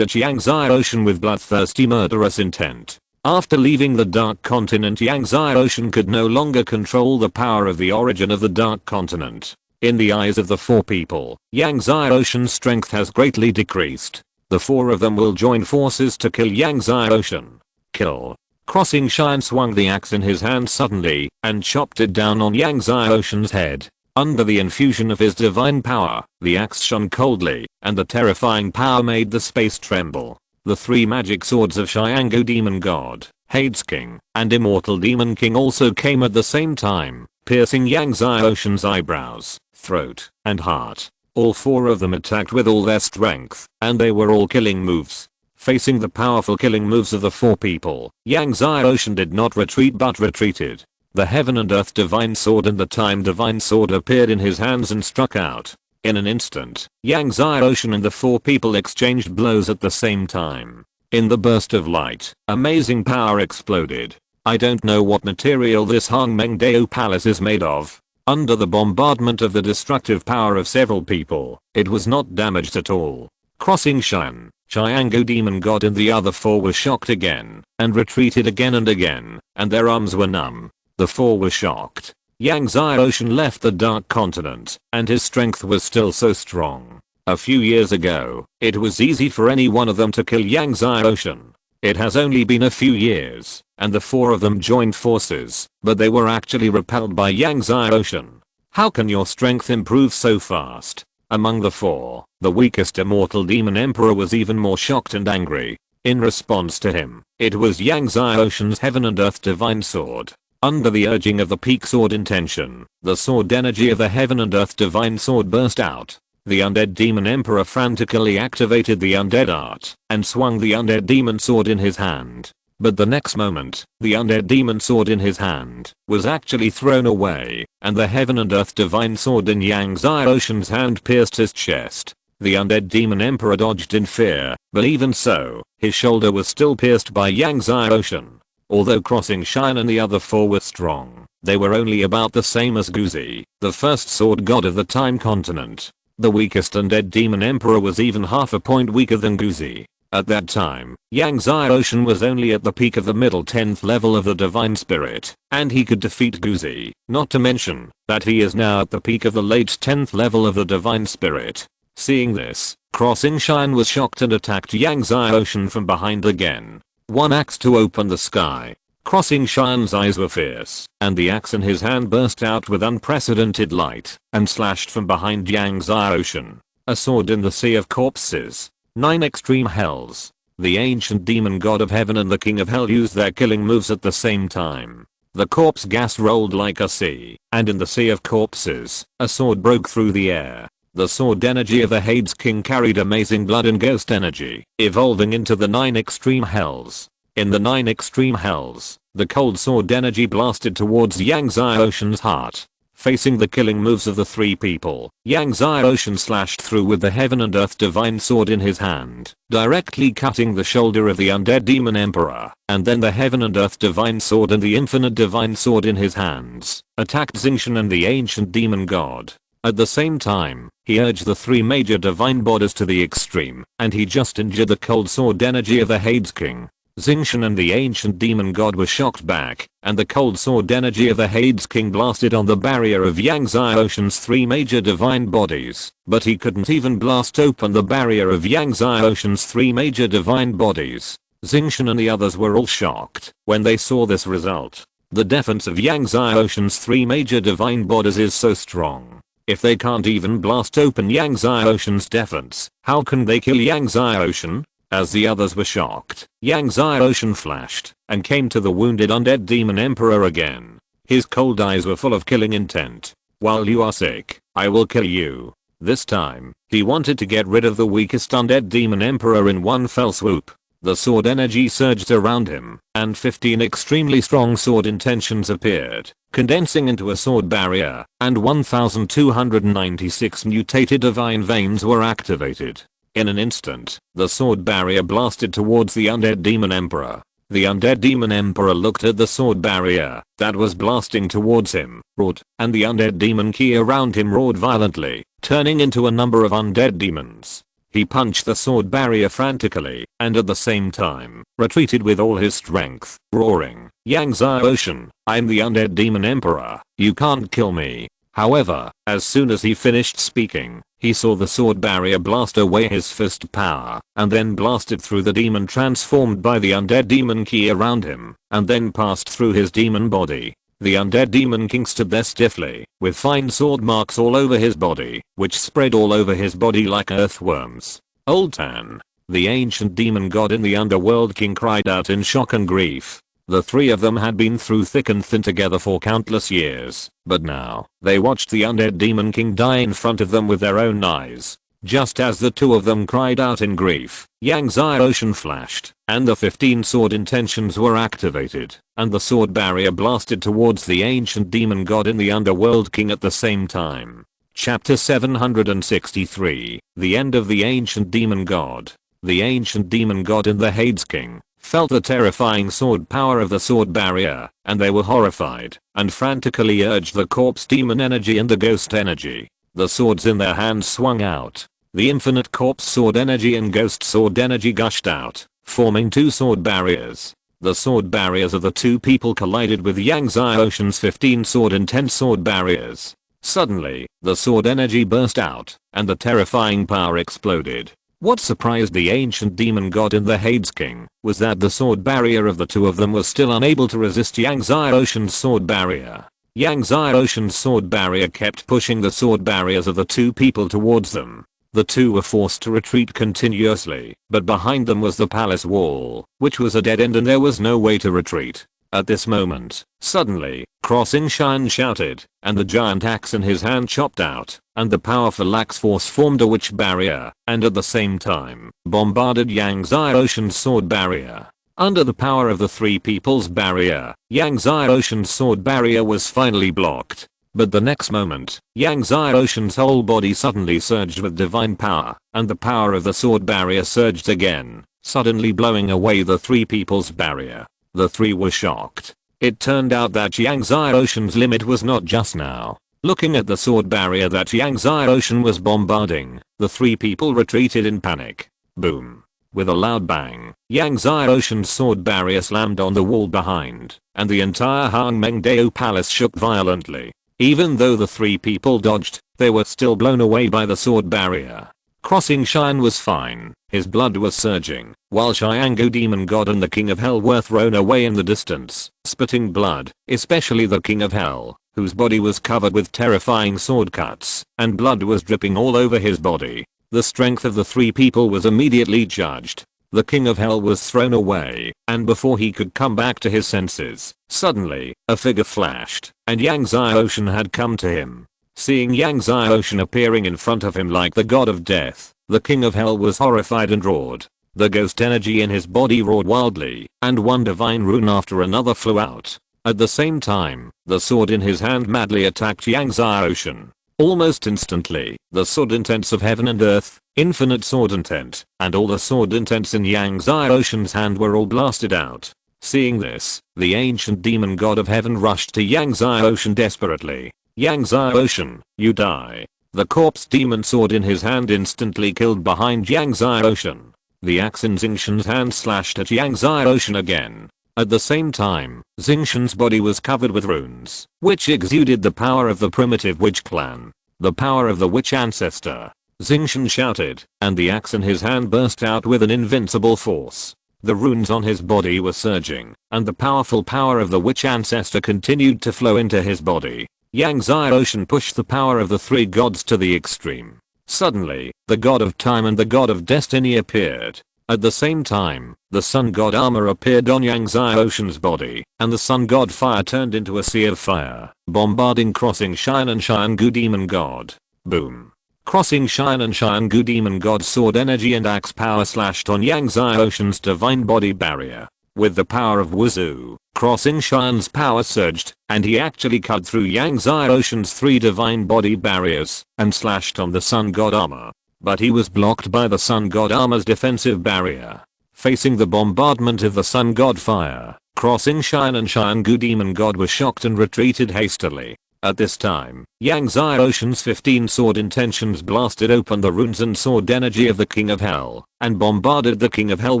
at Yang Xiaoshan with bloodthirsty murderous intent. After leaving the Dark Continent, Yang Xiaoshan could no longer control the power of the origin of the Dark Continent. In the eyes of the 4 people, Yang Xiaoshan's strength has greatly decreased. The 4 of them will join forces to kill Yang Xiaoshan. Kill. Crossing Xian swung the axe in his hand suddenly and chopped it down on Yang Xiaoshan's head. Under the infusion of his divine power, the axe shone coldly, and the terrifying power made the space tremble. The 3 magic swords of Xiangu Demon God, Hades King, and Immortal Demon King also came at the same time, piercing Yang Xiaoshan's eyebrows, throat, and heart. All 4 of them attacked with all their strength, and they were all killing moves. Facing the powerful killing moves of the 4 people, Yang Xiaoshan did not retreat but retreated. The Heaven and Earth Divine Sword and the Time Divine Sword appeared in his hands and struck out. In an instant, Yang Xiaoshan and the 4 people exchanged blows at the same time. In the burst of light, amazing power exploded. I don't know what material this Hangmengdao Palace is made of. Under the bombardment of the destructive power of several people, it was not damaged at all. Crossing Xian, Xiangu Demon God and the other 4 were shocked again, and retreated again and again, and their arms were numb. The 4 were shocked. Yang Xiaoshan left the Dark Continent, and his strength was still so strong. A few years ago, it was easy for any one of them to kill Yang Xiaoshan. It has only been a few years, and the four of them joined forces, but they were actually repelled by Yang Xiaoshan. How can your strength improve so fast? Among the four, the weakest immortal demon emperor was even more shocked and angry. In response to him, it was Yang Xiaoshan's heaven and earth divine sword. Under the urging of the peak sword intention, the sword energy of the heaven and earth divine sword burst out. The undead demon emperor frantically activated the undead art and swung the undead demon sword in his hand. But the next moment, the undead demon sword in his hand was actually thrown away, and the heaven and earth divine sword in Yang Xiaoshan's hand pierced his chest. The undead demon emperor dodged in fear, but even so, his shoulder was still pierced by Yang Xiaoshan. Although Crossing Shine and the other four were strong, they were only about the same as Guzi, the first sword god of the Time continent. The weakest undead demon emperor was even half a point weaker than Guzi. At that time, Yang Xiaoshan was only at the peak of the middle 10th level of the divine spirit, and he could defeat Guzi, not to mention that he is now at the peak of the late 10th level of the divine spirit. Seeing this, Crossing Shine was shocked and attacked Yang Xiaoshan from behind again. One axe to open the sky. Crossing Shine's eyes were fierce, and the axe in his hand burst out with unprecedented light, and slashed from behind Yang Xiaoshan. A sword in the sea of corpses. 9 extreme hells. The ancient demon god of heaven and the king of hell used their killing moves at the same time. The corpse gas rolled like a sea, and in the sea of corpses, a sword broke through the air. The sword energy of the Hades king carried amazing blood and ghost energy, evolving into the 9 extreme hells. In the 9 extreme hells, the cold sword energy blasted towards Yang Xiaoshan's heart. Facing the killing moves of the three people, Yang Xiaoshan slashed through with the heaven and earth divine sword in his hand, directly cutting the shoulder of the undead demon emperor, and then the heaven and earth divine sword and the infinite divine sword in his hands attacked Xingshan and the ancient demon god. At the same time, he urged the three major divine bodies to the extreme, and he just injured the cold sword energy of the Hades king. Xingshan and the ancient demon god were shocked back, and the cold sword energy of the Hades king blasted on the barrier of Yang Xiaoshan's three major divine bodies, but he couldn't even blast open the barrier of Yang Xiaoshan's three major divine bodies. Xingshan and the others were all shocked when they saw this result. The defense of Yang Xiaoshan's three major divine bodies is so strong. If they can't even blast open Yang Xiaoshan's defense, how can they kill Yang Xiaoshan? As the others were shocked, Yang Xiaoshan flashed and came to the wounded undead demon emperor again. His cold eyes were full of killing intent. While you are sick, I will kill you. This time, he wanted to get rid of the weakest undead demon emperor in one fell swoop. The sword energy surged around him, and 15 extremely strong sword intentions appeared, condensing into a sword barrier, and 1296 mutated divine veins were activated. In an instant, the sword barrier blasted towards the undead demon emperor. The undead demon emperor looked at the sword barrier that was blasting towards him, roared, and the undead demon key around him roared violently, turning into a number of undead demons. He punched the sword barrier frantically, and at the same time, retreated with all his strength, roaring, Yang Xiaoshan, I'm the undead demon emperor, you can't kill me. However, as soon as he finished speaking, he saw the sword barrier blast away his fist power, and then blasted through the demon transformed by the undead demon key around him, and then passed through his demon body. The undead demon king stood there stiffly, with fine sword marks all over his body, which spread all over his body like earthworms. Old Tan, the ancient demon god in the underworld king, cried out in shock and grief. The three of them had been through thick and thin together for countless years, but now, they watched the undead demon king die in front of them with their own eyes. Just as the two of them cried out in grief, Yang Xiaoshan flashed, and the 15 sword intentions were activated, and the sword barrier blasted towards the ancient demon god in the underworld king at the same time. Chapter 763, The End of the Ancient Demon God. The ancient demon god in the Hades king felt the terrifying sword power of the sword barrier, and they were horrified, and frantically urged the corpse demon energy and the ghost energy. The swords in their hands swung out. The infinite corpse sword energy and ghost sword energy gushed out, forming two sword barriers. The sword barriers of the two people collided with Yang Xiaoshan's 15 sword intense sword barriers. Suddenly, the sword energy burst out, and the terrifying power exploded. What surprised the ancient demon god in the Hades King was that the sword barrier of the two of them was still unable to resist Yang Ocean's sword barrier. Yang Ocean's sword barrier kept pushing the sword barriers of the two people towards them. The two were forced to retreat continuously, but behind them was the palace wall, which was a dead end and there was no way to retreat. At this moment, suddenly, Crossing Shine shouted, and the giant axe in his hand chopped out, and the powerful axe force formed a witch barrier, and at the same time, bombarded Yang Ocean's sword barrier. Under the power of the three people's barrier, Yang Ocean's sword barrier was finally blocked. But the next moment, Yang Ocean's whole body suddenly surged with divine power, and the power of the sword barrier surged again, suddenly blowing away the three people's barrier. The three were shocked. It turned out that Yang Ocean's limit was not just now. Looking at the sword barrier that Yang Ocean was bombarding, the three people retreated in panic. Boom. With a loud bang, Yang Ocean's sword barrier slammed on the wall behind, and the entire Hangmengdao palace shook violently. Even though the three people dodged, they were still blown away by the sword barrier. Crossing Shine was fine, his blood was surging, while Xiango Demon God and the King of Hell were thrown away in the distance, spitting blood, especially the King of Hell, whose body was covered with terrifying sword cuts, and blood was dripping all over his body. The strength of the three people was immediately judged. The King of Hell was thrown away, and before he could come back to his senses, suddenly, a figure flashed, and Yang Ocean had come to him. Seeing Yang Ocean appearing in front of him like the god of death, the King of Hell was horrified and roared. The ghost energy in his body roared wildly, and one divine rune after another flew out. At the same time, the sword in his hand madly attacked Yang Ocean. Almost instantly, the sword intents of heaven and earth, infinite sword intent, and all the sword intents in Yang Ocean's hand were all blasted out. Seeing this, the ancient demon god of heaven rushed to Yang Ocean desperately. Yang Ocean, you die. The corpse demon sword in his hand instantly killed behind Yang Ocean. The axe in Xingshan's hand slashed at Yang Ocean again. At the same time, Xingshan's body was covered with runes, which exuded the power of the primitive witch clan. The power of the witch ancestor. Xingshan shouted, and the axe in his hand burst out with an invincible force. The runes on his body were surging, and the powerful power of the witch ancestor continued to flow into his body. Yang Ocean pushed the power of the three gods to the extreme. Suddenly, the god of time and the god of destiny appeared. At the same time, the sun god armor appeared on Yang Ocean's body, and the sun god fire turned into a sea of fire, bombarding Crossing Shine and Xiangu Demon God. Boom. Crossing Shine and Xiangu Demon God's sword energy and axe power slashed on Yang Ocean's divine body barrier. With the power of Wuzu, Crossing Shine's power surged, and he actually cut through Yang Ocean's three divine body barriers, and slashed on the sun god armor. But he was blocked by the sun god armor's defensive barrier. Facing the bombardment of the sun god fire, Crossing Shine and Xiangu Demon God were shocked and retreated hastily. At this time, Yang Ocean's 15 sword intentions blasted open the runes and sword energy of the King of Hell, and bombarded the King of Hell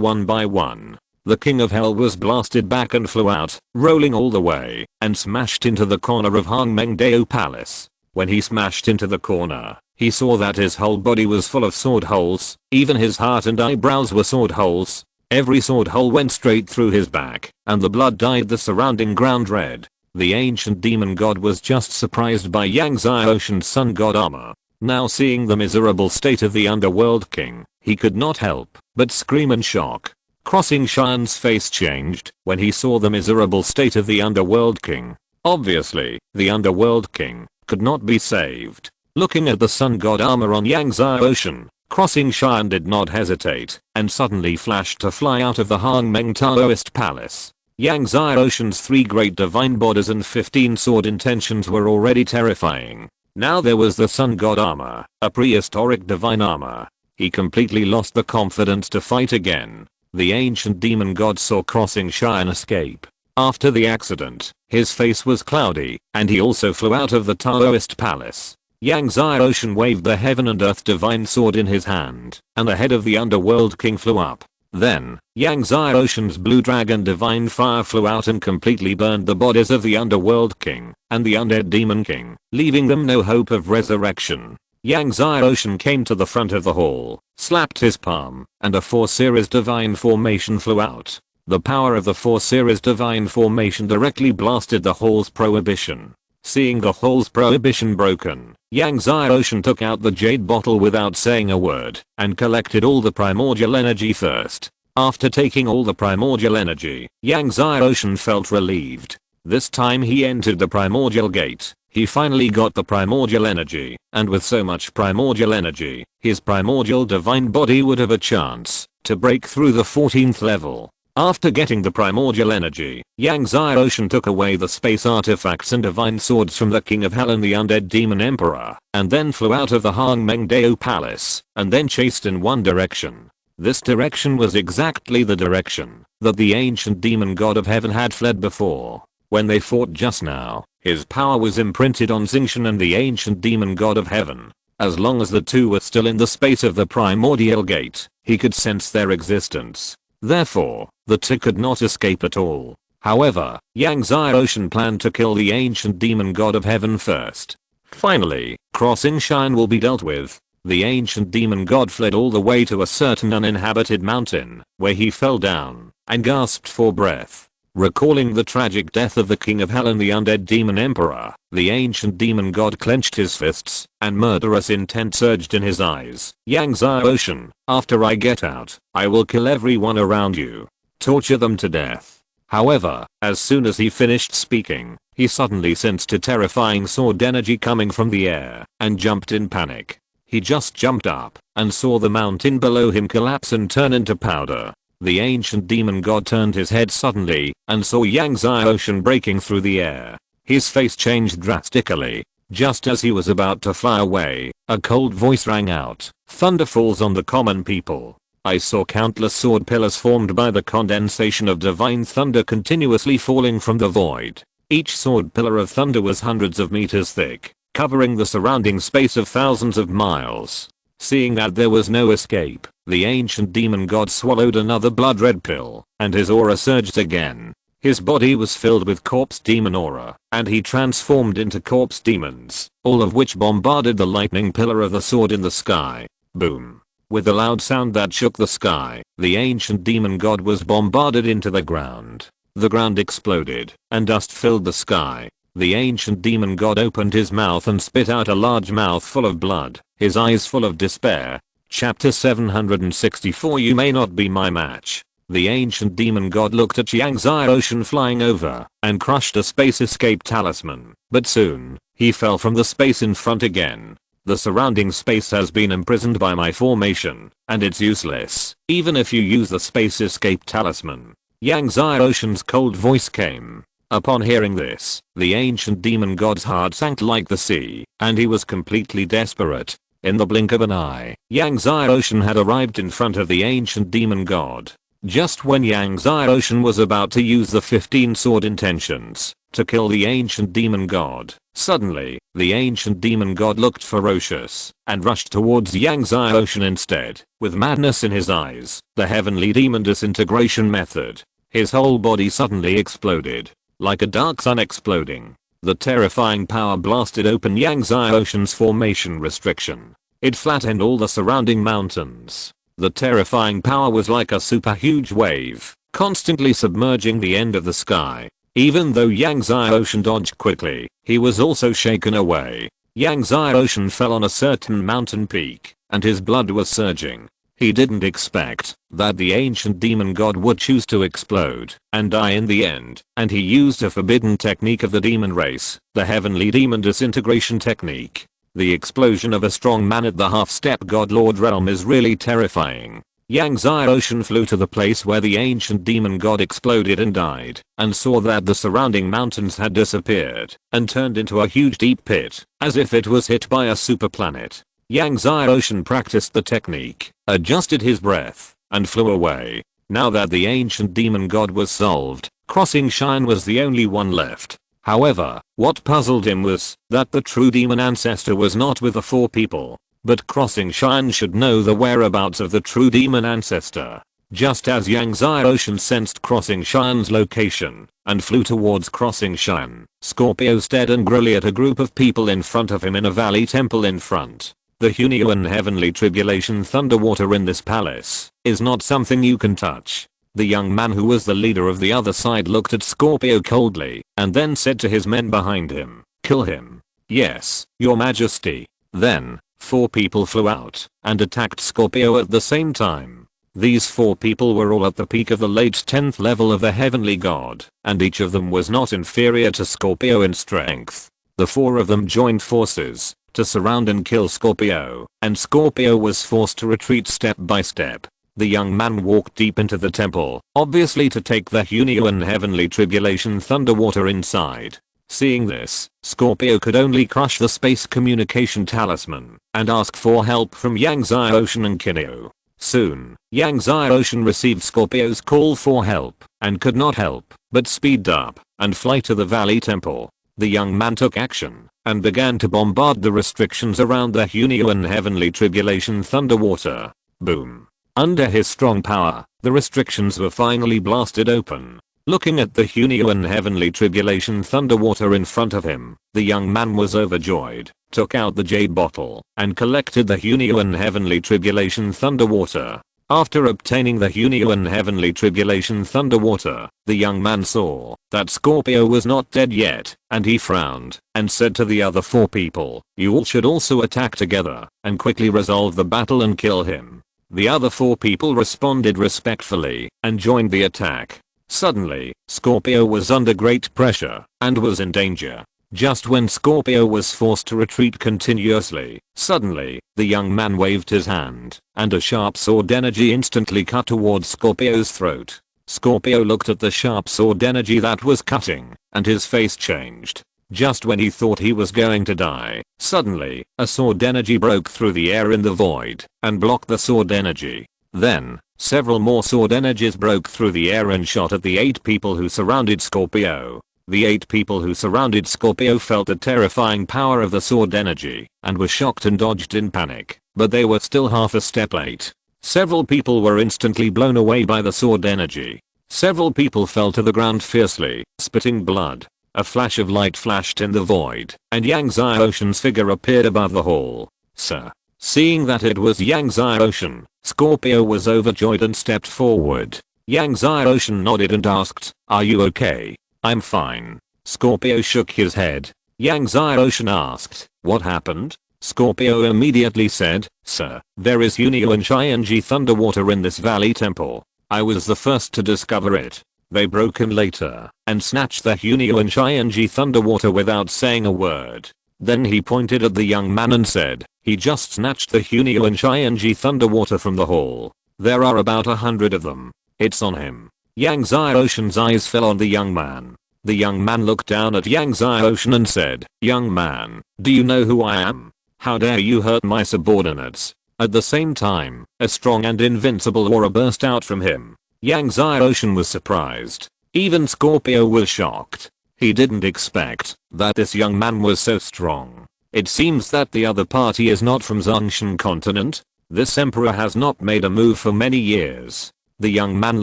one by one. The King of Hell was blasted back and flew out, rolling all the way, and smashed into the corner of Hangmengdao Palace. When he smashed into the corner, he saw that his whole body was full of sword holes, even his heart and eyebrows were sword holes. Every sword hole went straight through his back, and the blood dyed the surrounding ground red. The ancient demon god was just surprised by Yang Ocean's sun god armor. Now seeing the miserable state of the underworld king, he could not help but scream in shock. Crossing Shine's face changed when he saw the miserable state of the underworld king. Obviously, the underworld king could not be saved. Looking at the sun god armor on Yang Ocean, Crossing Shine did not hesitate, and suddenly flashed to fly out of the Hangmeng Taoist palace. Yang Ocean's 3 great divine bodies and 15 sword intentions were already terrifying. Now there was the sun god armor, a prehistoric divine armor. He completely lost the confidence to fight again. The ancient demon god saw Crossing Shine escape. After the accident, his face was cloudy, and he also flew out of the Taoist palace. Yang Ocean waved the heaven and earth divine sword in his hand, and the head of the underworld king flew up. Then, Yangtze Ocean's blue dragon divine fire flew out and completely burned the bodies of the Underworld King and the Undead Demon King, leaving them no hope of resurrection. Yangtze Ocean came to the front of the hall, slapped his palm, and a 4 series divine formation flew out. The power of the 4 series divine formation directly blasted the hall's prohibition. Seeing the hall's prohibition broken, Yangtze Ocean took out the jade bottle without saying a word and collected all the primordial energy first. After taking all the primordial energy, Yangtze Ocean felt relieved. This time he entered the primordial gate. He finally got the primordial energy, and with so much primordial energy, his primordial divine body would have a chance to break through the 14th level. After getting the primordial energy, Yangtze Ocean took away the space artifacts and divine swords from the King of Hell and the Undead Demon Emperor, and then flew out of the Hangmengdao Palace, and then chased in one direction. This direction was exactly the direction that the ancient demon god of heaven had fled before. When they fought just now, his power was imprinted on Xingqian and the ancient demon god of heaven. As long as the two were still in the space of the primordial gate, he could sense their existence. Therefore, the two could not escape at all. However, Yangtze Ocean planned to kill the ancient demon god of heaven first. Finally, crossing Shine will be dealt with. The ancient demon god fled all the way to a certain uninhabited mountain, where he fell down and gasped for breath. Recalling the tragic death of the King of Hell and the Undead Demon Emperor, the ancient demon god clenched his fists, and murderous intent surged in his eyes. Yangtze Ocean, after I get out, I will kill everyone around you. Torture them to death. However, as soon as he finished speaking, he suddenly sensed a terrifying sword energy coming from the air, and jumped in panic. He just jumped up, and saw the mountain below him collapse and turn into powder. The ancient demon god turned his head suddenly, and saw Yangtze Ocean breaking through the air. His face changed drastically. Just as he was about to fly away, a cold voice rang out. Thunder falls on the common people. I saw countless sword pillars formed by the condensation of divine thunder continuously falling from the void. Each sword pillar of thunder was hundreds of meters thick, covering the surrounding space of thousands of miles. Seeing that there was no escape, the ancient demon god swallowed another blood red pill, and his aura surged again. His body was filled with corpse demon aura, and he transformed into corpse demons, all of which bombarded the lightning pillar of the sword in the sky. Boom. With a loud sound that shook the sky, the ancient demon god was bombarded into the ground. The ground exploded, and dust filled the sky. The ancient demon god opened his mouth and spit out a large mouthful of blood, his eyes full of despair. Chapter 764 You may not be my match. The ancient demon god looked at Yangtze Ocean flying over, and crushed a space escape talisman, but soon, he fell from the space in front again. The surrounding space has been imprisoned by my formation, and it's useless, even if you use the space escape talisman. Yangtze Ocean's cold voice came. Upon hearing this, the ancient demon god's heart sank like the sea, and he was completely desperate. In the blink of an eye, Yangtze Ocean had arrived in front of the ancient demon god. Just when Yangtze Ocean was about to use the 15 sword intentions to kill the ancient demon god, suddenly, the ancient demon god looked ferocious and rushed towards Yangtze Ocean instead. With madness in his eyes, the heavenly demon disintegration method, his whole body suddenly exploded. Like a dark sun exploding, the terrifying power blasted open Yangtze Ocean's formation restriction. It flattened all the surrounding mountains. The terrifying power was like a super huge wave, constantly submerging the end of the sky. Even though Yangtze Ocean dodged quickly, he was also shaken away. Yangtze Ocean fell on a certain mountain peak, and his blood was surging. He didn't expect that the ancient demon god would choose to explode and die in the end, and he used a forbidden technique of the demon race, the heavenly demon disintegration technique. The explosion of a strong man at the half-step god lord realm is really terrifying. Yangtze Ocean flew to the place where the ancient demon god exploded and died, and saw that the surrounding mountains had disappeared and turned into a huge deep pit, as if it was hit by a super planet. Yangtze Ocean practiced the technique, adjusted his breath, and flew away. Now that the ancient demon god was solved, Crossing Shine was the only one left. However, what puzzled him was that the true demon ancestor was not with the 4 people. But Crossing Shine should know the whereabouts of the true demon ancestor. Just as Yang Zai Ocean sensed Crossing Shine's location and flew towards Crossing Shine, Scorpio stared angrily at a group of people in front of him in a valley temple in front. The Hunyuan Heavenly Tribulation Thunderwater in this palace is not something you can touch. The young man who was the leader of the other side looked at Scorpio coldly and then said to his men behind him, "Kill him." "Yes, your majesty." Then, 4 people flew out and attacked Scorpio at the same time. These 4 people were all at the peak of the late 10th level of the heavenly god, and each of them was not inferior to Scorpio in strength. The 4 of them joined forces to surround and kill Scorpio, and Scorpio was forced to retreat step by step. The young man walked deep into the temple, obviously to take the Hunyuan Heavenly Tribulation Thunderwater inside. Seeing this, Scorpio could only crush the space communication talisman and ask for help from Yang Zai Ocean and Kineo. Soon, Yang Zai Ocean received Scorpio's call for help and could not help but speed up and fly to the Valley Temple. The young man took action and began to bombard the restrictions around the Hunyuan Heavenly Tribulation Thunderwater. Boom. Under his strong power, the restrictions were finally blasted open. Looking at the Hunyuan Heavenly Tribulation Thunderwater in front of him, the young man was overjoyed, took out the jade bottle, and collected the Hunyuan Heavenly Tribulation Thunderwater. After obtaining the Hunyuan Heavenly Tribulation Thunderwater, the young man saw that Scorpio was not dead yet, and he frowned and said to the other 4 people, "You all should also attack together and quickly resolve the battle and kill him." The other 4 people responded respectfully and joined the attack. Suddenly, Scorpio was under great pressure and was in danger. Just when Scorpio was forced to retreat continuously, suddenly, the young man waved his hand, and a sharp sword energy instantly cut towards Scorpio's throat. Scorpio looked at the sharp sword energy that was cutting, and his face changed. Just when he thought he was going to die, suddenly, a sword energy broke through the air in the void and blocked the sword energy. Then, several more sword energies broke through the air and shot at the 8 people who surrounded Scorpio. The 8 people who surrounded Scorpio felt the terrifying power of the sword energy and were shocked and dodged in panic, but they were still half a step late. Several people were instantly blown away by the sword energy. Several people fell to the ground fiercely, spitting blood. A flash of light flashed in the void, and Yang Zai Ocean's figure appeared above the hall. "Sir." Seeing that it was Yang Zai Ocean, Scorpio was overjoyed and stepped forward. Yang Zai Ocean nodded and asked, "Are you okay?" "I'm fine." Scorpio shook his head. Yang Zai Ocean asked, "What happened?" Scorpio immediately said, "Sir, there is Hunyuan Shianji Thunderwater in this valley temple. I was the first to discover it. They broke in later and snatched the Hunyuan Shianji Thunderwater without saying a word." Then he pointed at the young man and said, "He just snatched the Hunyuan Shianji Thunderwater from the hall. There are about 100 of them. It's on him." Yang Zai Ocean's eyes fell on the young man. The young man looked down at Yang Zai Ocean and said, "Young man, do you know who I am? How dare you hurt my subordinates?" At the same time, a strong and invincible aura burst out from him. Yang Zai Ocean was surprised. Even Scorpio was shocked. He didn't expect that this young man was so strong. It seems that the other party is not from Zhongshan continent. This emperor has not made a move for many years. The young man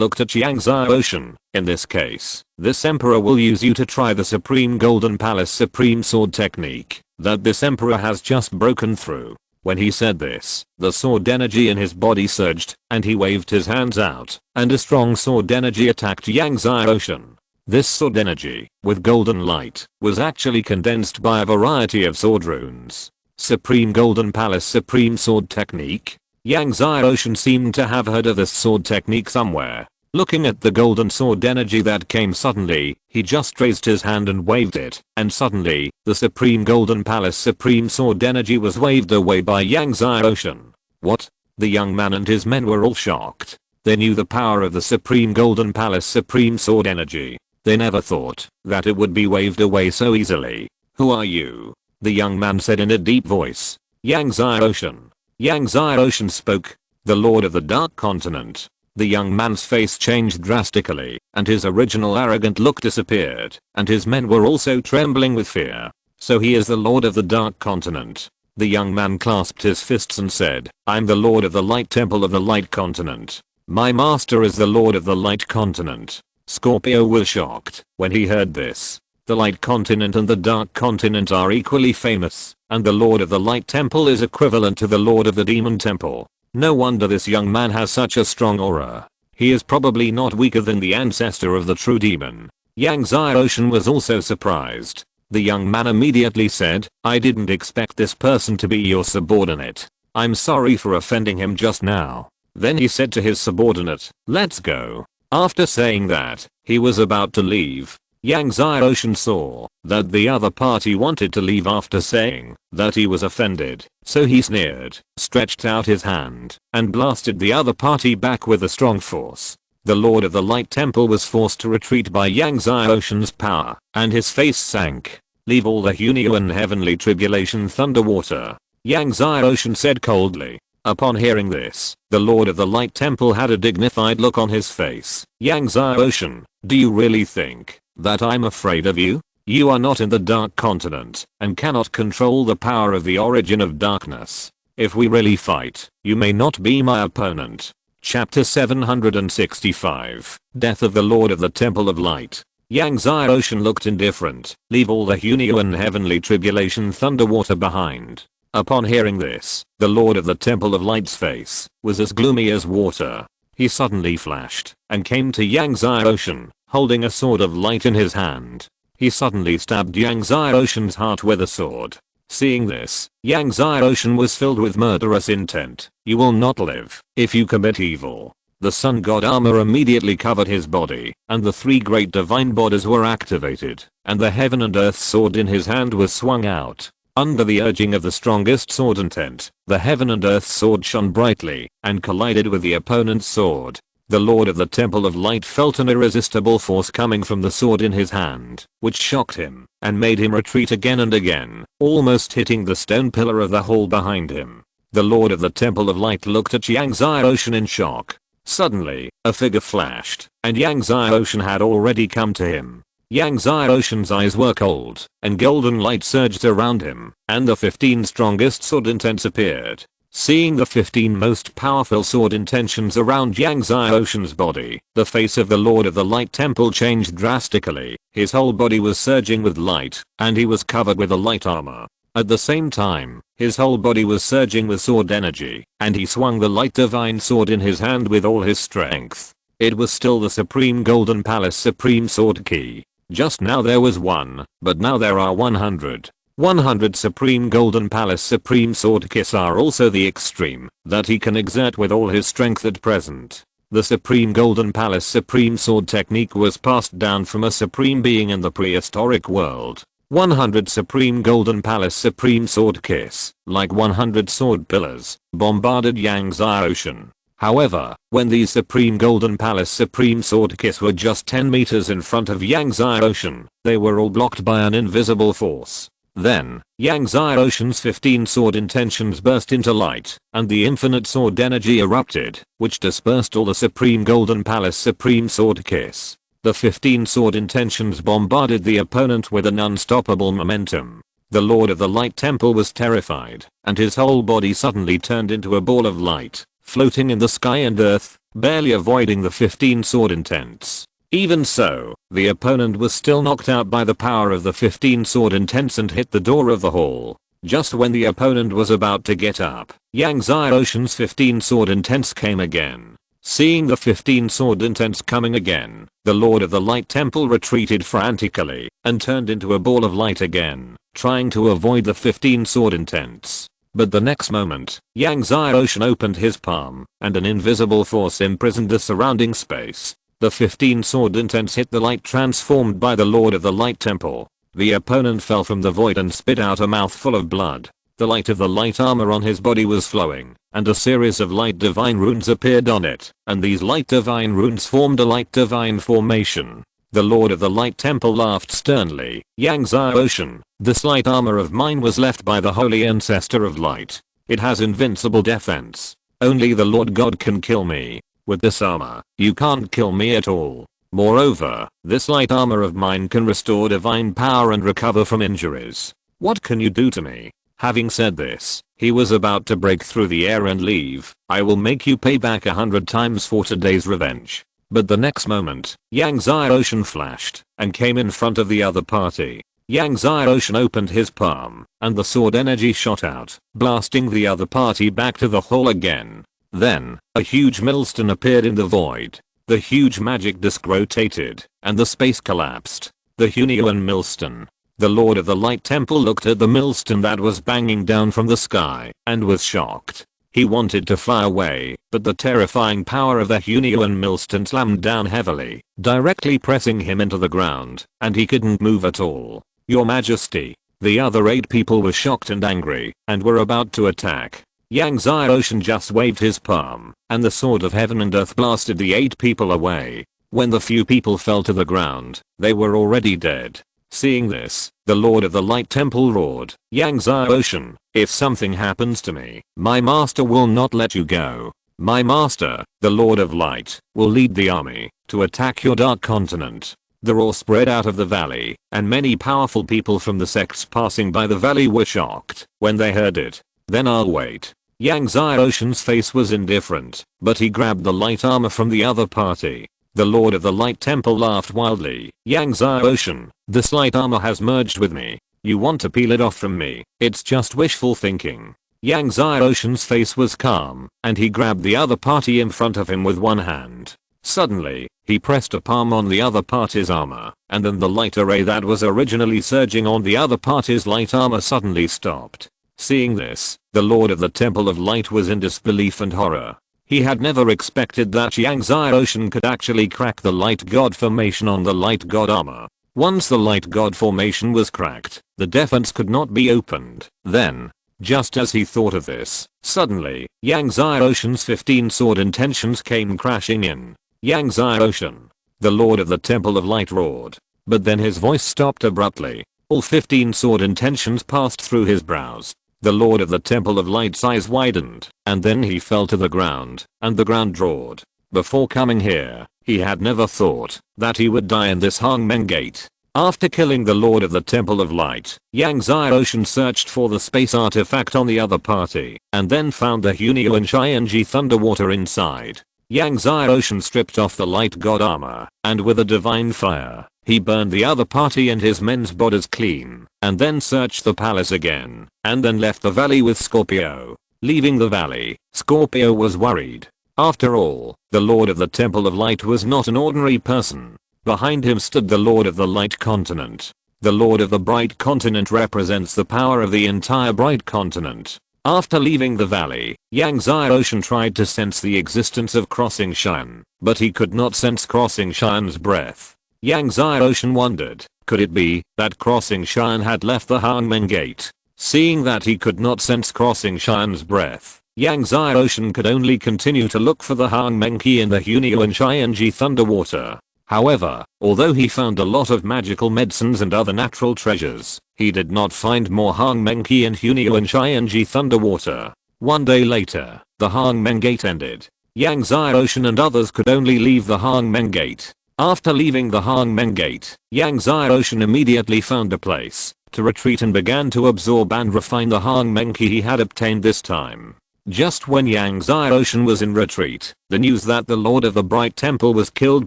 looked at Yang Zai Ocean. "In this case, this emperor will use you to try the Supreme Golden Palace Supreme Sword technique that this emperor has just broken through." When he said this, the sword energy in his body surged, and he waved his hands out, and a strong sword energy attacked Yang Zai Ocean. This sword energy, with golden light, was actually condensed by a variety of sword runes. Supreme Golden Palace Supreme Sword Technique. Yang Zai Ocean seemed to have heard of this sword technique somewhere. Looking at the golden sword energy that came suddenly, he just raised his hand and waved it, and suddenly, the Supreme Golden Palace Supreme Sword energy was waved away by Yang Zai Ocean. What? The young man and his men were all shocked. They knew the power of the Supreme Golden Palace Supreme Sword energy. They never thought that it would be waved away so easily. "Who are you?" the young man said in a deep voice. "Yang Zai Ocean." Yang Zai Ocean spoke. "The Lord of the Dark Continent." The young man's face changed drastically, and his original arrogant look disappeared, and his men were also trembling with fear. "So he is the Lord of the Dark Continent." The young man clasped his fists and said, "I'm the Lord of the Light Temple of the Light Continent." My master is the Lord of the Light Continent. Scorpio was shocked when he heard this. The Light Continent and the Dark Continent are equally famous, and the Lord of the Light Temple is equivalent to the Lord of the Demon Temple. No wonder this young man has such a strong aura. He is probably not weaker than the ancestor of the true demon. Yang Xiaoshan was also surprised. The young man immediately said, I didn't expect this person to be your subordinate. I'm sorry for offending him just now. Then he said to his subordinate, let's go. After saying that, he was about to leave. Yang Xiaoshan saw that the other party wanted to leave after saying that he was offended, so he sneered, stretched out his hand, and blasted the other party back with a strong force. The Lord of the Light Temple was forced to retreat by Yang Xiaoshan's power, and his face sank. Leave all the Hunio and heavenly tribulation thunderwater. Yang Xiaoshan said coldly. Upon hearing this, the Lord of the Light Temple had a dignified look on his face. Yang Xiaoshan, do you really think that I'm afraid of you? You are not in the Dark Continent, and cannot control the power of the origin of darkness. If we really fight, you may not be my opponent. Chapter 765. Death of the Lord of the Temple of Light. Yang Xiaoshan looked indifferent. Leave all the Hunio and heavenly tribulation thunderwater behind. Upon hearing this, the Lord of the Temple of Light's face was as gloomy as water. He suddenly flashed and came to Yang Xiaoshan, holding a sword of light in his hand. He suddenly stabbed Yang Xiaoshan's heart with a sword. Seeing this, Yang Xiaoshan was filled with murderous intent. You will not live if you commit evil. The sun god armor immediately covered his body, and the three great divine bodies were activated, and the heaven and earth sword in his hand was swung out. Under the urging of the strongest sword intent, the heaven and earth sword shone brightly and collided with the opponent's sword. The Lord of the Temple of Light felt an irresistible force coming from the sword in his hand, which shocked him and made him retreat again and again, almost hitting the stone pillar of the hall behind him. The Lord of the Temple of Light looked at Yang Xiaoshan in shock. Suddenly, a figure flashed, and Yang Xiaoshan had already come to him. Yang Xiaoshan's eyes were cold, and golden light surged around him, and the 15 strongest sword intents appeared. Seeing the 15 most powerful sword intentions around Yang Xiaoshan's body, the face of the Lord of the Light Temple changed drastically. His whole body was surging with light, and he was covered with a light armor. At the same time, his whole body was surging with sword energy, and he swung the light divine sword in his hand with all his strength. It was still the Supreme Golden Palace Supreme Sword Key. Just now there was one, but now there are 100. 100 Supreme Golden Palace Supreme Sword Kiss are also the extreme that he can exert with all his strength at present. The Supreme Golden Palace Supreme Sword technique was passed down from a supreme being in the prehistoric world. 100 Supreme Golden Palace Supreme Sword Kiss, like 100 sword pillars, bombarded Yang Xiaoshan. However, when these Supreme Golden Palace Supreme Sword Kiss were just 10 meters in front of Yang Xiaoshan, they were all blocked by an invisible force. Then, Yang Xiaoshan's 15 sword intentions burst into light, and the infinite sword energy erupted, which dispersed all the Supreme Golden Palace Supreme Sword Kiss. The 15 sword intentions bombarded the opponent with an unstoppable momentum. The Lord of the Light Temple was terrified, and his whole body suddenly turned into a ball of light, floating in the sky and earth, barely avoiding the 15 sword intents. Even so, the opponent was still knocked out by the power of the 15 sword intents and hit the door of the hall. Just when the opponent was about to get up, Yang Xiaoshan's 15 sword intents came again. Seeing the 15 sword intents coming again, the Lord of the Light Temple retreated frantically and turned into a ball of light again, trying to avoid the 15 sword intents. But the next moment, Yang Xiaoshan opened his palm, and an invisible force imprisoned the surrounding space. The 15 sword intents hit the light transformed by the Lord of the Light Temple. The opponent fell from the void and spit out a mouthful of blood. The light of the light armor on his body was flowing, and a series of light divine runes appeared on it, and these light divine runes formed a light divine formation. The Lord of the Light Temple laughed sternly. Yang Xiaoshan, this light armor of mine was left by the holy ancestor of light. It has invincible defense. Only the Lord God can kill me. With this armor, you can't kill me at all. Moreover, this light armor of mine can restore divine power and recover from injuries. What can you do to me? Having said this, he was about to break through the air and leave. "I will make you pay back 100 times for today's revenge." But the next moment, Yang Xiaoshan flashed and came in front of the other party. Yang Xiaoshan opened his palm, and the sword energy shot out, blasting the other party back to the hole again. Then, a huge millstone appeared in the void. The huge magic disc rotated, and the space collapsed. The Hunyuan millstone. The Lord of the Light Temple looked at the millstone that was banging down from the sky, and was shocked. He wanted to fly away, but the terrifying power of the Hunyuan millstone slammed down heavily, directly pressing him into the ground, and he couldn't move at all. "Your Majesty." The other 8 people were shocked and angry, and were about to attack. Yang Xiaoshan just waved his palm, and the sword of heaven and earth blasted the 8 people away. When the few people fell to the ground, they were already dead. Seeing this, the Lord of the Light Temple roared, "Yang Xiaoshan, if something happens to me, my master will not let you go. My master, the Lord of Light, will lead the army to attack your dark continent." The roar spread out of the valley, and many powerful people from the sects passing by the valley were shocked when they heard it. "Then I'll wait." Yang Xiaoshan's face was indifferent, but he grabbed the light armor from the other party. The Lord of the Light Temple laughed wildly. "Yang Xiaoshan, this light armor has merged with me. You want to peel it off from me? It's just wishful thinking." Yang Xiaoshan's face was calm, and he grabbed the other party in front of him with one hand. Suddenly, he pressed a palm on the other party's armor, and then the light array that was originally surging on the other party's light armor suddenly stopped. Seeing this, the Lord of the Temple of Light was in disbelief and horror. He had never expected that Yang Xiaoshan could actually crack the Light God formation on the Light God armor. Once the Light God formation was cracked, the defense could not be opened. Then, just as he thought of this, suddenly, Yang Xiaoshan's 15 sword intentions came crashing in. "Yang Xiaoshan." The Lord of the Temple of Light roared. But then his voice stopped abruptly. All 15 sword intentions passed through his brows. The Lord of the Temple of Light's eyes widened, and then he fell to the ground, and the ground roared. Before coming here, he had never thought that he would die in this Hangmen Gate. After killing the Lord of the Temple of Light, Yang Xiaoshan searched for the space artifact on the other party, and then found the Hunyuan Shianji Thunderwater inside. Yang Xiaoshan stripped off the Light God armor, and with a divine fire, he burned the other party and his men's bodies clean, and then searched the palace again, and then left the valley with Scorpio. Leaving the valley, Scorpio was worried. After all, the Lord of the Temple of Light was not an ordinary person. Behind him stood the Lord of the Light Continent. The Lord of the Bright Continent represents the power of the entire Bright Continent. After leaving the valley, Yang Xiaoshan tried to sense the existence of Crossing Shan, but he could not sense Crossing Shan's breath. Yang Xiaoshan wondered, could it be that Crossing Shan had left the Hangmen Gate? Seeing that he could not sense Crossing Shan's breath, Yang Xiaoshan could only continue to look for the Hangmen Key in the Hunyuan Shianji Thunderwater. However, although he found a lot of magical medicines and other natural treasures, he did not find more Hangmen Key and Hunyuan Shianji Thunderwater. One day later, the Hangmen Gate ended. Yang Xiaoshan and others could only leave the Hangmen Gate. After leaving the Hangmen Gate, Yang Xiaoshan immediately found a place to retreat and began to absorb and refine the Hangmen Key he had obtained this time. Just when Yang Xiaoshan was in retreat, the news that the Lord of the Bright Temple was killed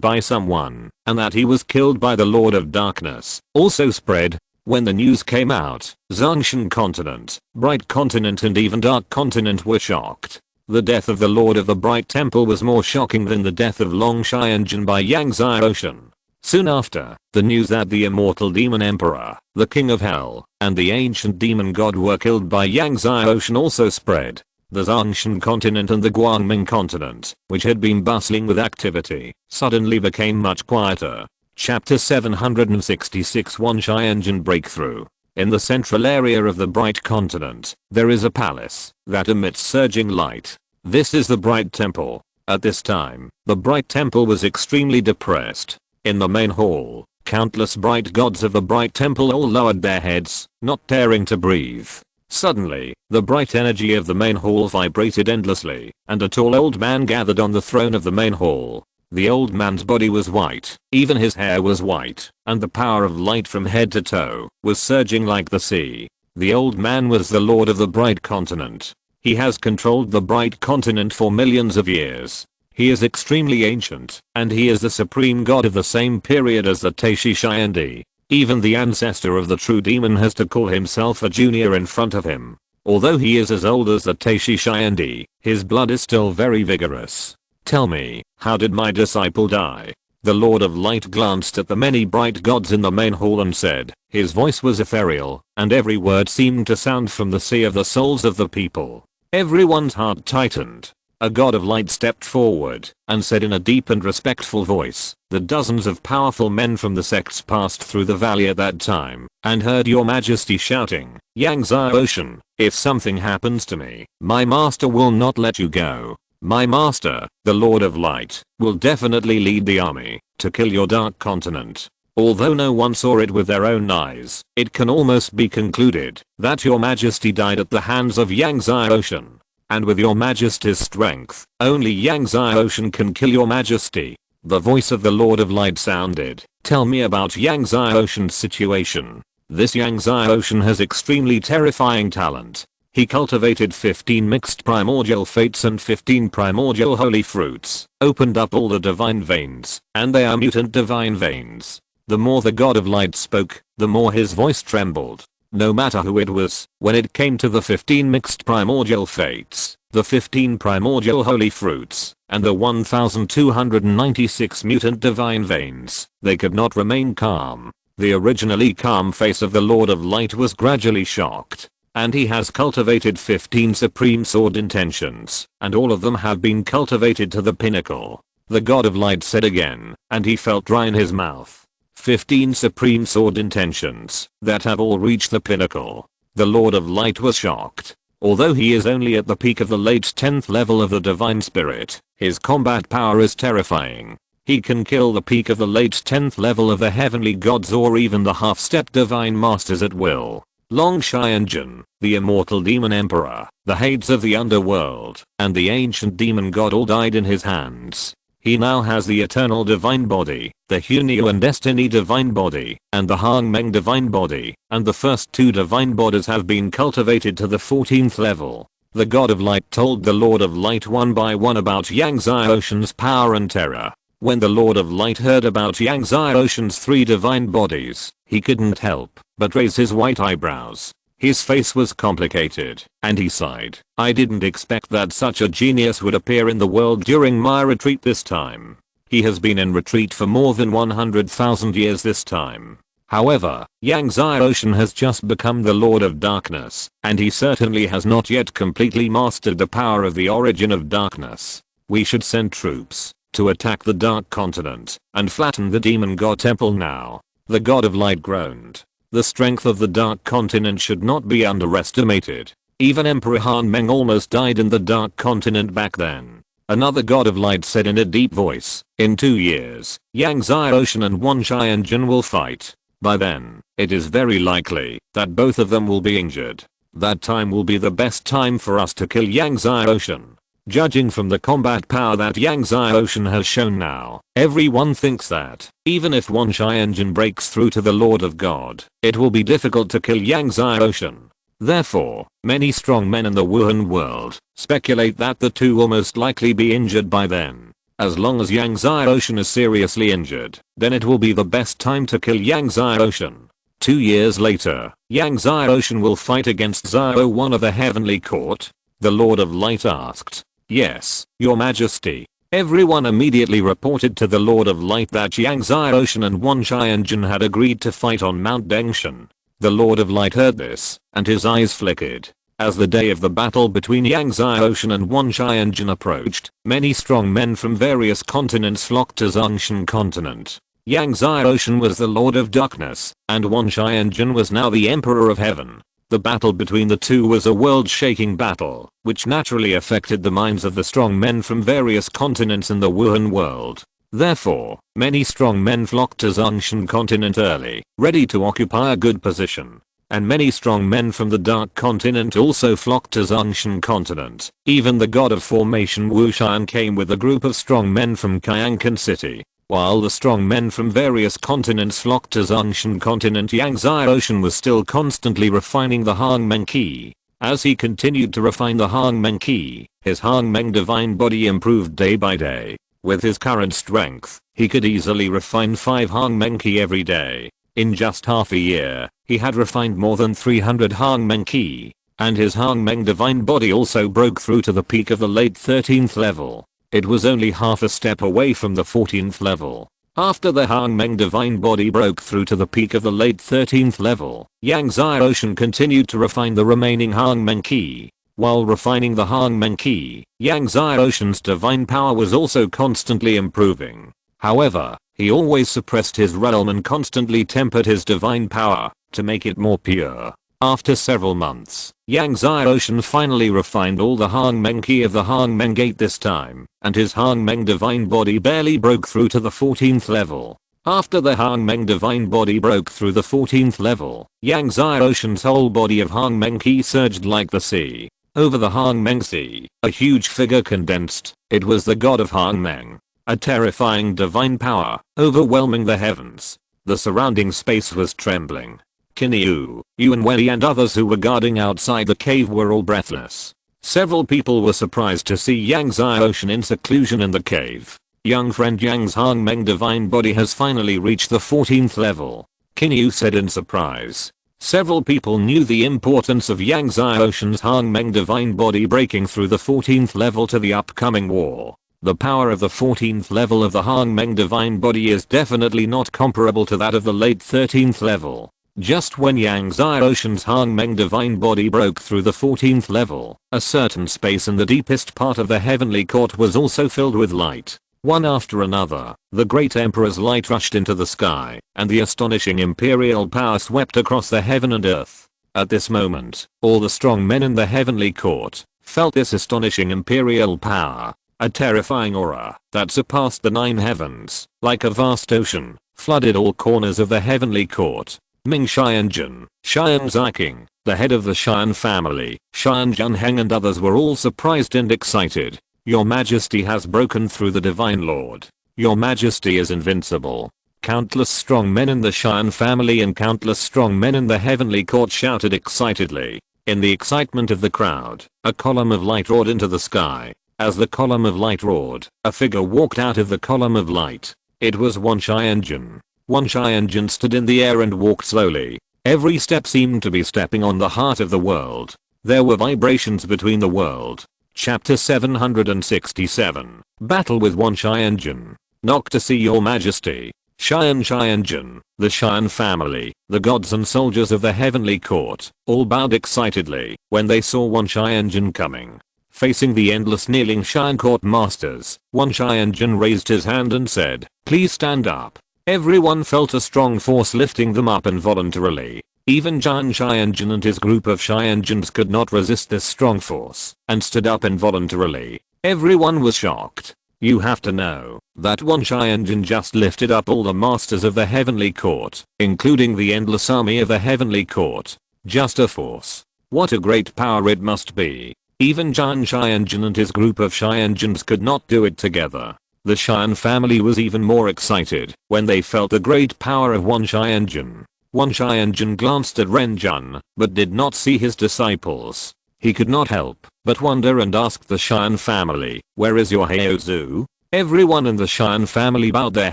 by someone, and that he was killed by the Lord of Darkness, also spread. When the news came out, Zhongshan Continent, Bright Continent and even Dark Continent were shocked. The death of the Lord of the Bright Temple was more shocking than the death of Long Xianjin by Yang Xiaoshan. Soon after, the news that the immortal demon emperor, the king of hell, and the ancient demon god were killed by Yang Xiaoshan also spread. The Zhongshan Continent and the Guangming Continent, which had been bustling with activity, suddenly became much quieter. Chapter 766 One Xianjin Breakthrough. In the central area of the Bright Continent, there is a palace that emits surging light. This is the Bright Temple. At this time, the Bright Temple was extremely depressed. In the main hall, countless bright gods of the Bright Temple all lowered their heads, not daring to breathe. Suddenly, the bright energy of the main hall vibrated endlessly, and a tall old man gathered on the throne of the main hall. The old man's body was white, even his hair was white, and the power of light from head to toe was surging like the sea. The old man was the lord of the Bright Continent. He has controlled the Bright Continent for millions of years. He is extremely ancient, and he is the supreme god of the same period as the Tashi Shiandi. Even the ancestor of the true demon has to call himself a junior in front of him. Although he is as old as the Tashi Shiandi, his blood is still very vigorous. Tell me, how did my disciple die? The Lord of Light glanced at the many bright gods in the main hall and said, his voice was ethereal, and every word seemed to sound from the sea of the souls of the people. Everyone's heart tightened. A god of light stepped forward and said in a deep and respectful voice, the dozens of powerful men from the sects passed through the valley at that time and heard your majesty shouting, Yangtze Ocean, if something happens to me, my master will not let you go. My master, the Lord of Light, will definitely lead the army to kill your dark continent. Although no one saw it with their own eyes, it can almost be concluded that your majesty died at the hands of Yangtze Ocean. And with your majesty's strength, only Yangtze Ocean can kill your majesty. The voice of the Lord of Light sounded, tell me about Yangtze Ocean's situation. This Yangtze Ocean has extremely terrifying talent. He cultivated 15 mixed primordial fates and 15 primordial holy fruits, opened up all the divine veins, and they are mutant divine veins. The more the god of light spoke, the more his voice trembled. No matter who it was, when it came to the 15 mixed primordial fates, the 15 primordial holy fruits, and the 1296 mutant divine veins, they could not remain calm. The originally calm face of the Lord of Light was gradually shocked. And he has cultivated 15 supreme sword intentions, and all of them have been cultivated to the pinnacle. The god of light said again, and he felt dry in his mouth. 15 supreme sword intentions that have all reached the pinnacle. The Lord of Light was shocked. Although he is only at the peak of the late 10th level of the divine spirit, his combat power is terrifying. He can kill the peak of the late 10th level of the heavenly gods or even the half-step divine masters at will. Long Xianjun, the immortal demon emperor, the Hades of the underworld, and the ancient demon god all died in his hands. He now has the eternal divine body, the Hunyu and Destiny divine body, and the Hangmeng divine body, and the first two divine bodies have been cultivated to the 14th level. The god of light told the Lord of Light one by one about Yangtze Ocean's power and terror. When the Lord of Light heard about Yangtze Ocean's 3 divine bodies, he couldn't help but raise his white eyebrows. His face was complicated, and he sighed. I didn't expect that such a genius would appear in the world during my retreat this time. He has been in retreat for more than 100,000 years this time. However, Yangtze Ocean has just become the Lord of Darkness, and he certainly has not yet completely mastered the power of the origin of darkness. We should send troops to attack the Dark Continent and flatten the demon god temple now. The god of light groaned. The strength of the Dark Continent should not be underestimated. Even Emperor Han Meng almost died in the Dark Continent back then. Another god of light said in a deep voice, in 2 years, Yangtze Ocean and Wan Xianjun will fight. By then, it is very likely that both of them will be injured. That time will be the best time for us to kill Yangtze Ocean. Judging from the combat power that Yangtze Ocean has shown now, everyone thinks that, even if Wan Xianjun breaks through to the Lord of God, it will be difficult to kill Yangtze Ocean. Therefore, many strong men in the Wuhan world speculate that the two will most likely be injured by then. As long as Yangtze Ocean is seriously injured, then it will be the best time to kill Yangtze Ocean. 2 years later, Yangtze Ocean will fight against Zhao One of the Heavenly Court. The Lord of Light asked. Yes, your majesty. Everyone immediately reported to the Lord of Light that Yangtze Ocean and Wan Xianjun had agreed to fight on Mount Dengshan. The Lord of Light heard this, and his eyes flickered. As the day of the battle between Yangtze Ocean and Wan Xianjun approached, many strong men from various continents flocked to Zhongshan continent. Yangtze Ocean was the Lord of Darkness, and Wan Xianjun was now the Emperor of Heaven. The battle between the two was a world-shaking battle, which naturally affected the minds of the strong men from various continents in the Wuhan world. Therefore, many strong men flocked to Zhongshan continent early, ready to occupy a good position. And many strong men from the Dark Continent also flocked to Zhongshan continent. Even the god of formation Wu Xian came with a group of strong men from Qiankan city. While the strong men from various continents flocked to Zongshan continent, Yang Xiaoshan was still constantly refining the Hangmeng Qi. As he continued to refine the Hangmeng Qi, his Hangmeng divine body improved day by day. With his current strength, he could easily refine 5 Hangmeng Qi every day. In just half a year, he had refined more than 300 Hangmeng Qi, and his Hangmeng divine body also broke through to the peak of the late 13th level. It was only half a step away from the 14th level. After the Hangmeng divine body broke through to the peak of the late 13th level, Yang Xiaoshan continued to refine the remaining Hangmeng Qi. While refining the Hangmeng Qi, Yang Xiaoshan's divine power was also constantly improving. However, he always suppressed his realm and constantly tempered his divine power to make it more pure. After several months, Yang Xiaoshan finally refined all the Hangmeng Qi of the Hangmeng Gate this time, and his Hangmeng divine body barely broke through to the 14th level. After the Hangmeng divine body broke through the 14th level, Yang Xiaoshan's whole body of Hangmeng Qi surged like the sea. Over the Hangmeng Sea, a huge figure condensed. It was the god of Hangmeng. A terrifying divine power, overwhelming the heavens. The surrounding space was trembling. Kinyu, Yuan Wei and others who were guarding outside the cave were all breathless. Several people were surprised to see Yang Xiaoshan in seclusion in the cave. Young friend Yang's Hangmeng divine body has finally reached the 14th level, Kinyu said in surprise. Several people knew the importance of Yang Xiaoshan's Hangmeng divine body breaking through the 14th level to the upcoming war. The power of the 14th level of the Hangmeng divine body is definitely not comparable to that of the late 13th level. Just when Yang Xiaoshan's Hangmeng divine body broke through the 14th level, a certain space in the deepest part of the heavenly court was also filled with light. One after another, the great emperor's light rushed into the sky, and the astonishing imperial power swept across the heaven and earth. At this moment, all the strong men in the heavenly court felt this astonishing imperial power. A terrifying aura that surpassed the 9 heavens, like a vast ocean, flooded all corners of the heavenly court. Ming Xianjun, Xian Ziking, the head of the Xian family, Xian Junheng and others were all surprised and excited. Your Majesty has broken through the Divine Lord. Your Majesty is invincible. Countless strong men in the Xian family and countless strong men in the heavenly court shouted excitedly. In the excitement of the crowd, a column of light roared into the sky. As the column of light roared, a figure walked out of the column of light. It was Wan Xianjun. Wan Xianjun stood in the air and walked slowly. Every step seemed to be stepping on the heart of the world. There were vibrations between the world. Chapter 767. Battle with Wan Xianjun. Knock to see your majesty. Xianjun, the Xian family, the gods and soldiers of the heavenly court, all bowed excitedly when they saw Wan Xianjun coming. Facing the endless kneeling Xian court masters, Wan Xianjun raised his hand and said, "Please stand up." Everyone felt a strong force lifting them up involuntarily. Even Zhan Xianjun and his group of Xianjuns could not resist this strong force, and stood up involuntarily. Everyone was shocked. You have to know that Wan Xianjun just lifted up all the masters of the heavenly court, including the endless army of the heavenly court. Just a force. What a great power it must be. Even Zhan Xianjun and his group of Xianjuns could not do it together. The Xian family was even more excited when they felt the great power of Wan Xianjun. Wan Xianjun glanced at Ren Zhan, but did not see his disciples. He could not help but wonder and asked the Xian family, "Where is your Heozu?" Everyone in the Xian family bowed their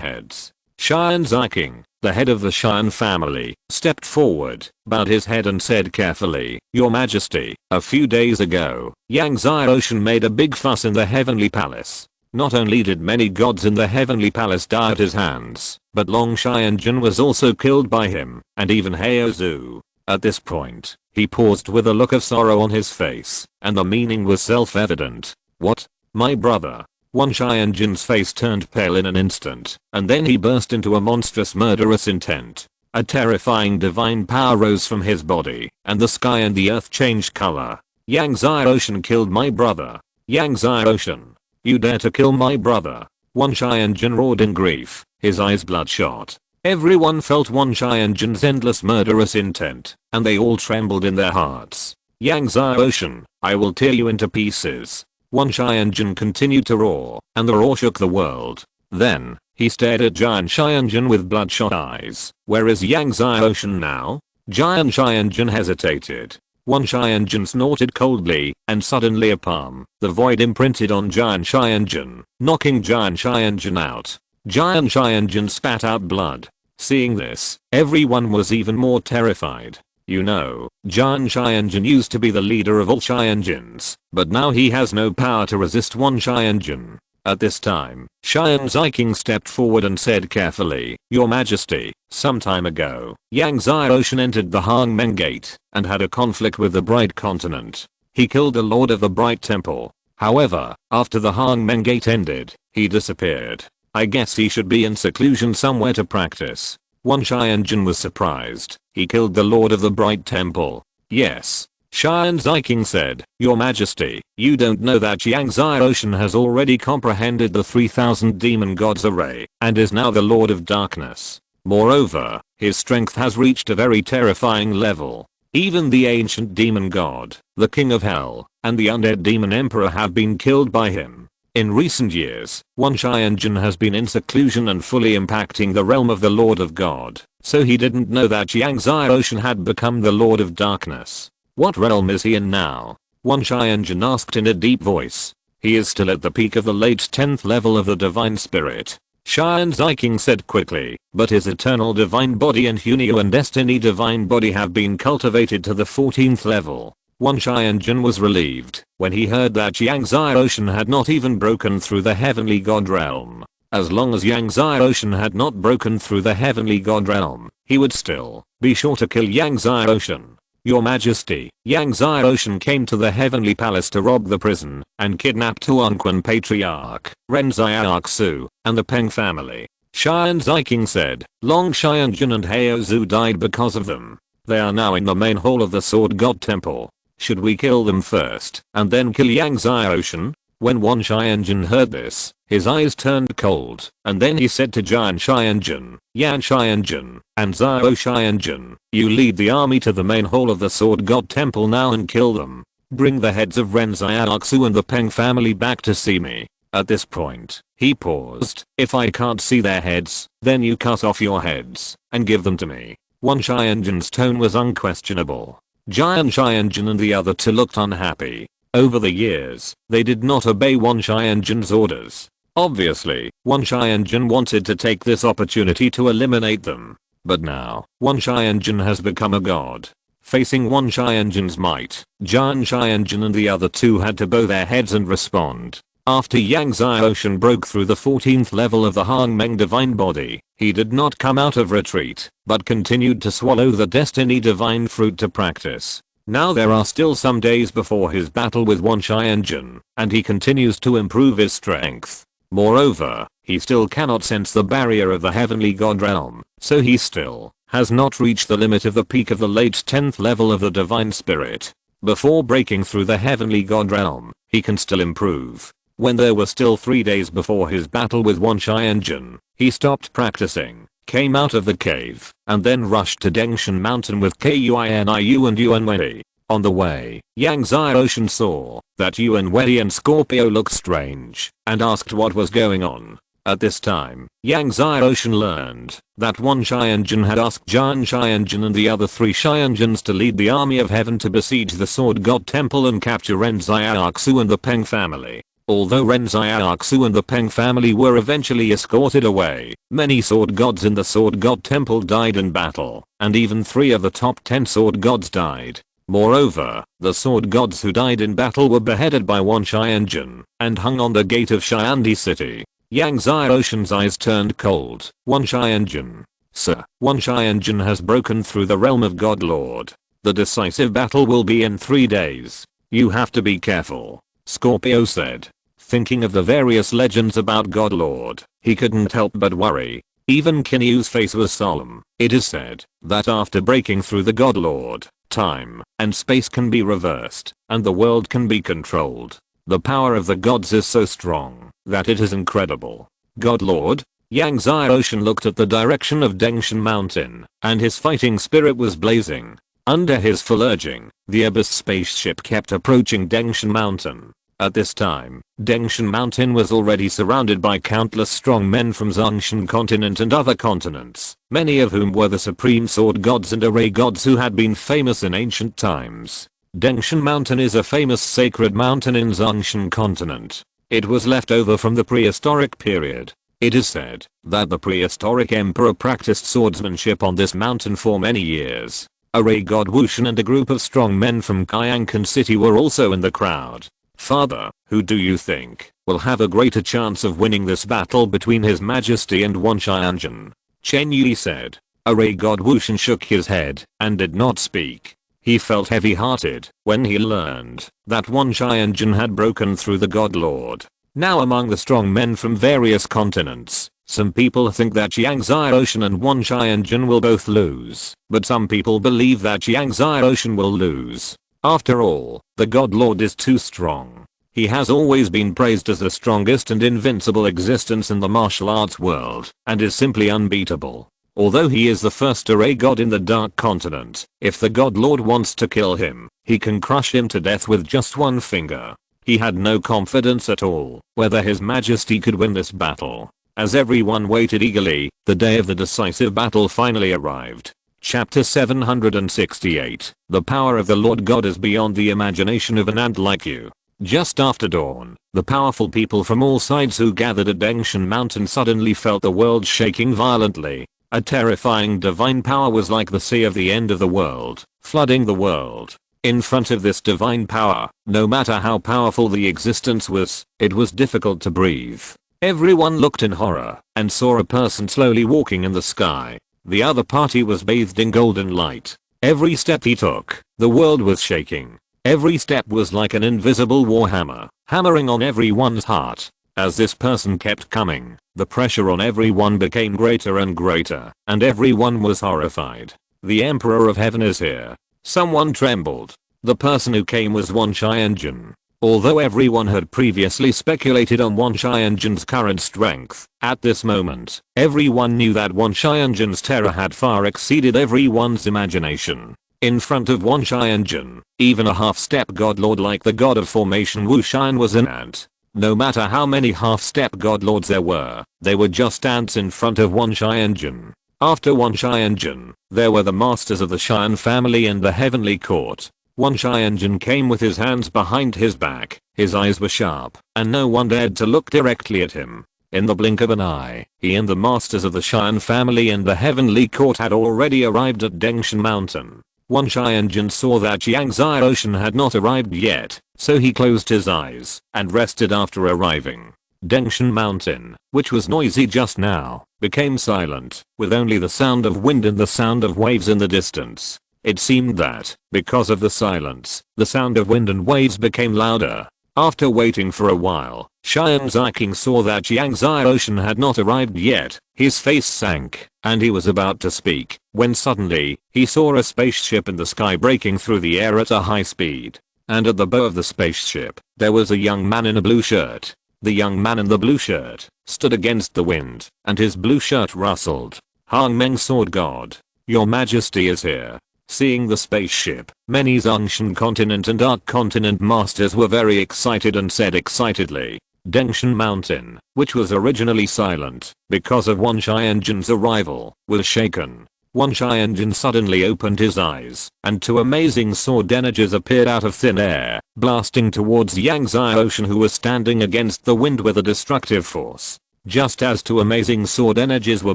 heads. Xian Ziking, the head of the Xian family, stepped forward, bowed his head and said carefully, "Your Majesty, a few days ago, Yang Xiaoshan made a big fuss in the heavenly palace. Not only did many gods in the heavenly palace die at his hands, but Long Xianjun was also killed by him, and even Heozu." At this point, he paused with a look of sorrow on his face, and the meaning was self-evident. "What? My brother?" Wan Xianjun's face turned pale in an instant, and then he burst into a monstrous murderous intent. A terrifying divine power rose from his body, and the sky and the earth changed color. "Yang Xiaoshan killed my brother. Yang Xiaoshan. You dare to kill my brother?" Wan Xianjun roared in grief, his eyes bloodshot. Everyone felt Wan Xianjun's endless murderous intent, and they all trembled in their hearts. "Yang Xiaoshan, I will tear you into pieces." Wan Xianjun continued to roar, and the roar shook the world. Then, He stared at Giant Xianjun with bloodshot eyes. Where is Yang Xiaoshan now? Giant Xianjun hesitated. Wan Xianjun snorted coldly, and suddenly a palm, the void imprinted on Giant Xianjun, knocking Giant Xianjun out. Giant Xianjun spat out blood. Seeing this, everyone was even more terrified. You know, Giant Xianjun used to be the leader of all Xianjuns, but now he has no power to resist Wan Xianjun. At this time, Xian Ziking stepped forward and said carefully, Your Majesty, some time ago, Yang Xiaoshan entered the Hangmeng Gate and had a conflict with the Bright Continent. He killed the Lord of the Bright Temple. However, after the Hangmeng Gate ended, he disappeared. I guess he should be in seclusion somewhere to practice. Wan Xianjun was surprised. He killed the Lord of the Bright Temple. Yes. Xian Ziking said, Your Majesty, you don't know that Yang Xiaoshan has already comprehended the 3000 demon gods array and is now the Lord of Darkness. Moreover, his strength has reached a very terrifying level. Even the ancient demon god, the King of Hell, and the undead demon emperor have been killed by him. In recent years, Wan Xianjun has been in seclusion and fully impacting the realm of the Lord of God, so he didn't know that Yang Xiaoshan had become the Lord of Darkness. What realm is he in now? Wan Xianjun asked in a deep voice. He is still at the peak of the late 10th level of the Divine Spirit. Xian Ziking said quickly, but his eternal divine body and Hunio and destiny divine body have been cultivated to the 14th level. Wan Xianjun was relieved when he heard that Yang Xiaoshan had not even broken through the heavenly god realm. As long as Yang Xiaoshan had not broken through the heavenly god realm, he would still be sure to kill Yang Xiaoshan. Your Majesty, Yang Xiaoshan came to the heavenly palace to rob the prison and kidnap Tuanquan Patriarch, Ren Xiaoxu, and the Peng family. Xian Ziking said, Long Xianjun and Heozhu died because of them. They are now in the main hall of the Sword God Temple. Should we kill them first and then kill Yang Xiaoshan? When Wan Xianjun heard this, his eyes turned cold, and then he said to Giant Xianjun, Yan Xianjun, and Xiao Xianjun, you lead the army to the main hall of the Sword God Temple now and kill them. Bring the heads of Ren Xiaoxu and the Peng family back to see me. At this point, he paused. If I can't see their heads, then you cut off your heads and give them to me. Wan Xianjun's tone was unquestionable. Giant Xianjun and the other two looked unhappy. Over the years, they did not obey Wan Xianjun's orders. Obviously, Wan Xianjun wanted to take this opportunity to eliminate them. But now, Wan Xianjun has become a god. Facing Wan Xianjun's might, Giant Xianjun and the other two had to bow their heads and respond. After Yang Xiaoshan broke through the 14th level of the Hangmeng divine body, he did not come out of retreat, but continued to swallow the destiny divine fruit to practice. Now there are still some days before his battle with Wan Xianjun, and he continues to improve his strength. Moreover, he still cannot sense the barrier of the heavenly god realm, so he still has not reached the limit of the peak of the late 10th level of the divine spirit. Before breaking through the heavenly god realm, he can still improve. When there were still 3 days before his battle with Wan Xianjun, he stopped practicing, came out of the cave, and then rushed to Dengshan Mountain with Kuiniu and Yuanwei. On the way, Yang Xiaoshan saw that Yuanwei and Scorpio looked strange, and asked what was going on. At this time, Yang Xiaoshan learned that Wan Xianjun had asked Jian Xianjun and the other 3 Xianjuns to lead the army of heaven to besiege the Sword God Temple and capture Ren Xiaoxu and the Peng family. Although Ren Xiaoxu and the Peng family were eventually escorted away, many sword gods in the Sword God Temple died in battle, and even 3 of the top 10 sword gods died. Moreover, the sword gods who died in battle were beheaded by Wan Xianjun and hung on the gate of Xiandi city. Yang Xiaoshan's eyes turned cold. Wan Xianjun. Sir, Wan Xianjun has broken through the realm of God Lord. The decisive battle will be in 3 days. You have to be careful, Scorpio said. Thinking of the various legends about God Lord, he couldn't help but worry. Even Kinyu's face was solemn. It is said that after breaking through the God Lord, time and space can be reversed, and the world can be controlled. The power of the gods is so strong that it is incredible. God Lord? Yang Xiaoshan looked at the direction of Dengshan Mountain, and his fighting spirit was blazing. Under his full urging, the Abyss spaceship kept approaching Dengshan Mountain. At this time, Dengshan Mountain was already surrounded by countless strong men from Zhongshan continent and other continents, many of whom were the supreme sword gods and array gods who had been famous in ancient times. Dengshan Mountain is a famous sacred mountain in Zhongshan continent. It was left over from the prehistoric period. It is said that the prehistoric emperor practiced swordsmanship on this mountain for many years. Array god Wushan and a group of strong men from Kyankan city were also in the crowd. Father, who do you think will have a greater chance of winning this battle between His Majesty and Wan Qianjun? Chen Yi said. Array god Wushan shook his head and did not speak. He felt heavy-hearted when he learned that Wan Qianjun had broken through the God Lord. Now among the strong men from various continents, some people think that Yang Xiaoshan and Wan Qianjun will both lose, but some people believe that Yang Xiaoshan will lose. After all, the God Lord is too strong. He has always been praised as the strongest and invincible existence in the martial arts world, and is simply unbeatable. Although he is the first array god in the Dark Continent, if the God Lord wants to kill him, he can crush him to death with just one finger. He had no confidence at all whether His Majesty could win this battle. As everyone waited eagerly, the day of the decisive battle finally arrived. Chapter 768. The power of the Lord God is beyond the imagination of an ant like you. Just after dawn, the powerful people from all sides who gathered at Dengshan Mountain suddenly felt the world shaking violently. A terrifying divine power was like the sea of the end of the world, flooding the world. In front of this divine power, no matter how powerful the existence was, it was difficult to breathe. Everyone looked in horror and saw a person slowly walking in the sky. The other party was bathed in golden light. Every step he took, the world was shaking. Every step was like an invisible warhammer, hammering on everyone's heart. As this person kept coming, the pressure on everyone became greater and greater, and everyone was horrified. The Emperor of Heaven is here. Someone trembled. The person who came was Wan Qianjun. Although everyone had previously speculated on Wan Qianjun's current strength, at this moment, everyone knew that Wan Qianjun's terror had far exceeded everyone's imagination. In front of Wan Qianjun, even a half-step god lord like the god of formation Wu Xian was an ant. No matter how many half-step god lords there were, they were just ants in front of Wan Qianjun. After Wan Qianjun, there were the masters of the Xian family and the heavenly court. Wan Qianjun came with his hands behind his back, his eyes were sharp, and no one dared to look directly at him. In the blink of an eye, he and the masters of the Xian family and the heavenly court had already arrived at Dengshan Mountain. Wan Qianjun saw that Yang Xiaoshan had not arrived yet, so he closed his eyes and rested after arriving. Dengshan Mountain, which was noisy just now, became silent, with only the sound of wind and the sound of waves in the distance. It seemed that, because of the silence, the sound of wind and waves became louder. After waiting for a while, Xian Ziking saw that Yang Xiaoshan had not arrived yet. His face sank, and he was about to speak, when suddenly, he saw a spaceship in the sky breaking through the air at a high speed. And at the bow of the spaceship, there was a young man in a blue shirt. The young man in the blue shirt stood against the wind, and his blue shirt rustled. Hangmeng Sword God, Your Majesty is here. Seeing the spaceship, many Zhongshan continent and Dark continent masters were very excited and said excitedly. Dengshan Mountain, which was originally silent because of Wan Qianjun's arrival, was shaken. Wan Qianjun suddenly opened his eyes, and two amazing sword energies appeared out of thin air, blasting towards Yang Xiaoshan who was standing against the wind with a destructive force. Just as two amazing sword energies were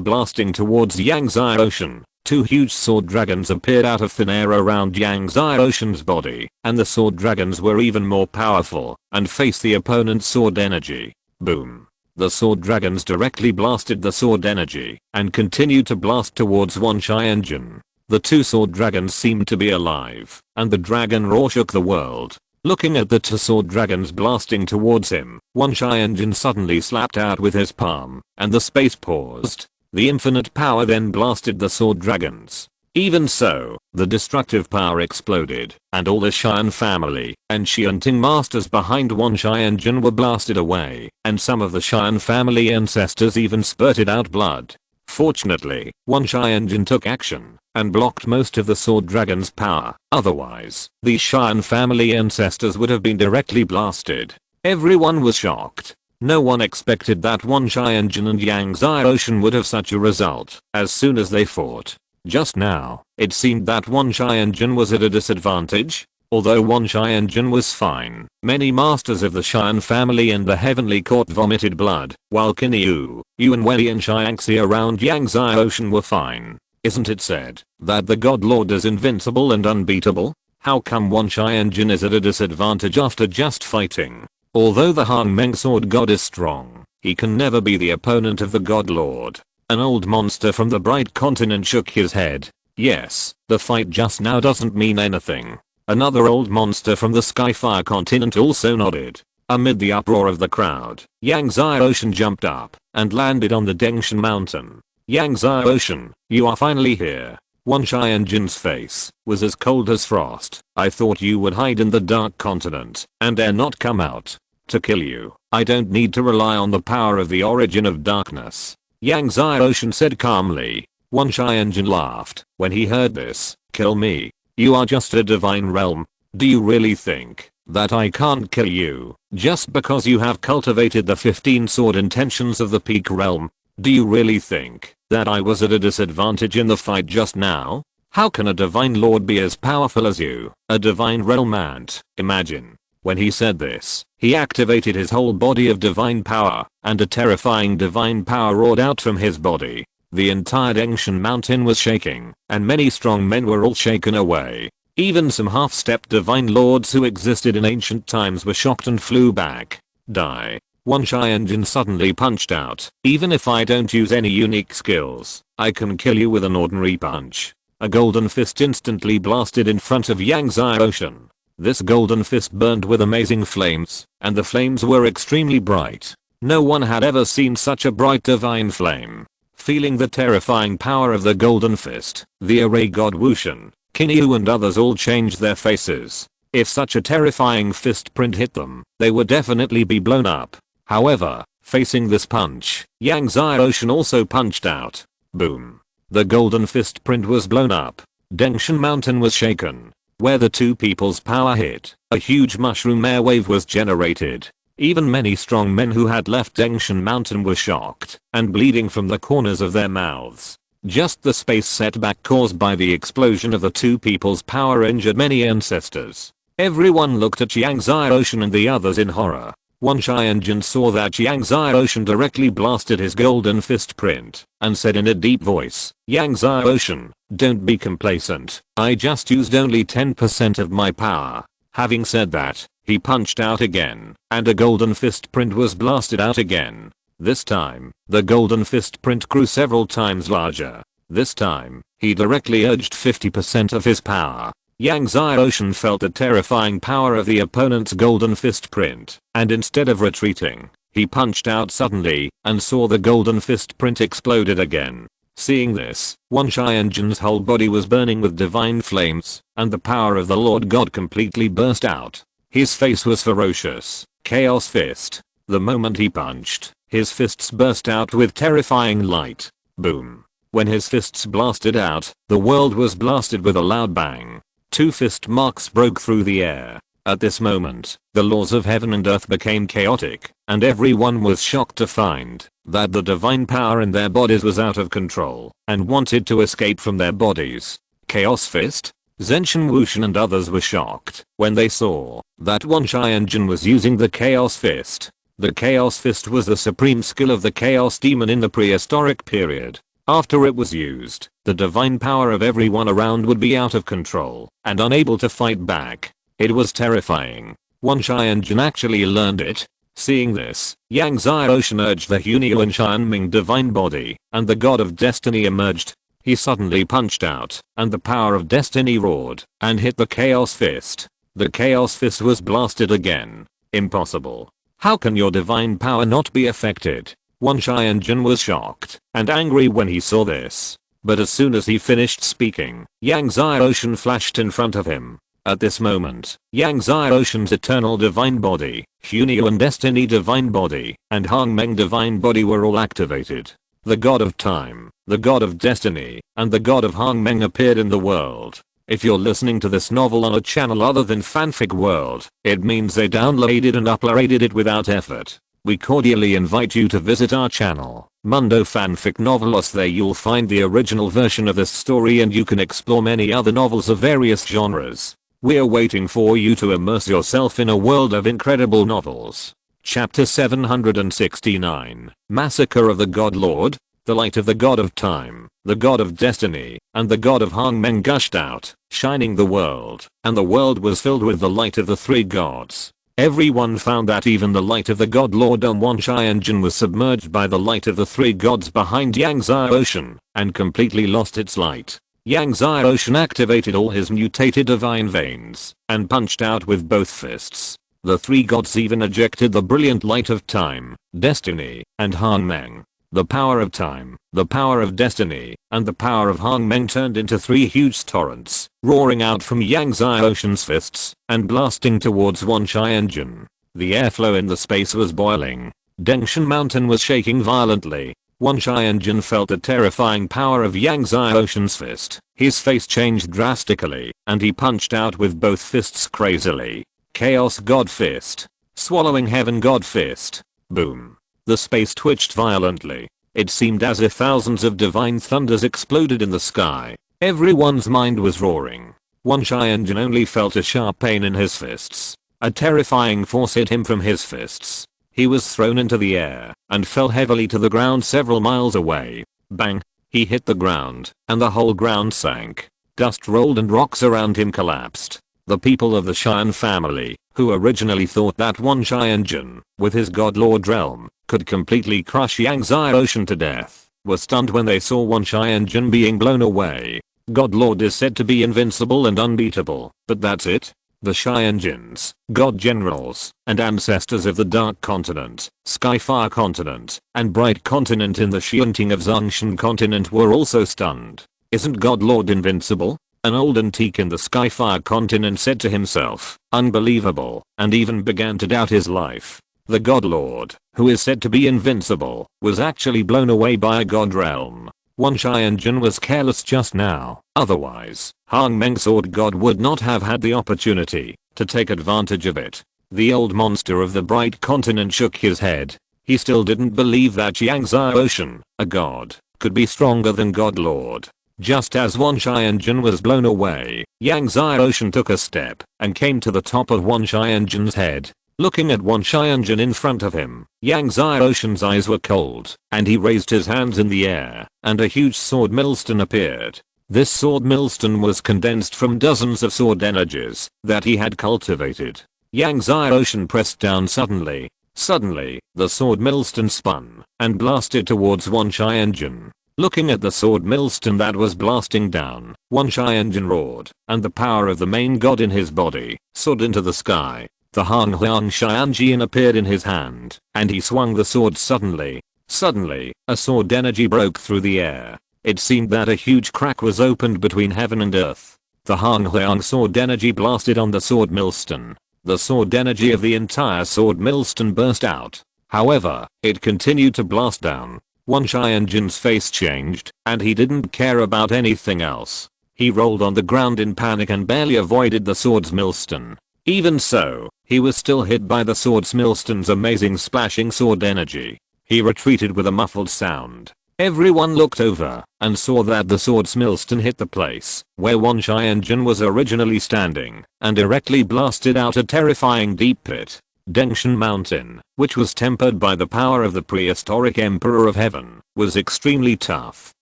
blasting towards Yang Xiaoshan, two huge sword dragons appeared out of thin air around Yang Xiaoshan's body, and the sword dragons were even more powerful, and faced the opponent's sword energy. Boom. The sword dragons directly blasted the sword energy, and continued to blast towards Wan Qianjun. The two sword dragons seemed to be alive, and the dragon roar shook the world. Looking at the two sword dragons blasting towards him, Wan Qianjun suddenly slapped out with his palm, and the space paused. The infinite power then blasted the sword dragons. Even so, the destructive power exploded, and all the Xian family and Xianting masters behind Wan Qianjun were blasted away, and some of the Xian family ancestors even spurted out blood. Fortunately, Wan Qianjun took action and blocked most of the sword dragon's power, otherwise, the Xian family ancestors would have been directly blasted. Everyone was shocked. No one expected that Wan Qianjun and Yang Xiaoshan would have such a result as soon as they fought. Just now, it seemed that Wan Qianjun was at a disadvantage. Although Wan Qianjun was fine, many masters of the Xian family and the Heavenly Court vomited blood, while Qin Yu, Yuan Wei and Xiangxi around Yang Xiaoshan were fine. Isn't it said that the God Lord is invincible and unbeatable? How come Wan Qianjun is at a disadvantage after just fighting? Although the Hangmeng Sword God is strong, he can never be the opponent of the God Lord. An old monster from the Bright Continent shook his head. Yes, the fight just now doesn't mean anything. Another old monster from the Skyfire continent also nodded. Amid the uproar of the crowd, Yang Xiaoshan jumped up and landed on the Dengshan mountain. Yang Xiaoshan, you are finally here. Wan Qianjun's face was as cold as frost. I thought you would hide in the Dark Continent and dare not come out. To kill you, I don't need to rely on the power of the origin of darkness. Yang Xiaoshan said calmly. Wan Qianjun laughed when he heard this. Kill me? You are just a divine realm. Do you really think that I can't kill you just because you have cultivated the 15 sword intentions of the peak realm? Do you really think that I was at a disadvantage in the fight just now? How can a divine lord be as powerful as you, a divine realm ant? Imagine. When he said this, he activated his whole body of divine power, and a terrifying divine power roared out from his body. The entire Dengshan mountain was shaking, and many strong men were all shaken away. Even some half-stepped divine lords who existed in ancient times were shocked and flew back. Die. Wan Qianjun suddenly punched out. Even if I don't use any unique skills, I can kill you with an ordinary punch. A golden fist instantly blasted in front of Yang Xiaoshan. This golden fist burned with amazing flames, and the flames were extremely bright. No one had ever seen such a bright divine flame. Feeling the terrifying power of the golden fist, the array god Wushan, Qin Yu and others all changed their faces. If such a terrifying fist print hit them, they would definitely be blown up. However, facing this punch, Yang Xiaoshan also punched out. Boom. The golden fist print was blown up. Dengshan mountain was shaken. Where the two people's power hit, a huge mushroom air wave was generated. Even many strong men who had left Dengshan mountain were shocked and bleeding from the corners of their mouths. Just the space setback caused by the explosion of the two people's power injured many ancestors. Everyone looked at Yang Xiaoshan and the others in horror. Wan Qianjun saw that Yang Xiaoshan directly blasted his golden fist print and said in a deep voice, Yang Xiaoshan, don't be complacent. I just used only 10% of my power. Having said that, he punched out again, and a golden fist print was blasted out again. This time, the golden fist print grew several times larger. This time, he directly urged 50% of his power. Yang Xiaoshan felt the terrifying power of the opponent's golden fist print, and instead of retreating, he punched out suddenly, and saw the golden fist print exploded again. Seeing this, Wan Qianjun's whole body was burning with divine flames, and the power of the Lord God completely burst out. His face was ferocious. Chaos Fist. The moment he punched, his fists burst out with terrifying light. Boom. When his fists blasted out, the world was blasted with a loud bang. Two fist marks broke through the air. At this moment, the laws of heaven and earth became chaotic, and everyone was shocked to find that the divine power in their bodies was out of control and wanted to escape from their bodies. Chaos Fist? Zenshin Wushan and others were shocked when they saw that Wan Qianjun was using the Chaos Fist. The Chaos Fist was the supreme skill of the Chaos Demon in the prehistoric period. After it was used, the divine power of everyone around would be out of control and unable to fight back. It was terrifying. Wan Qianjun actually learned it. Seeing this, Yang Xiaoshan urged the Hunyu and Xianming divine body, and the god of destiny emerged. He suddenly punched out, and the power of destiny roared, and hit the Chaos Fist. The Chaos Fist was blasted again. Impossible. How can your divine power not be affected? Wan Qianjun was shocked and angry when he saw this. But as soon as he finished speaking, Yang Xiaoshan flashed in front of him. At this moment, Yang Xiaoshan's eternal divine body, Hunyu and destiny divine body, and Hangmeng divine body were all activated. The god of time, the god of destiny, and the god of Hangmeng appeared in the world. If you're listening to this novel on a channel other than Fanfic World, it means they downloaded and uploaded it without effort. We cordially invite you to visit our channel, Mundo Fanfic Novelos. There you'll find the original version of this story and you can explore many other novels of various genres. We're waiting for you to immerse yourself in a world of incredible novels. Chapter 769, Massacre of the God Lord. The light of the god of time, the god of destiny, and the god of Hangmen gushed out, shining the world, and the world was filled with the light of the three gods. Everyone found that even the light of the god Lord Onwanshianjin was submerged by the light of the three gods behind Yangzai Ocean, and completely lost its light. Yangzai Ocean activated all his mutated divine veins, and punched out with both fists. The three gods even ejected the brilliant light of time, destiny, and Hangmen. The power of time, the power of destiny, and the power of Hangmen turned into three huge torrents, roaring out from Yangzai Ocean's fists, and blasting towards Wanshianjin. The airflow in the space was boiling. Dengshan Mountain was shaking violently. Wanshianjin felt the terrifying power of Yangzai Ocean's fist. His face changed drastically, and he punched out with both fists crazily. Chaos God Fist. Swallowing Heaven God Fist. Boom. The space twitched violently. It seemed as if thousands of divine thunders exploded in the sky. Everyone's mind was roaring. Wanshianjin only felt a sharp pain in his fists. A terrifying force hit him from his fists. He was thrown into the air and fell heavily to the ground several miles away. Bang! He hit the ground, and the whole ground sank. Dust rolled and rocks around him collapsed. The people of the Xian family, who originally thought that Wanshianjin, with his God Lord realm, could completely crush Yangzai Ocean to death, were stunned when they saw Wanshianjin being blown away. God Lord is said to be invincible and unbeatable, but that's it? The Xianjins, God Generals, and ancestors of the Dark Continent, Skyfire Continent, and Bright Continent in the Xianting of Zongshan Continent were also stunned. Isn't God Lord invincible? An old antique in the Skyfire Continent said to himself, unbelievable, and even began to doubt his life. The God Lord, who is said to be invincible, was actually blown away by a god realm. Wanshianjin was careless just now, otherwise, Hangmen Sword God would not have had the opportunity to take advantage of it. The old monster of the Bright Continent shook his head. He still didn't believe that Yangzai Ocean, a god, could be stronger than God Lord. Just as Wanshianjin was blown away, Yangzai Ocean took a step and came to the top of Wanshianjin's head. Looking at Wanshianjin in front of him, Yangzai Ocean's eyes were cold, and he raised his hands in the air, and a huge sword millstone appeared. This sword millstone was condensed from dozens of sword energies that he had cultivated. Yangzai Ocean pressed down suddenly. Suddenly, the sword millstone spun and blasted towards Wanshianjin. Looking at the sword millstone that was blasting down, Wanshianjin roared, and the power of the main god in his body soared into the sky. The Hanghuang Xianjian appeared in his hand, and he swung the sword suddenly. Suddenly, a sword energy broke through the air. It seemed that a huge crack was opened between heaven and earth. The Hanghuang sword energy blasted on the sword millstone. The sword energy of the entire sword millstone burst out. However, it continued to blast down. Wanshianjin's face changed, and he didn't care about anything else. He rolled on the ground in panic and barely avoided the sword's millstone. Even so, he was still hit by the sword's millstone's amazing splashing sword energy. He retreated with a muffled sound. Everyone looked over and saw that the sword's millstone hit the place where Wanshianjin was originally standing and directly blasted out a terrifying deep pit. Dengshan Mountain, which was tempered by the power of the prehistoric Emperor of Heaven, was extremely tough.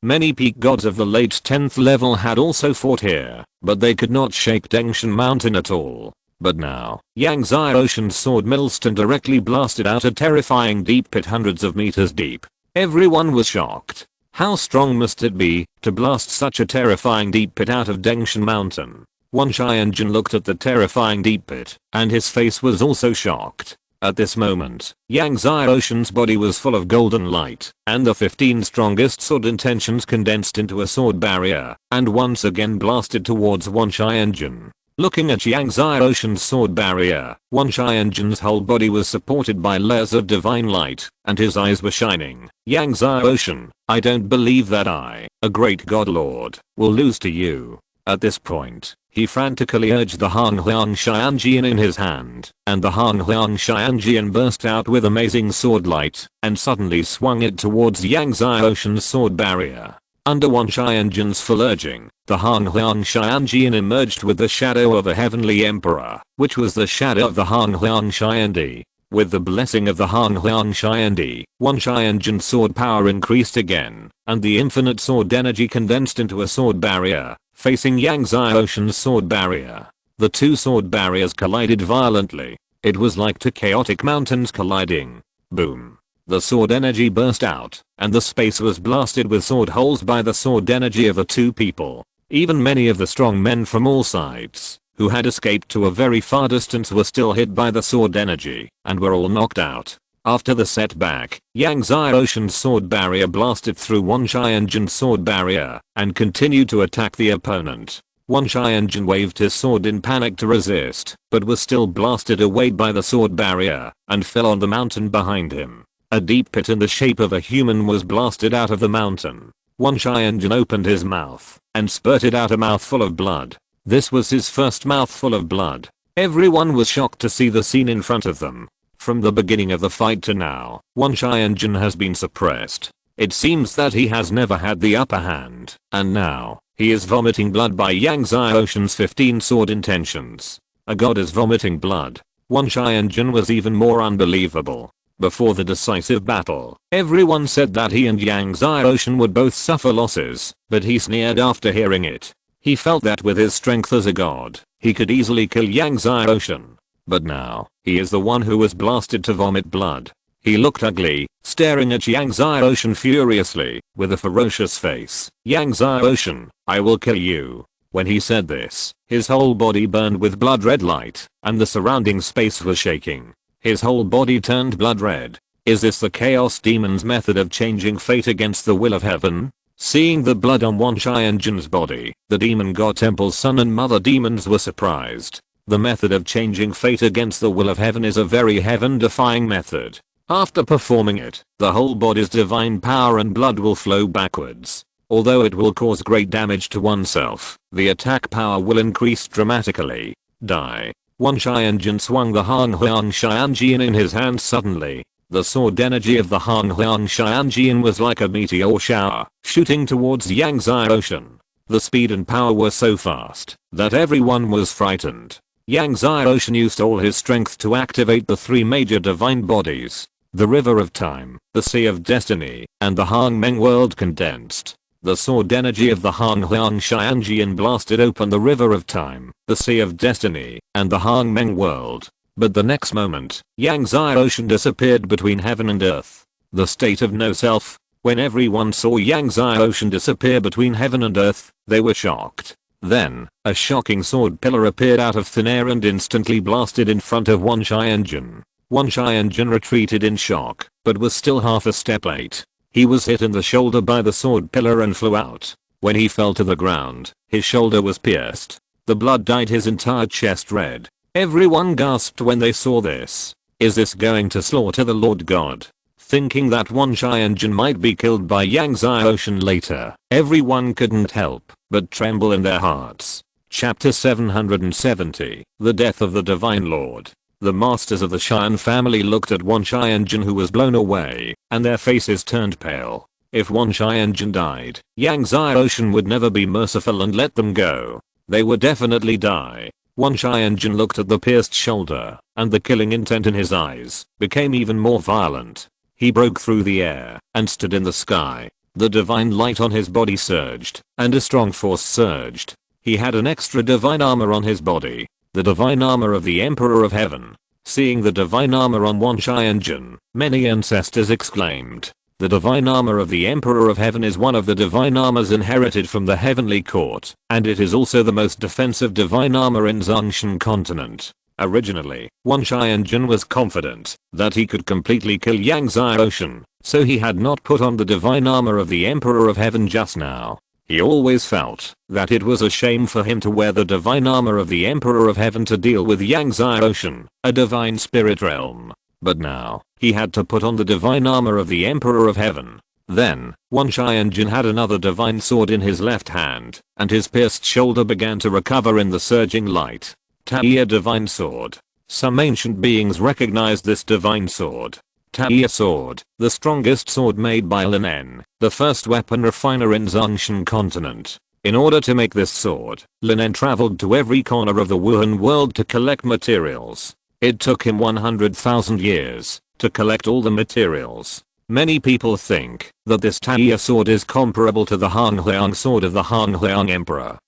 Many peak gods of the late 10th level had also fought here, but they could not shake Dengshan Mountain at all. But now, Yangzai Ocean's sword millstone directly blasted out a terrifying deep pit hundreds of meters deep. Everyone was shocked. How strong must it be to blast such a terrifying deep pit out of Dengshan Mountain? Wanshianjin looked at the terrifying deep pit, and his face was also shocked. At this moment, Yangzai Ocean's body was full of golden light, and the 15 strongest sword intentions condensed into a sword barrier, and once again blasted towards Wanshianjin. Looking at Yangzai Ocean's sword barrier, Wanshianjin's whole body was supported by layers of divine light, and his eyes were shining. Yangzai Ocean, I don't believe that I, a great god lord, will lose to you. At this point, he frantically urged the Hangliang Xianjian in his hand, and the Hangliang Xianjian burst out with amazing sword light, and suddenly swung it towards Yang Xiaoshan's sword barrier. Under Wan Xianjian's full urging, the Hangliang Xianjian emerged with the shadow of a heavenly emperor, which was the shadow of the Hangliang Xiandi. With the blessing of the Hangliang Xiandi, Wan Xianjian's sword power increased again, and the infinite sword energy condensed into a sword barrier, facing Yang Xiaoshan's sword barrier. The two sword barriers collided violently. It was like two chaotic mountains colliding. Boom. The sword energy burst out, and the space was blasted with sword holes by the sword energy of the two people. Even many of the strong men from all sides, who had escaped to a very far distance, were still hit by the sword energy, and were all knocked out. After the setback, Yang Xiaoshan's sword barrier blasted through Wan Xianjian's sword barrier, and continued to attack the opponent. Wan Xianjian waved his sword in panic to resist, but was still blasted away by the sword barrier, and fell on the mountain behind him. A deep pit in the shape of a human was blasted out of the mountain. Wan Xianjian opened his mouth, and spurted out a mouthful of blood. This was his first mouthful of blood. Everyone was shocked to see the scene in front of them. From the beginning of the fight to now, Wan Xianjian has been suppressed. It seems that he has never had the upper hand, and now, he is vomiting blood by Yang Xiaoshan's 15 sword intentions. A god is vomiting blood. Wan Xianjian was even more unbelievable. Before the decisive battle, everyone said that he and Yang Xiaoshan would both suffer losses, but he sneered after hearing it. He felt that with his strength as a god, he could easily kill Yang Xiaoshan. But now, he is the one who was blasted to vomit blood. He looked ugly, staring at Yang Xiaoshan furiously, with a ferocious face. Yang Xiaoshan, I will kill you. When he said this, his whole body burned with blood red light, and the surrounding space was shaking. His whole body turned blood red. Is this the Chaos Demon's method of changing fate against the will of heaven? Seeing the blood on Wan Xianjian's body, the demon god temple's son and mother demons were surprised. The method of changing fate against the will of heaven is a very heaven-defying method. After performing it, the whole body's divine power and blood will flow backwards. Although it will cause great damage to oneself, the attack power will increase dramatically. Die. Wan Xianjian swung the Hangliang Xianjian in his hand suddenly. The sword energy of the Hangliang Xianjian was like a meteor shower, shooting towards Yang Xiaoshan. The speed and power were so fast that everyone was frightened. Yang Xiaoshan used all his strength to activate the three major divine bodies. The River of Time, the Sea of Destiny, and the Hangmeng World condensed. The sword energy of the Hangliang Xianjian blasted open the River of Time, the Sea of Destiny, and the Hangmeng World. But the next moment, Yang Xiaoshan disappeared between heaven and earth. The state of no self. When everyone saw Yang Xiaoshan disappear between heaven and earth, they were shocked. Then, a shocking sword pillar appeared out of thin air and instantly blasted in front of Wan Xianjian. Wan Xianjian retreated in shock, but was still half a step late. He was hit in the shoulder by the sword pillar and flew out. When he fell to the ground, his shoulder was pierced. The blood dyed his entire chest red. Everyone gasped when they saw this. Is this going to slaughter the Lord God? Thinking that Wan Xianjian might be killed by Yang Xiaoshan later, everyone couldn't help but tremble in their hearts. Chapter 770, The Death of the Divine Lord. The masters of the Xian family looked at Wan Xianjian, who was blown away, and their faces turned pale. If Wan Xianjian died, Yang Xiaoshan would never be merciful and let them go. They would definitely die. Wan Xianjian looked at the pierced shoulder, and the killing intent in his eyes became even more violent. He broke through the air and stood in the sky. The divine light on his body surged, and a strong force surged. He had an extra divine armor on his body. The divine armor of the Emperor of Heaven. Seeing the divine armor on Wan Xianjian, many ancestors exclaimed, "The divine armor of the Emperor of Heaven is one of the divine armors inherited from the Heavenly Court, and it is also the most defensive divine armor in Zhongshan continent." Originally, Wan Xianjian was confident that he could completely kill Yang Xiaoshan, so he had not put on the divine armor of the Emperor of Heaven just now. He always felt that it was a shame for him to wear the divine armor of the Emperor of Heaven to deal with Yang Xiaoshan, a divine spirit realm. But now, he had to put on the divine armor of the Emperor of Heaven. Then, Wan Qianjun had another divine sword in his left hand, and his pierced shoulder began to recover in the surging light. Taiya divine sword. Some ancient beings recognized this divine sword. Taiya sword, the strongest sword made by Linen, the first weapon refiner in Zongshan continent. In order to make this sword, Linen traveled to every corner of the Wuhan world to collect materials. It took him 100,000 years to collect all the materials. Many people think that this Taiya sword is comparable to the Hangliang sword of the Hangliang Emperor.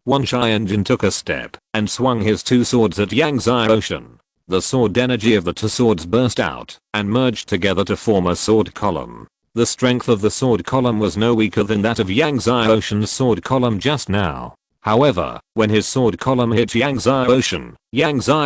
Wan Qianjun took a step and swung his two swords at Yangzai Ocean. The sword energy of the two swords burst out and merged together to form a sword column. The strength of the sword column was no weaker than that of Yangzai Ocean's sword column just now. However, when his sword column hit Yangzai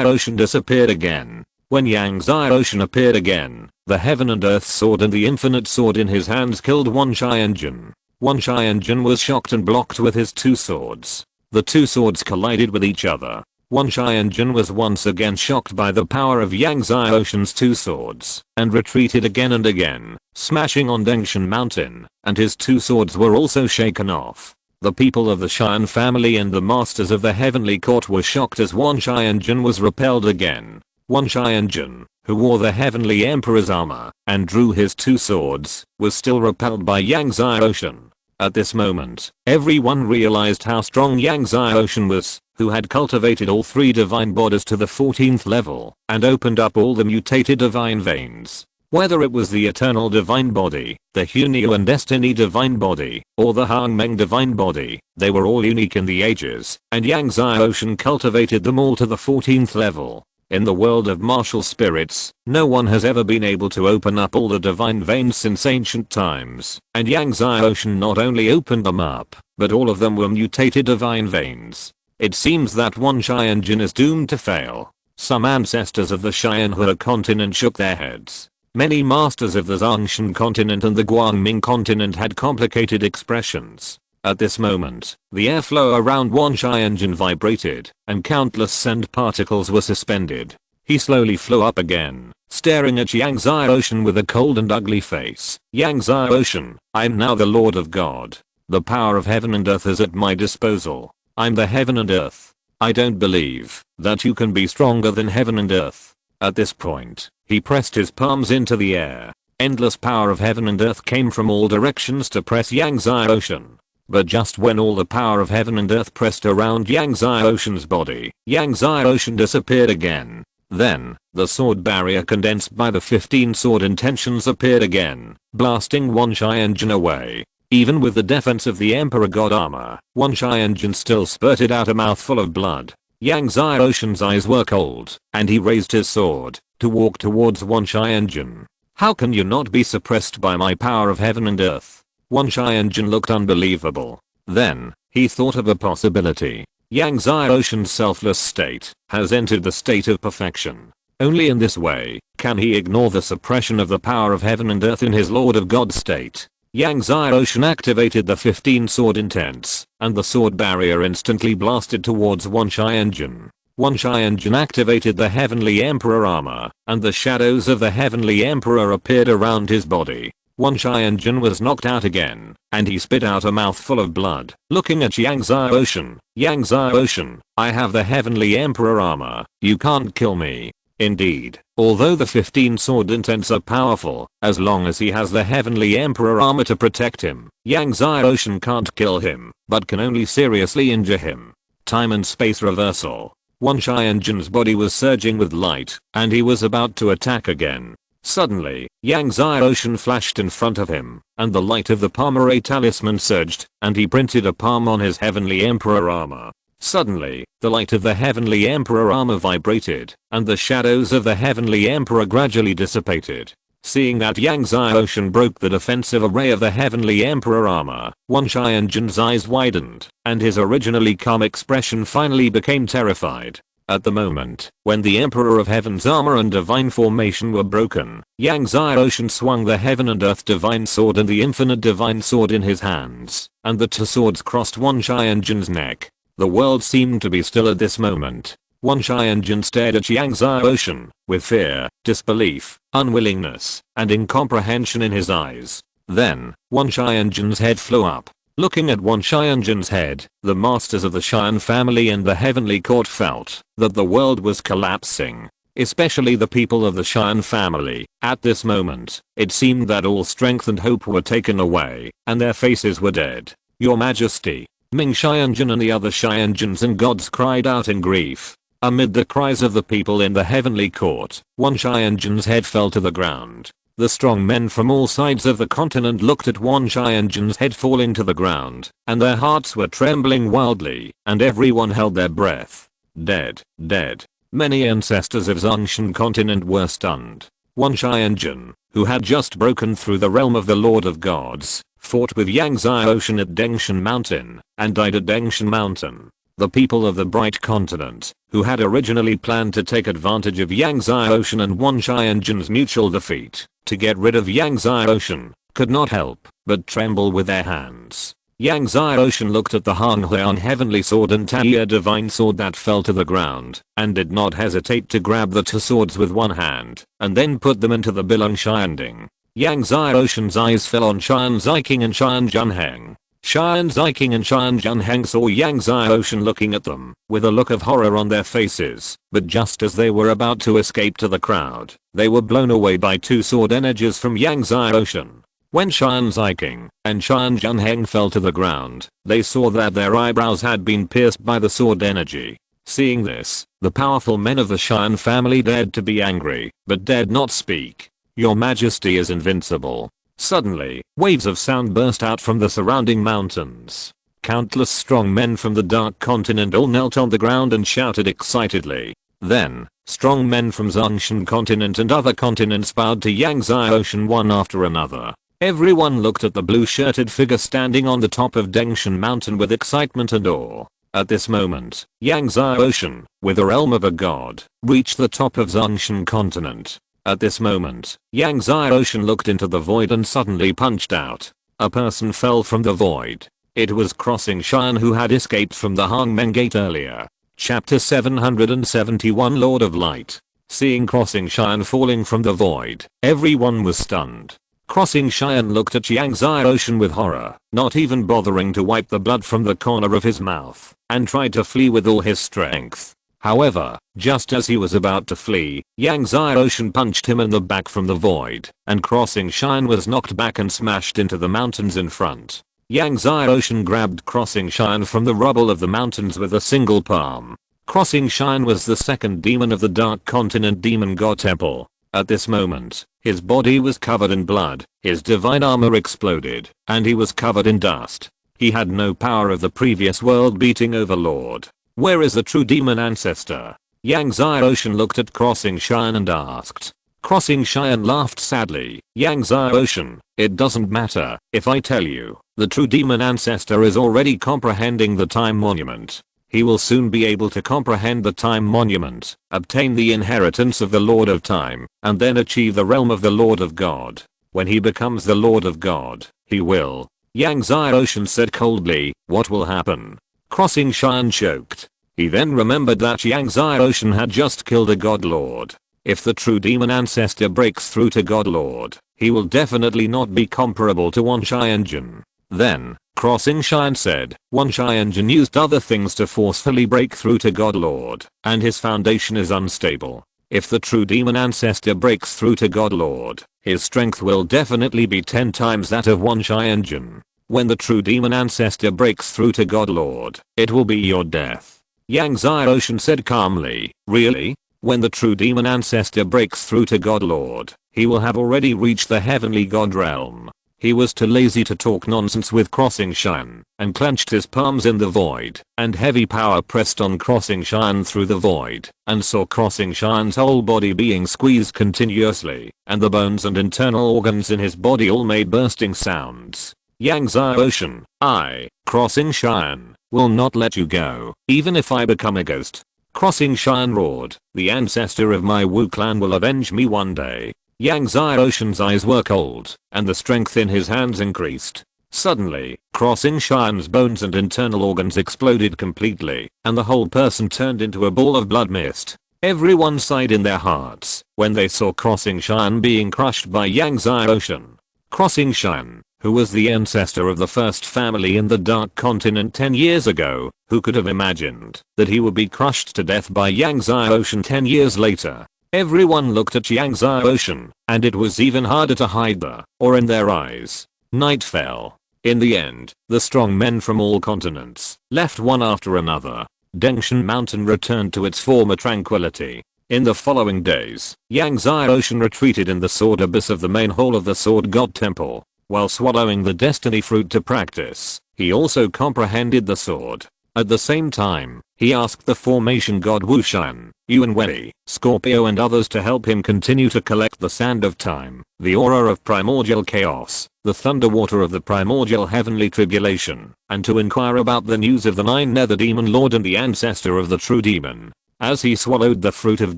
Ocean disappeared again. When Yangzai Ocean appeared again, the heaven and earth sword and the infinite sword in his hands killed Wan Qianjun. Wan Qianjun was shocked and blocked with his two swords. The two swords collided with each other. Wan Qianjun was once again shocked by the power of Yangzai Ocean's two swords, and retreated again and again, smashing on Dengshan Mountain, and his two swords were also shaken off. The people of the Xian family and the masters of the heavenly court were shocked as Wan Qianjun was repelled again. Wan Qianjun, who wore the heavenly emperor's armor and drew his two swords, was still repelled by Yangzai Ocean. At this moment, everyone realized how strong Yangzai Ocean was, who had cultivated all three divine bodies to the 14th level and opened up all the mutated divine veins. Whether it was the eternal divine body, the Hunyu and destiny divine body, or the Hangmeng divine body, they were all unique in the ages, and Yangzai Ocean cultivated them all to the 14th level. In the world of martial spirits, no one has ever been able to open up all the divine veins since ancient times, and Yangzai Ocean not only opened them up, but all of them were mutated divine veins. It seems that Wan Qianjun is doomed to fail. Some ancestors of the Xianhua continent shook their heads. Many masters of the Zongshan continent and the Guangming continent had complicated expressions. At this moment, the airflow around Wan Qianjun vibrated, and countless sand particles were suspended. He slowly flew up again, staring at Yangzai Ocean with a cold and ugly face. Yangzai Ocean, I'm now the Lord of God. The power of heaven and earth is at my disposal. I'm the heaven and earth. I don't believe that you can be stronger than heaven and earth. At this point, he pressed his palms into the air. Endless power of heaven and earth came from all directions to press Yangzai Ocean. But just when all the power of heaven and earth pressed around Yangzai Ocean's body, Yangzai Ocean disappeared again. Then, the sword barrier condensed by the 15 sword intentions appeared again, blasting Wan Qianjun away. Even with the defense of the Emperor God armor, Wan Qianjun still spurted out a mouthful of blood. Yangzai Ocean's eyes were cold, and he raised his sword to walk towards Wan Qianjun. How can you not be suppressed by my power of heaven and earth? Wan Qianjun looked unbelievable. Then, he thought of a possibility. Yangzai Ocean's selfless state has entered the state of perfection. Only in this way can he ignore the suppression of the power of heaven and earth in his Lord of God state. Yangzai Ocean activated the 15 sword intents, and the sword barrier instantly blasted towards Wan Qianjun. Wan Qianjun activated the heavenly emperor armor, and the shadows of the heavenly emperor appeared around his body. Wan Qianjun was knocked out again, and he spit out a mouthful of blood, looking at Yangzai Ocean. Yangzai Ocean, I have the heavenly emperor armor, you can't kill me. Indeed, although the 15 sword intents are powerful, as long as he has the heavenly emperor armor to protect him, Yangzai Ocean can't kill him, but can only seriously injure him. Time and space reversal. Wan Qianjun's body was surging with light, and he was about to attack again. Suddenly, Yangzai Ocean flashed in front of him, and the light of the Palmare talisman surged, and he printed a palm on his heavenly emperor armor. Suddenly, the light of the heavenly emperor armor vibrated, and the shadows of the heavenly emperor gradually dissipated. Seeing that Yangzai Ocean broke the defensive array of the heavenly emperor armor, Wan Qianjun's eyes widened, and his originally calm expression finally became terrified. At the moment, when the Emperor of Heaven's armor and divine formation were broken, Yangzai Ocean swung the heaven and earth divine sword and the infinite divine sword in his hands, and the two swords crossed Wan Qianjun's neck. The world seemed to be still at this moment. Wan Qianjun stared at Yangzai Ocean, with fear, disbelief, unwillingness, and incomprehension in his eyes. Then, Wan Xianjun's head flew up. Looking at Wan Xianjun's head, the masters of the Xian family and the heavenly court felt that the world was collapsing. Especially the people of the Xian family. At this moment, it seemed that all strength and hope were taken away, and their faces were dead. Your Majesty. Ming Xianjun and the other Xianjuns and gods cried out in grief. Amid the cries of the people in the heavenly court, Wan Xianjun's head fell to the ground. The strong men from all sides of the continent looked at Wan Xianjun's head falling to the ground, and their hearts were trembling wildly, and everyone held their breath. Dead, dead. Many ancestors of Zongshan continent were stunned. Wan Xianjun, who had just broken through the realm of the Lord of Gods, fought with Yangtze Ocean at Dengshan Mountain, and died at Dengshan Mountain. The people of the Bright Continent, who had originally planned to take advantage of Yangtze Ocean and Wan Xianjun's mutual defeat, to get rid of Yangtze Ocean, could not help but tremble with their hands. Yangtze Ocean looked at the Hang Huan heavenly sword and Taiya divine sword that fell to the ground, and did not hesitate to grab the two swords with one hand, and then put them into the Bilong Xianding. Yangtze Ocean's eyes fell on Xian Ziking and Xian Junheng. Xian Ziking and Xian Junheng saw Yangtze Ocean looking at them, with a look of horror on their faces, but just as they were about to escape to the crowd, they were blown away by two sword energies from Yangtze Ocean. When Xian Ziking and Xian Junheng fell to the ground, they saw that their eyebrows had been pierced by the sword energy. Seeing this, the powerful men of the Xian family dared to be angry, but dared not speak. Your Majesty is invincible. Suddenly, waves of sound burst out from the surrounding mountains. Countless strong men from the Dark Continent all knelt on the ground and shouted excitedly. Then, strong men from Zongshan continent and other continents bowed to Yangtze Ocean one after another. Everyone looked at the blue-shirted figure standing on the top of Dengshan Mountain with excitement and awe. At this moment, Yangtze Ocean, with the realm of a god, reached the top of Zongshan continent. At this moment, Yangtze Ocean looked into the void and suddenly punched out. A person fell from the void. It was Crossing Xian who had escaped from the Hangmen Gate earlier. Chapter 771 Lord of Light. Seeing Crossing Xian falling from the void, everyone was stunned. Crossing Xian looked at Yangtze Ocean with horror, not even bothering to wipe the blood from the corner of his mouth, and tried to flee with all his strength. However, just as he was about to flee, Yangtze Ocean punched him in the back from the void, and Crossing Xian was knocked back and smashed into the mountains in front. Yangtze Ocean grabbed Crossing Xian from the rubble of the mountains with a single palm. Crossing Xian was the second demon of the Dark Continent Demon God Temple. At this moment, his body was covered in blood, his divine armor exploded, and he was covered in dust. He had no power of the previous world-beating overlord. Where is the true demon ancestor? Yangtze Ocean looked at Crossing Xian and asked. Crossing Xian laughed sadly. Yangtze Ocean, it doesn't matter if I tell you. The true demon ancestor is already comprehending the time monument. He will soon be able to comprehend the time monument, obtain the inheritance of the Lord of Time, and then achieve the realm of the Lord of God. When he becomes the Lord of God, he will. Yangtze Ocean said coldly, what will happen? Crossing Xian choked. He then remembered that Yangtze Ocean had just killed a God Lord. If the true demon ancestor breaks through to God Lord, he will definitely not be comparable to Wan Xianjun. Then, Crossing Xian said, Wan Xianjun used other things to forcefully break through to God Lord, and his foundation is unstable. If the true demon ancestor breaks through to God Lord, his strength will definitely be 10 times that of Wan Xianjun. When the true demon ancestor breaks through to God Lord, it will be your death. Yangtze Ocean said calmly, really? When the true demon ancestor breaks through to God Lord, he will have already reached the heavenly God realm. He was too lazy to talk nonsense with Crossing Xian, and clenched his palms in the void, and heavy power pressed on Crossing Xian through the void, and saw Crossing Xian's whole body being squeezed continuously, and the bones and internal organs in his body all made bursting sounds. Yangtze Ocean, I, Crossing Xian, will not let you go, even if I become a ghost. Crossing Xian roared, the ancestor of my Wu clan will avenge me one day. Yangtze Ocean's eyes were cold, and the strength in his hands increased. Suddenly, Crossing Xian's bones and internal organs exploded completely, and the whole person turned into a ball of blood mist. Everyone sighed in their hearts when they saw Crossing Xian being crushed by Yangtze Ocean. crossing Shan, who was the ancestor of the first family in the Dark Continent 10 years ago. Who could have imagined that he would be crushed to death by Yang Zai Ocean 10 years later? Everyone looked at Yang Zai Ocean, and it was even harder to hide the awe in their eyes. Night fell. In the end, the strong men from all continents left one after another. Dengshan Mountain returned to its former tranquility. In the following days, Yang Zai Ocean retreated in the sword abyss of the main hall of the Sword God Temple. While swallowing the destiny fruit to practice, he also comprehended the sword. At the same time, he asked the formation god Wushan, Yuan Wei, Scorpio and others to help him continue to collect the sand of time, the aura of primordial chaos, the thunder water of the primordial heavenly tribulation, and to inquire about the news of the 9 nether demon lord and the ancestor of the true demon. As he swallowed the fruit of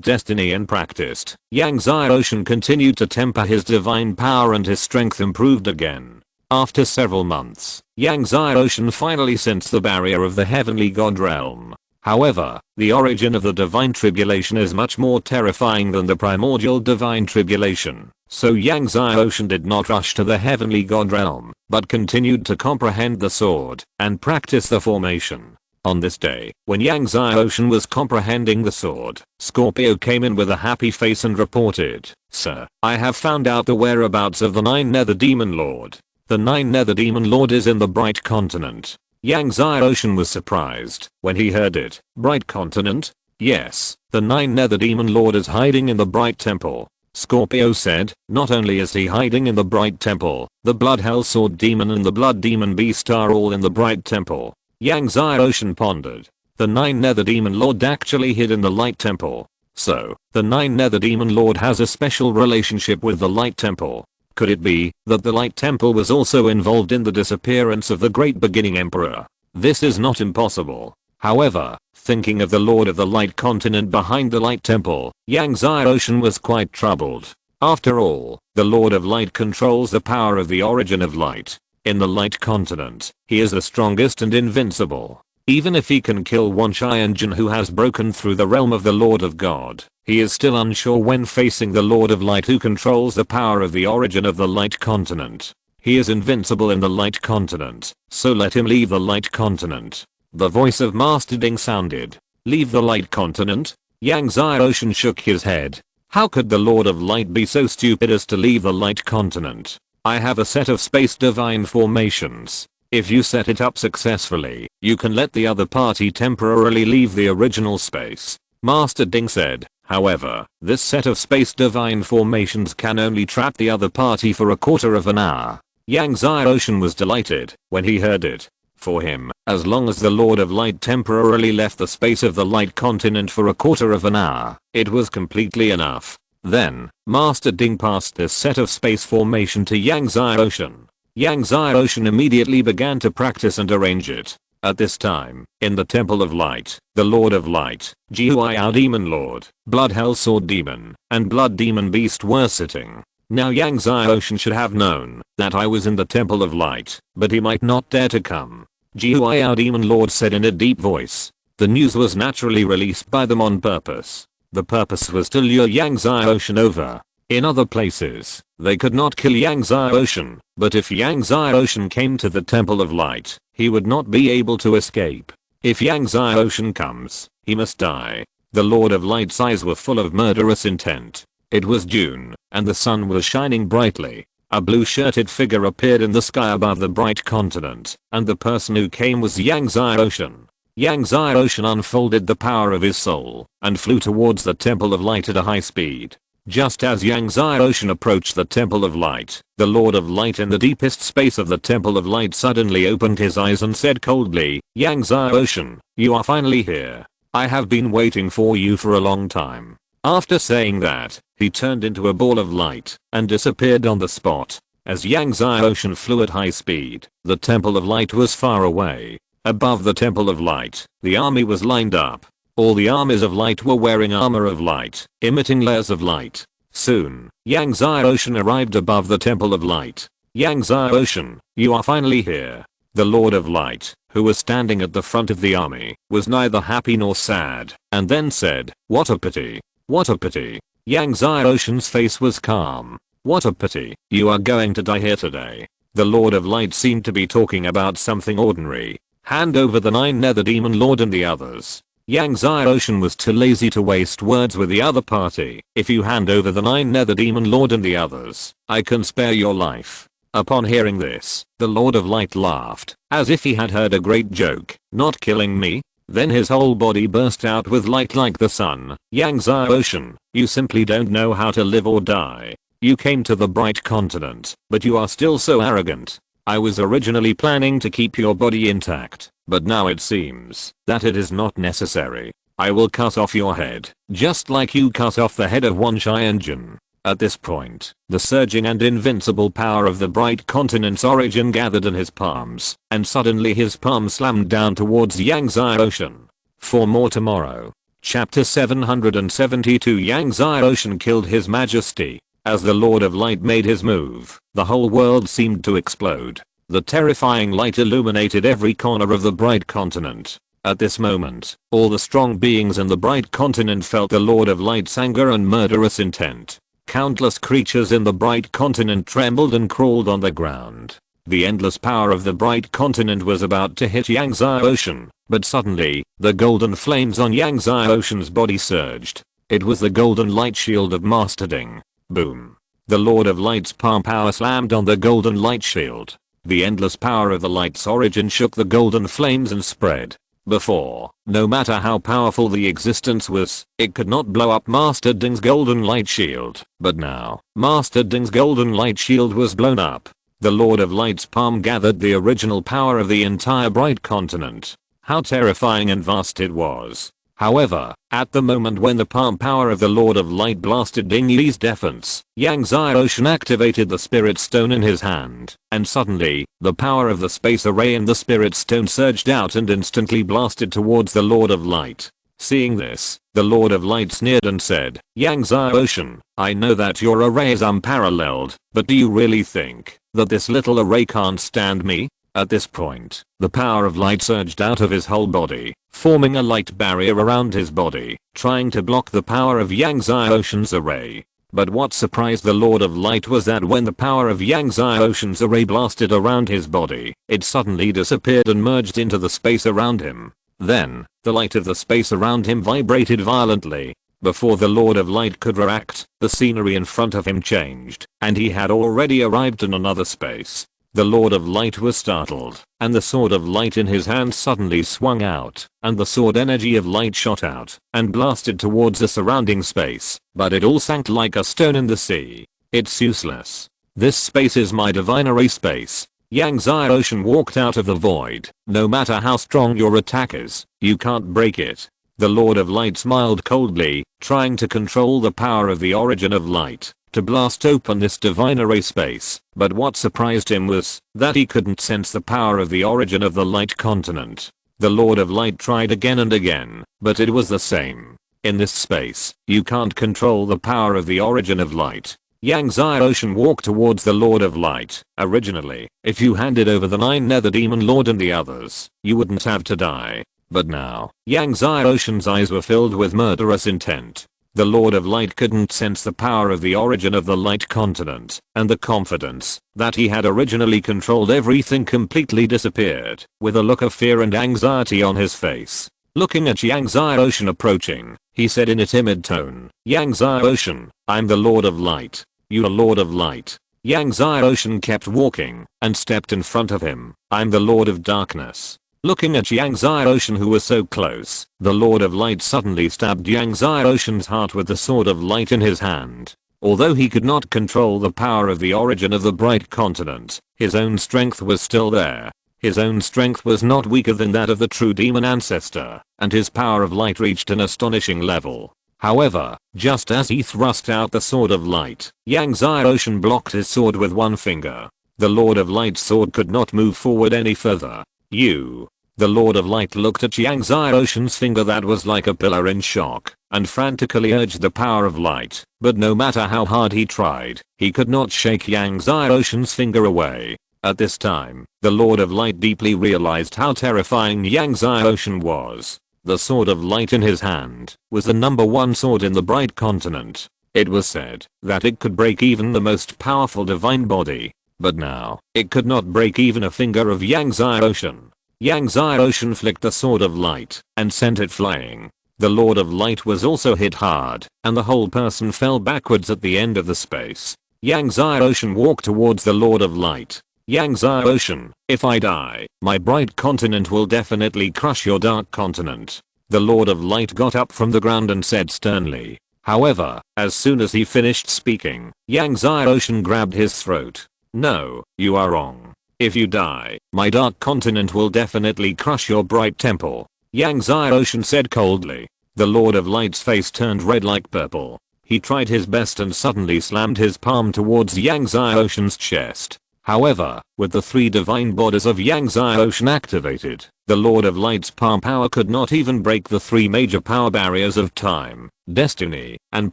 destiny and practiced, Yang Zai Ocean continued to temper his divine power and his strength improved again. After several months, Yang Zai Ocean finally sensed the barrier of the heavenly god realm. However, the origin of the divine tribulation is much more terrifying than the primordial divine tribulation, so Yang Zai Ocean did not rush to the heavenly god realm, but continued to comprehend the sword and practice the formation. On this day, when Yang Zai Ocean was comprehending the sword, Scorpio came in with a happy face and reported, "Sir, I have found out the whereabouts of the 9 nether demon lord. The 9 nether demon lord is in the Bright Continent." Yang Zai Ocean was surprised when he heard it. Bright Continent? Yes, the 9 nether demon lord is hiding in the Bright Temple. Scorpio said, not only is he hiding in the Bright Temple, the Blood Hell Sword Demon and the Blood Demon Beast are all in the Bright Temple. Yang Zai Ocean pondered. The 9 nether demon lord actually hid in the Light Temple. So, the 9 nether demon lord has a special relationship with the Light Temple. Could it be that the Light Temple was also involved in the disappearance of the Great Beginning Emperor? This is not impossible. However, thinking of the Lord of the Light Continent behind the Light Temple, Yang Zai Ocean was quite troubled. After all, the Lord of Light controls the power of the origin of light. In the Light Continent, he is the strongest and invincible. Even if he can kill one Xianjun who has broken through the realm of the Lord of God, he is still unsure when facing the Lord of Light who controls the power of the origin of the Light Continent. He is invincible in the Light Continent, so let him leave the Light Continent. The voice of Master Ding sounded. Leave the Light Continent? Yang Zai Ocean shook his head. How could the Lord of Light be so stupid as to leave the Light Continent? I have a set of space divine formations. If you set it up successfully, you can let the other party temporarily leave the original space. Master Ding said. However, this set of space divine formations can only trap the other party for a quarter of an hour. Yang Zai Ocean was delighted when he heard it. For him, as long as the Lord of Light temporarily left the space of the Light Continent for a quarter of an hour, it was completely enough. Then, Master Ding passed this set of space formation to Yang Zai Ocean. Yang Zai Ocean immediately began to practice and arrange it. At this time, in the Temple of Light, the Lord of Light, Jihuayao Demon Lord, Blood Hell Sword Demon, and Blood Demon Beast were sitting. Now Yang Zai Ocean should have known that I was in the Temple of Light, but he might not dare to come. Jihuayao Demon Lord said in a deep voice. The news was naturally released by them on purpose. The purpose was to lure Yang Zai Ocean over. In other places, they could not kill Yang Zai Ocean, but if Yang Zai Ocean came to the Temple of Light, he would not be able to escape. If Yang Zai Ocean comes, he must die. The Lord of Light's eyes were full of murderous intent. It was June, and the sun was shining brightly. A blue-shirted figure appeared in the sky above the Bright Continent, and the person who came was Yang Zai Ocean. Yang Zai Ocean unfolded the power of his soul, and flew towards the Temple of Light at a high speed. Just as Yang Zai Ocean approached the Temple of Light, the Lord of Light in the deepest space of the Temple of Light suddenly opened his eyes and said coldly, Yang Zai Ocean, you are finally here. I have been waiting for you for a long time. After saying that, he turned into a ball of light and disappeared on the spot. As Yang Zai Ocean flew at high speed, the Temple of Light was far away. Above the Temple of Light, the army was lined up. All the armies of light were wearing armor of light, emitting layers of light. Soon, Yang Zai Ocean arrived above the Temple of Light. Yang Zai Ocean, you are finally here. The Lord of Light, who was standing at the front of the army, was neither happy nor sad, and then said, what a pity. What a pity. Yang Zai Ocean's face was calm. What a pity, you are going to die here today. The Lord of Light seemed to be talking about something ordinary. Hand over the 9 Nether Demon Lord and the others. Yang Ocean was too lazy to waste words with the other party. If you hand over the 9 Nether Demon Lord and the others, I can spare your life. Upon hearing this, the Lord of Light laughed, as if he had heard a great joke. Not killing me? Then his whole body burst out with light like the sun. Yang Ocean, you simply don't know how to live or die. You came to the bright continent, but you are still so arrogant. I was originally planning to keep your body intact, but now it seems that it is not necessary. I will cut off your head, just like you cut off the head of Wan Shai Engine. At this point, the surging and invincible power of the bright continent's origin gathered in his palms, and suddenly his palm slammed down towards Yang Ocean. For more tomorrow. Chapter 772 Yang Ocean killed His Majesty. As the Lord of Light made his move, the whole world seemed to explode. The terrifying light illuminated every corner of the bright continent. At this moment, all the strong beings in the bright continent felt the Lord of Light's anger and murderous intent. Countless creatures in the bright continent trembled and crawled on the ground. The endless power of the bright continent was about to hit Yang Ocean, but suddenly, the golden flames on Yang Ocean's body surged. It was the golden light shield of mastering. Boom. The Lord of Light's palm power slammed on the golden light shield. The endless power of the light's origin shook the golden flames and spread. Before, no matter how powerful the existence was, it could not blow up Master Ding's golden light shield. But now, Master Ding's golden light shield was blown up. The Lord of Light's palm gathered the original power of the entire bright continent. How terrifying and vast it was. However, at the moment when the palm power of the Lord of Light blasted Ding Yi's defense, Yang Ocean activated the Spirit Stone in his hand, and suddenly, the power of the space array in the Spirit Stone surged out and instantly blasted towards the Lord of Light. Seeing this, the Lord of Light sneered and said, Yang Ocean, I know that your array is unparalleled, but do you really think that this little array can't stand me? At this point, the power of light surged out of his whole body, forming a light barrier around his body, trying to block the power of Yang Ocean's array. But what surprised the Lord of Light was that when the power of Yang Ocean's array blasted around his body, it suddenly disappeared and merged into the space around him. Then, the light of the space around him vibrated violently. Before the Lord of Light could react, the scenery in front of him changed, and he had already arrived in another space. The Lord of Light was startled, and the sword of light in his hand suddenly swung out, and the sword energy of light shot out, and blasted towards the surrounding space, but it all sank like a stone in the sea. It's useless. This space is my divine array space. Yang Ocean walked out of the void. No matter how strong your attack is, you can't break it. The Lord of Light smiled coldly, trying to control the power of the origin of light to blast open this divine array space, but what surprised him was that he couldn't sense the power of the origin of the light continent. The Lord of Light tried again and again, but it was the same. In this space, you can't control the power of the origin of light. Yang Ocean walked towards the Lord of Light. Originally, if you handed over the 9 Nether Demon Lord and the others, you wouldn't have to die. But now, Yang Ocean's eyes were filled with murderous intent. The Lord of Light couldn't sense the power of the origin of the light continent, and the confidence that he had originally controlled everything completely disappeared, with a look of fear and anxiety on his face. Looking at Yang Ocean approaching, he said in a timid tone, Yang Ocean, I'm the Lord of Light. You are Lord of Light. Yang Ocean kept walking, and stepped in front of him, I'm the Lord of Darkness. Looking at Yang Ocean who was so close, the Lord of Light suddenly stabbed Yang Ocean's heart with the sword of light in his hand. Although he could not control the power of the origin of the bright continent, his own strength was still there. His own strength was not weaker than that of the true demon ancestor, and his power of light reached an astonishing level. However, just as he thrust out the sword of light, Yang Ocean blocked his sword with one finger. The Lord of Light's sword could not move forward any further. The Lord of Light looked at Yang Ocean's finger that was like a pillar in shock, and frantically urged the power of light, but no matter how hard he tried, he could not shake Yang Ocean's finger away. At this time, the Lord of Light deeply realized how terrifying Yang Ocean was. The sword of light in his hand was the #1 sword in the bright continent. It was said that it could break even the most powerful divine body. But now, it could not break even a finger of Yang Zai Ocean. Yang Zai Ocean flicked the sword of light and sent it flying. The Lord of Light was also hit hard, and the whole person fell backwards at the end of the space. Yang Zai Ocean walked towards the Lord of Light. Yang Zai Ocean, if I die, my bright continent will definitely crush your dark continent. The Lord of Light got up from the ground and said sternly. However, as soon as he finished speaking, Yang Zai Ocean grabbed his throat. No, you are wrong. If you die, my dark continent will definitely crush your bright temple. Yang Zai Ocean said coldly. The Lord of Light's face turned red like purple. He tried his best and suddenly slammed his palm towards Yang Zai Ocean's chest. However, with the 3 divine bodies of Yang Zai Ocean activated, the Lord of Light's palm power could not even break the 3 major power barriers of time, destiny, and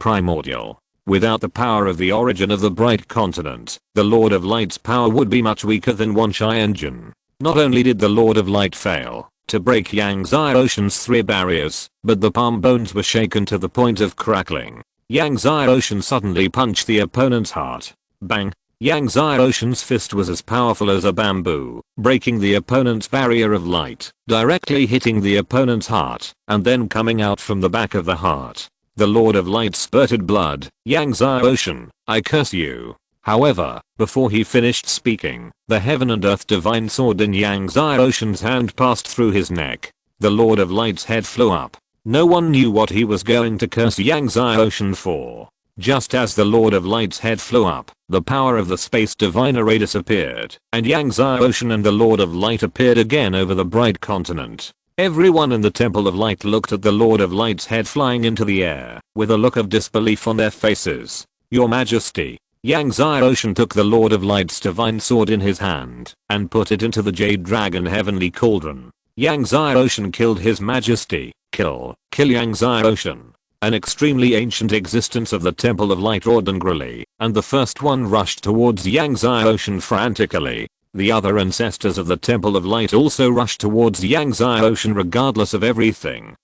primordial. Without the power of the origin of the bright continent, the Lord of Light's power would be much weaker than one Shy engine. Not only did the Lord of Light fail to break Yang Zai Ocean's 3 barriers, but the palm bones were shaken to the point of crackling. Yang Zai Ocean suddenly punched the opponent's heart. Bang! Yang Zai Ocean's fist was as powerful as a bamboo, breaking the opponent's barrier of light, directly hitting the opponent's heart, and then coming out from the back of the heart. The Lord of Light spurted blood. Yang Zai Ocean, I curse you. However, before he finished speaking, the heaven and earth divine sword in Yang Zai Ocean's hand passed through his neck. The Lord of Light's head flew up. No one knew what he was going to curse Yang Zai Ocean for. Just as the Lord of Light's head flew up, the power of the space divine array disappeared, and Yang Zai Ocean and the Lord of Light appeared again over the bright continent. Everyone in the Temple of Light looked at the Lord of Light's head flying into the air, with a look of disbelief on their faces. Your Majesty. Yang Zai Ocean took the Lord of Light's divine sword in his hand, and put it into the Jade Dragon Heavenly Cauldron. Yang Zai Ocean killed His Majesty. Kill Yang Zai Ocean. An extremely ancient existence of the Temple of Light roared angrily, and the first one rushed towards Yang Zai Ocean frantically. The other ancestors of the Temple of Light also rushed towards Yang Zai Ocean regardless of everything.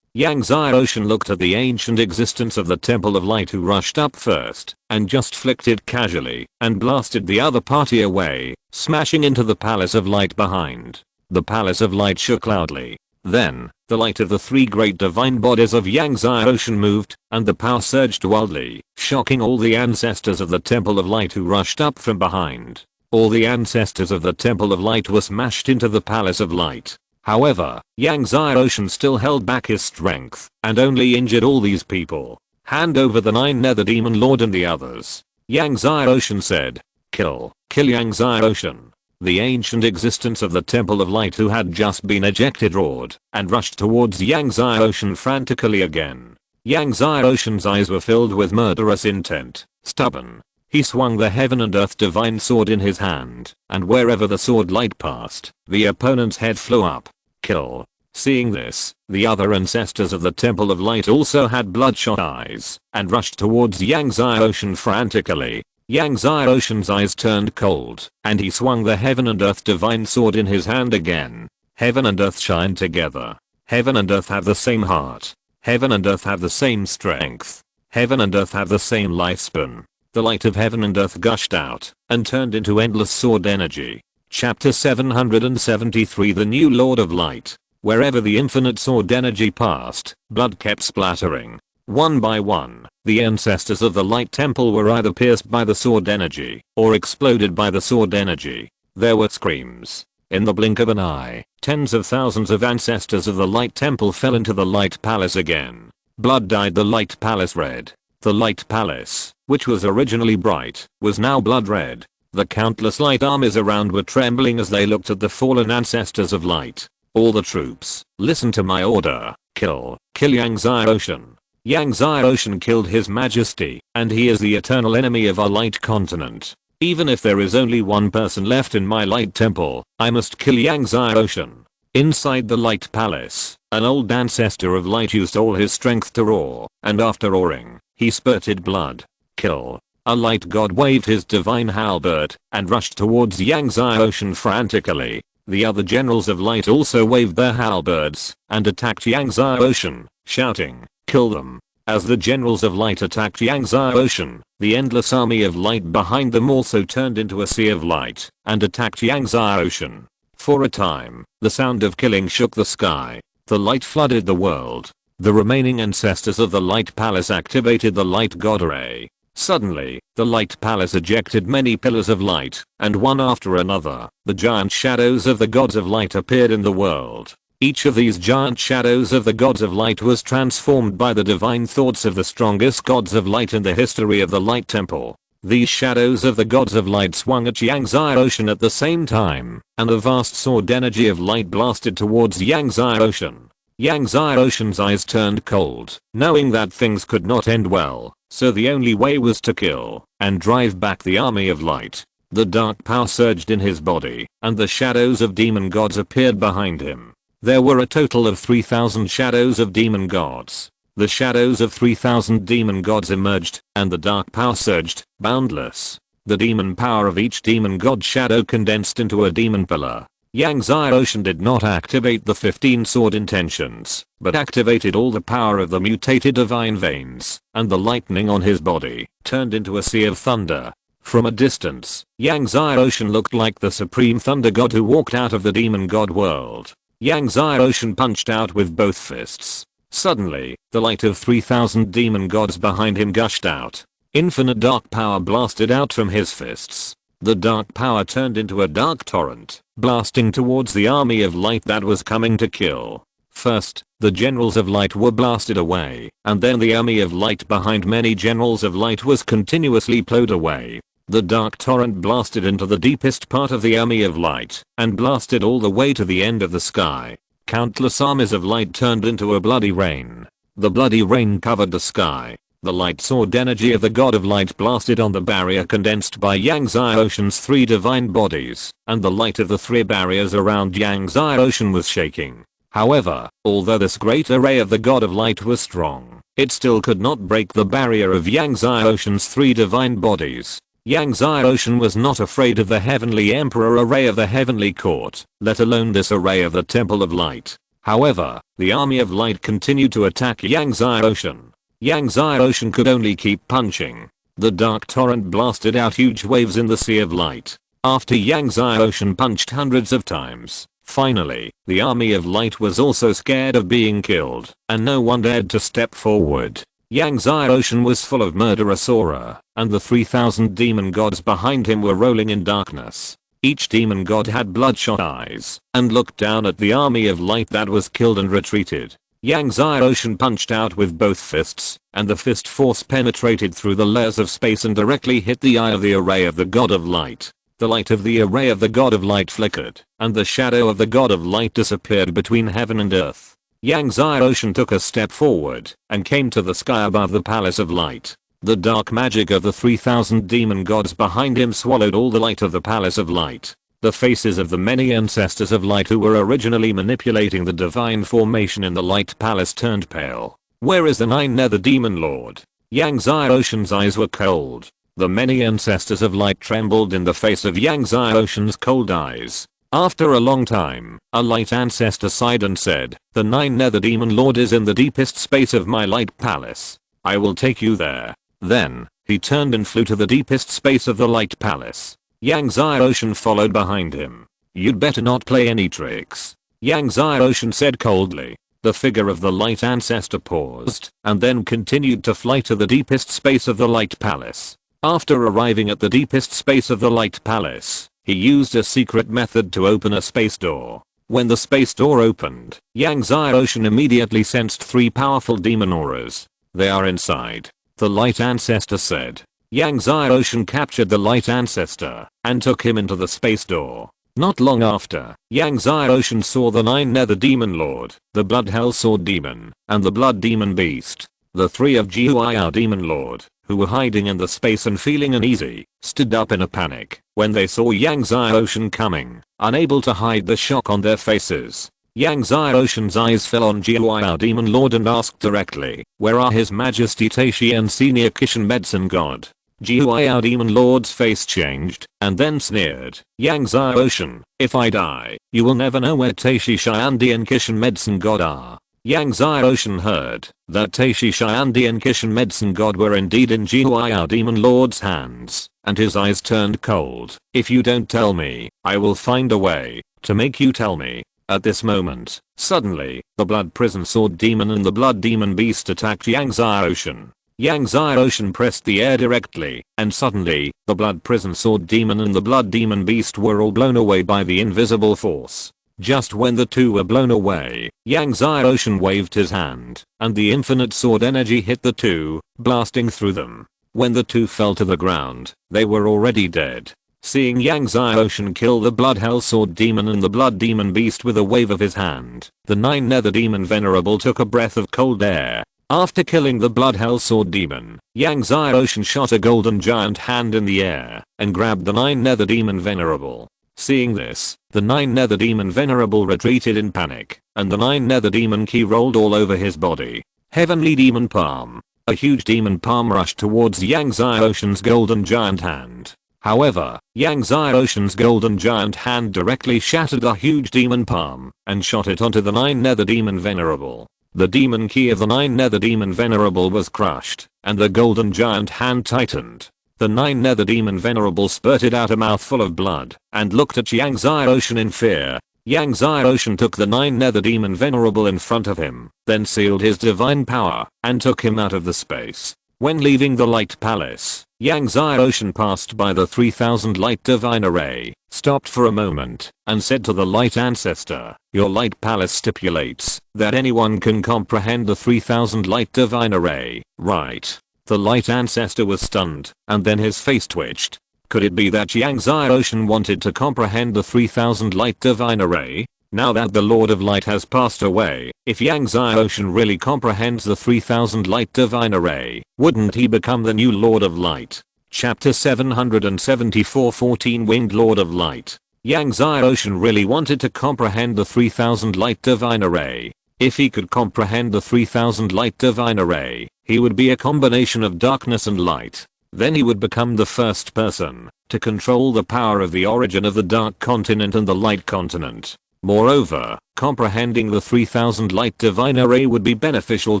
Yang Zai Ocean looked at the ancient existence of the Temple of Light who rushed up first, and just flicked it casually, and blasted the other party away, smashing into the Palace of Light behind. The Palace of Light shook loudly. Then, the light of the 3 great divine bodies of Yang Zai Ocean moved, and the power surged wildly, shocking all the ancestors of the Temple of Light who rushed up from behind. All the ancestors of the Temple of Light were smashed into the Palace of Light. However, Yang Zai Ocean still held back his strength, and only injured all these people. Hand over the 9 Nether Demon Lord and the others. Yang Zai Ocean said. Kill Yang Zai Ocean. The ancient existence of the Temple of Light who had just been ejected roared, and rushed towards Yang Zai Ocean frantically again. Yang Zai Ocean's eyes were filled with murderous intent. Stubborn. He swung the heaven and earth divine sword in his hand, and wherever the sword light passed, the opponent's head flew up. Kill. Seeing this, the other ancestors of the Temple of Light also had bloodshot eyes, and rushed towards Yang Zai Ocean frantically. Yang Zai Ocean's eyes turned cold, and he swung the heaven and earth divine sword in his hand again. Heaven and earth shine together. Heaven and earth have the same heart. Heaven and earth have the same strength. Heaven and earth have the same lifespan. The light of heaven and earth gushed out, and turned into endless sword energy. Chapter 773 The New Lord of Light. Wherever the infinite sword energy passed, blood kept splattering. One by one, the ancestors of the Light Temple were either pierced by the sword energy, or exploded by the sword energy. There were screams. In the blink of an eye, tens of thousands of ancestors of the Light Temple fell into the Light Palace again. Blood dyed the Light Palace red. The Light Palace, which was originally bright, was now blood red. The countless light armies around were trembling as they looked at the fallen ancestors of light. All the troops, listen to my order. Kill Yang Zai Ocean. Yang Zai Ocean killed His Majesty, and he is the eternal enemy of our Light Continent. Even if there is only one person left in my Light Temple, I must kill Yang Zai Ocean. Inside the Light Palace, an old ancestor of light used all his strength to roar, and after roaring, he spurted blood. Kill. A light god waved his divine halberd, and rushed towards Yang Zai Ocean frantically. The other generals of light also waved their halberds, and attacked Yang Zai Ocean, shouting, kill them. As the generals of light attacked Yangtze Ocean, the endless army of light behind them also turned into a sea of light and attacked Yangtze Ocean. For a time, the sound of killing shook the sky. The light flooded the world. The remaining ancestors of the Light Palace activated the Light God Array. Suddenly, the Light Palace ejected many pillars of light, and one after another, the giant shadows of the gods of light appeared in the world. Each of these giant shadows of the gods of light was transformed by the divine thoughts of the strongest gods of light in the history of the Light Temple. These shadows of the gods of light swung at Yangtze Ocean at the same time, and a vast sword energy of light blasted towards Yangtze Ocean. Yangtze Ocean's eyes turned cold, knowing that things could not end well, so the only way was to kill and drive back the army of light. The dark power surged in his body, and the shadows of demon gods appeared behind him. There were a total of 3,000 shadows of demon gods. The shadows of 3,000 demon gods emerged, and the dark power surged, boundless. The demon power of each demon god shadow condensed into a demon pillar. Yangtze Ocean did not activate the 15 sword intentions, but activated all the power of the mutated divine veins, and the lightning on his body turned into a sea of thunder. From a distance, Yangtze Ocean looked like the supreme thunder god who walked out of the demon god world. Yangtze Ocean punched out with both fists. Suddenly, the light of 3,000 demon gods behind him gushed out. Infinite dark power blasted out from his fists. The dark power turned into a dark torrent, blasting towards the army of light that was coming to kill. First, the generals of light were blasted away, and then the army of light behind many generals of light was continuously plowed away. The dark torrent blasted into the deepest part of the army of light, and blasted all the way to the end of the sky. Countless armies of light turned into a bloody rain. The bloody rain covered the sky. The light sword energy of the god of light blasted on the barrier condensed by Yangtze Ocean's 3 divine bodies, and the light of the 3 barriers around Yangtze Ocean was shaking. However, although this great array of the god of light was strong, it still could not break the barrier of Yangtze Ocean's 3 divine bodies. Yangtze Ocean was not afraid of the heavenly emperor array of the heavenly court, let alone this array of the temple of light. However, the army of light continued to attack Yangtze Ocean. Yangtze Ocean could only keep punching. The dark torrent blasted out huge waves in the sea of light. After Yangtze Ocean punched hundreds of times, finally, the army of light was also scared of being killed, and no one dared to step forward. Yangtze Ocean was full of murderous aura, and the 3,000 demon gods behind him were rolling in darkness. Each demon god had bloodshot eyes, and looked down at the army of light that was killed and retreated. Yangtze Ocean punched out with both fists, and the fist force penetrated through the layers of space and directly hit the eye of the array of the god of light. The light of the array of the god of light flickered, and the shadow of the god of light disappeared between heaven and earth. Yangtze Ocean took a step forward, and came to the sky above the palace of light. The dark magic of the 3,000 demon gods behind him swallowed all the light of the palace of light. The faces of the many ancestors of light who were originally manipulating the divine formation in the light palace turned pale. Where is the 9 Nether Demon Lord? Yangtze Ocean's eyes were cold. The many ancestors of light trembled in the face of Yangtze Ocean's cold eyes. After a long time, a light ancestor sighed and said, "The 9 Nether Demon Lord is in the deepest space of my light palace. I will take you there." Then, he turned and flew to the deepest space of the light palace. Yangtze Ocean followed behind him. "You'd better not play any tricks," Yangtze Ocean said coldly. The figure of the light ancestor paused, and then continued to fly to the deepest space of the light palace. After arriving at the deepest space of the light palace, he used a secret method to open a space door. When the space door opened, Yangtze Ocean immediately sensed 3 powerful demon auras. "They are inside," the light ancestor said. Yangtze Ocean captured the light ancestor and took him into the space door. Not long after, Yangtze Ocean saw the 9 Nether Demon Lord, the Blood Hell Sword Demon, and the Blood Demon Beast. The 3 of Jiu'ai Demon Lord, who were hiding in the space and feeling uneasy, stood up in a panic when they saw Yangtze Ocean coming, unable to hide the shock on their faces. Yangtze Ocean's eyes fell on Jiu'ai Demon Lord and asked directly, "Where are His Majesty Taishi and Senior Kishin Medicine God?" Jiu'ai Demon Lord's face changed, and then sneered, "Yangtze Ocean, if I die, you will never know where Taishi Shiandi and Kishin Medicine God are." Yang Xiaoshan heard that Taishi Shiandi and Kishan medicine god were indeed in Jihuai demon lord's hands, and his eyes turned cold. If you don't tell me, I will find a way to make you tell me. At this moment, suddenly, the blood prison sword demon and the blood demon beast attacked Yang Xiaoshan. Yang Xiaoshan pressed the air directly, and suddenly, the blood prison sword demon and the blood demon beast were all blown away by the invisible force. Just when the two were blown away, Yang Xiaoshan waved his hand, and the infinite sword energy hit the two, blasting through them. When the two fell to the ground, they were already dead. Seeing Yang Xiaoshan kill the blood hell sword demon and the blood demon beast with a wave of his hand, the nine nether demon venerable took a breath of cold air. After killing the blood hell sword demon, Yang Xiaoshan shot a golden giant hand in the air and grabbed the nine nether demon venerable. Seeing this, the nine nether demon venerable retreated in panic, and the nine nether demon key rolled all over his body. Heavenly demon palm. A huge demon palm rushed towards Yang Xiaoshan's golden giant hand. However, Yang Xiaoshan's golden giant hand directly shattered the huge demon palm and shot it onto the nine nether demon venerable. The demon key of the nine nether demon venerable was crushed, and the golden giant hand tightened. The nine nether demon venerable spurted out a mouthful of blood and looked at Yang Xiaoshan in fear. Yang Xiaoshan took the nine nether demon venerable in front of him, then sealed his divine power and took him out of the space. When leaving the light palace, Yang Xiaoshan passed by the 3000 light divine array, stopped for a moment, and said to the light ancestor, "Your light palace stipulates that anyone can comprehend the 3000 light divine array, right?" The light ancestor was stunned, and then his face twitched. Could it be that Yang Xiaoshan wanted to comprehend the 3000 light divine array? Now that the Lord of Light has passed away, if Yang Xiaoshan really comprehends the 3000 light divine array, wouldn't he become the new Lord of Light? Chapter 774 14-Winged Lord of Light. Yang Xiaoshan really wanted to comprehend the 3000 light divine array. If he could comprehend the 3000 light divine array, he would be a combination of darkness and light. Then he would become the first person to control the power of the origin of the dark continent and the light continent. Moreover, comprehending the 3000 light divine array would be beneficial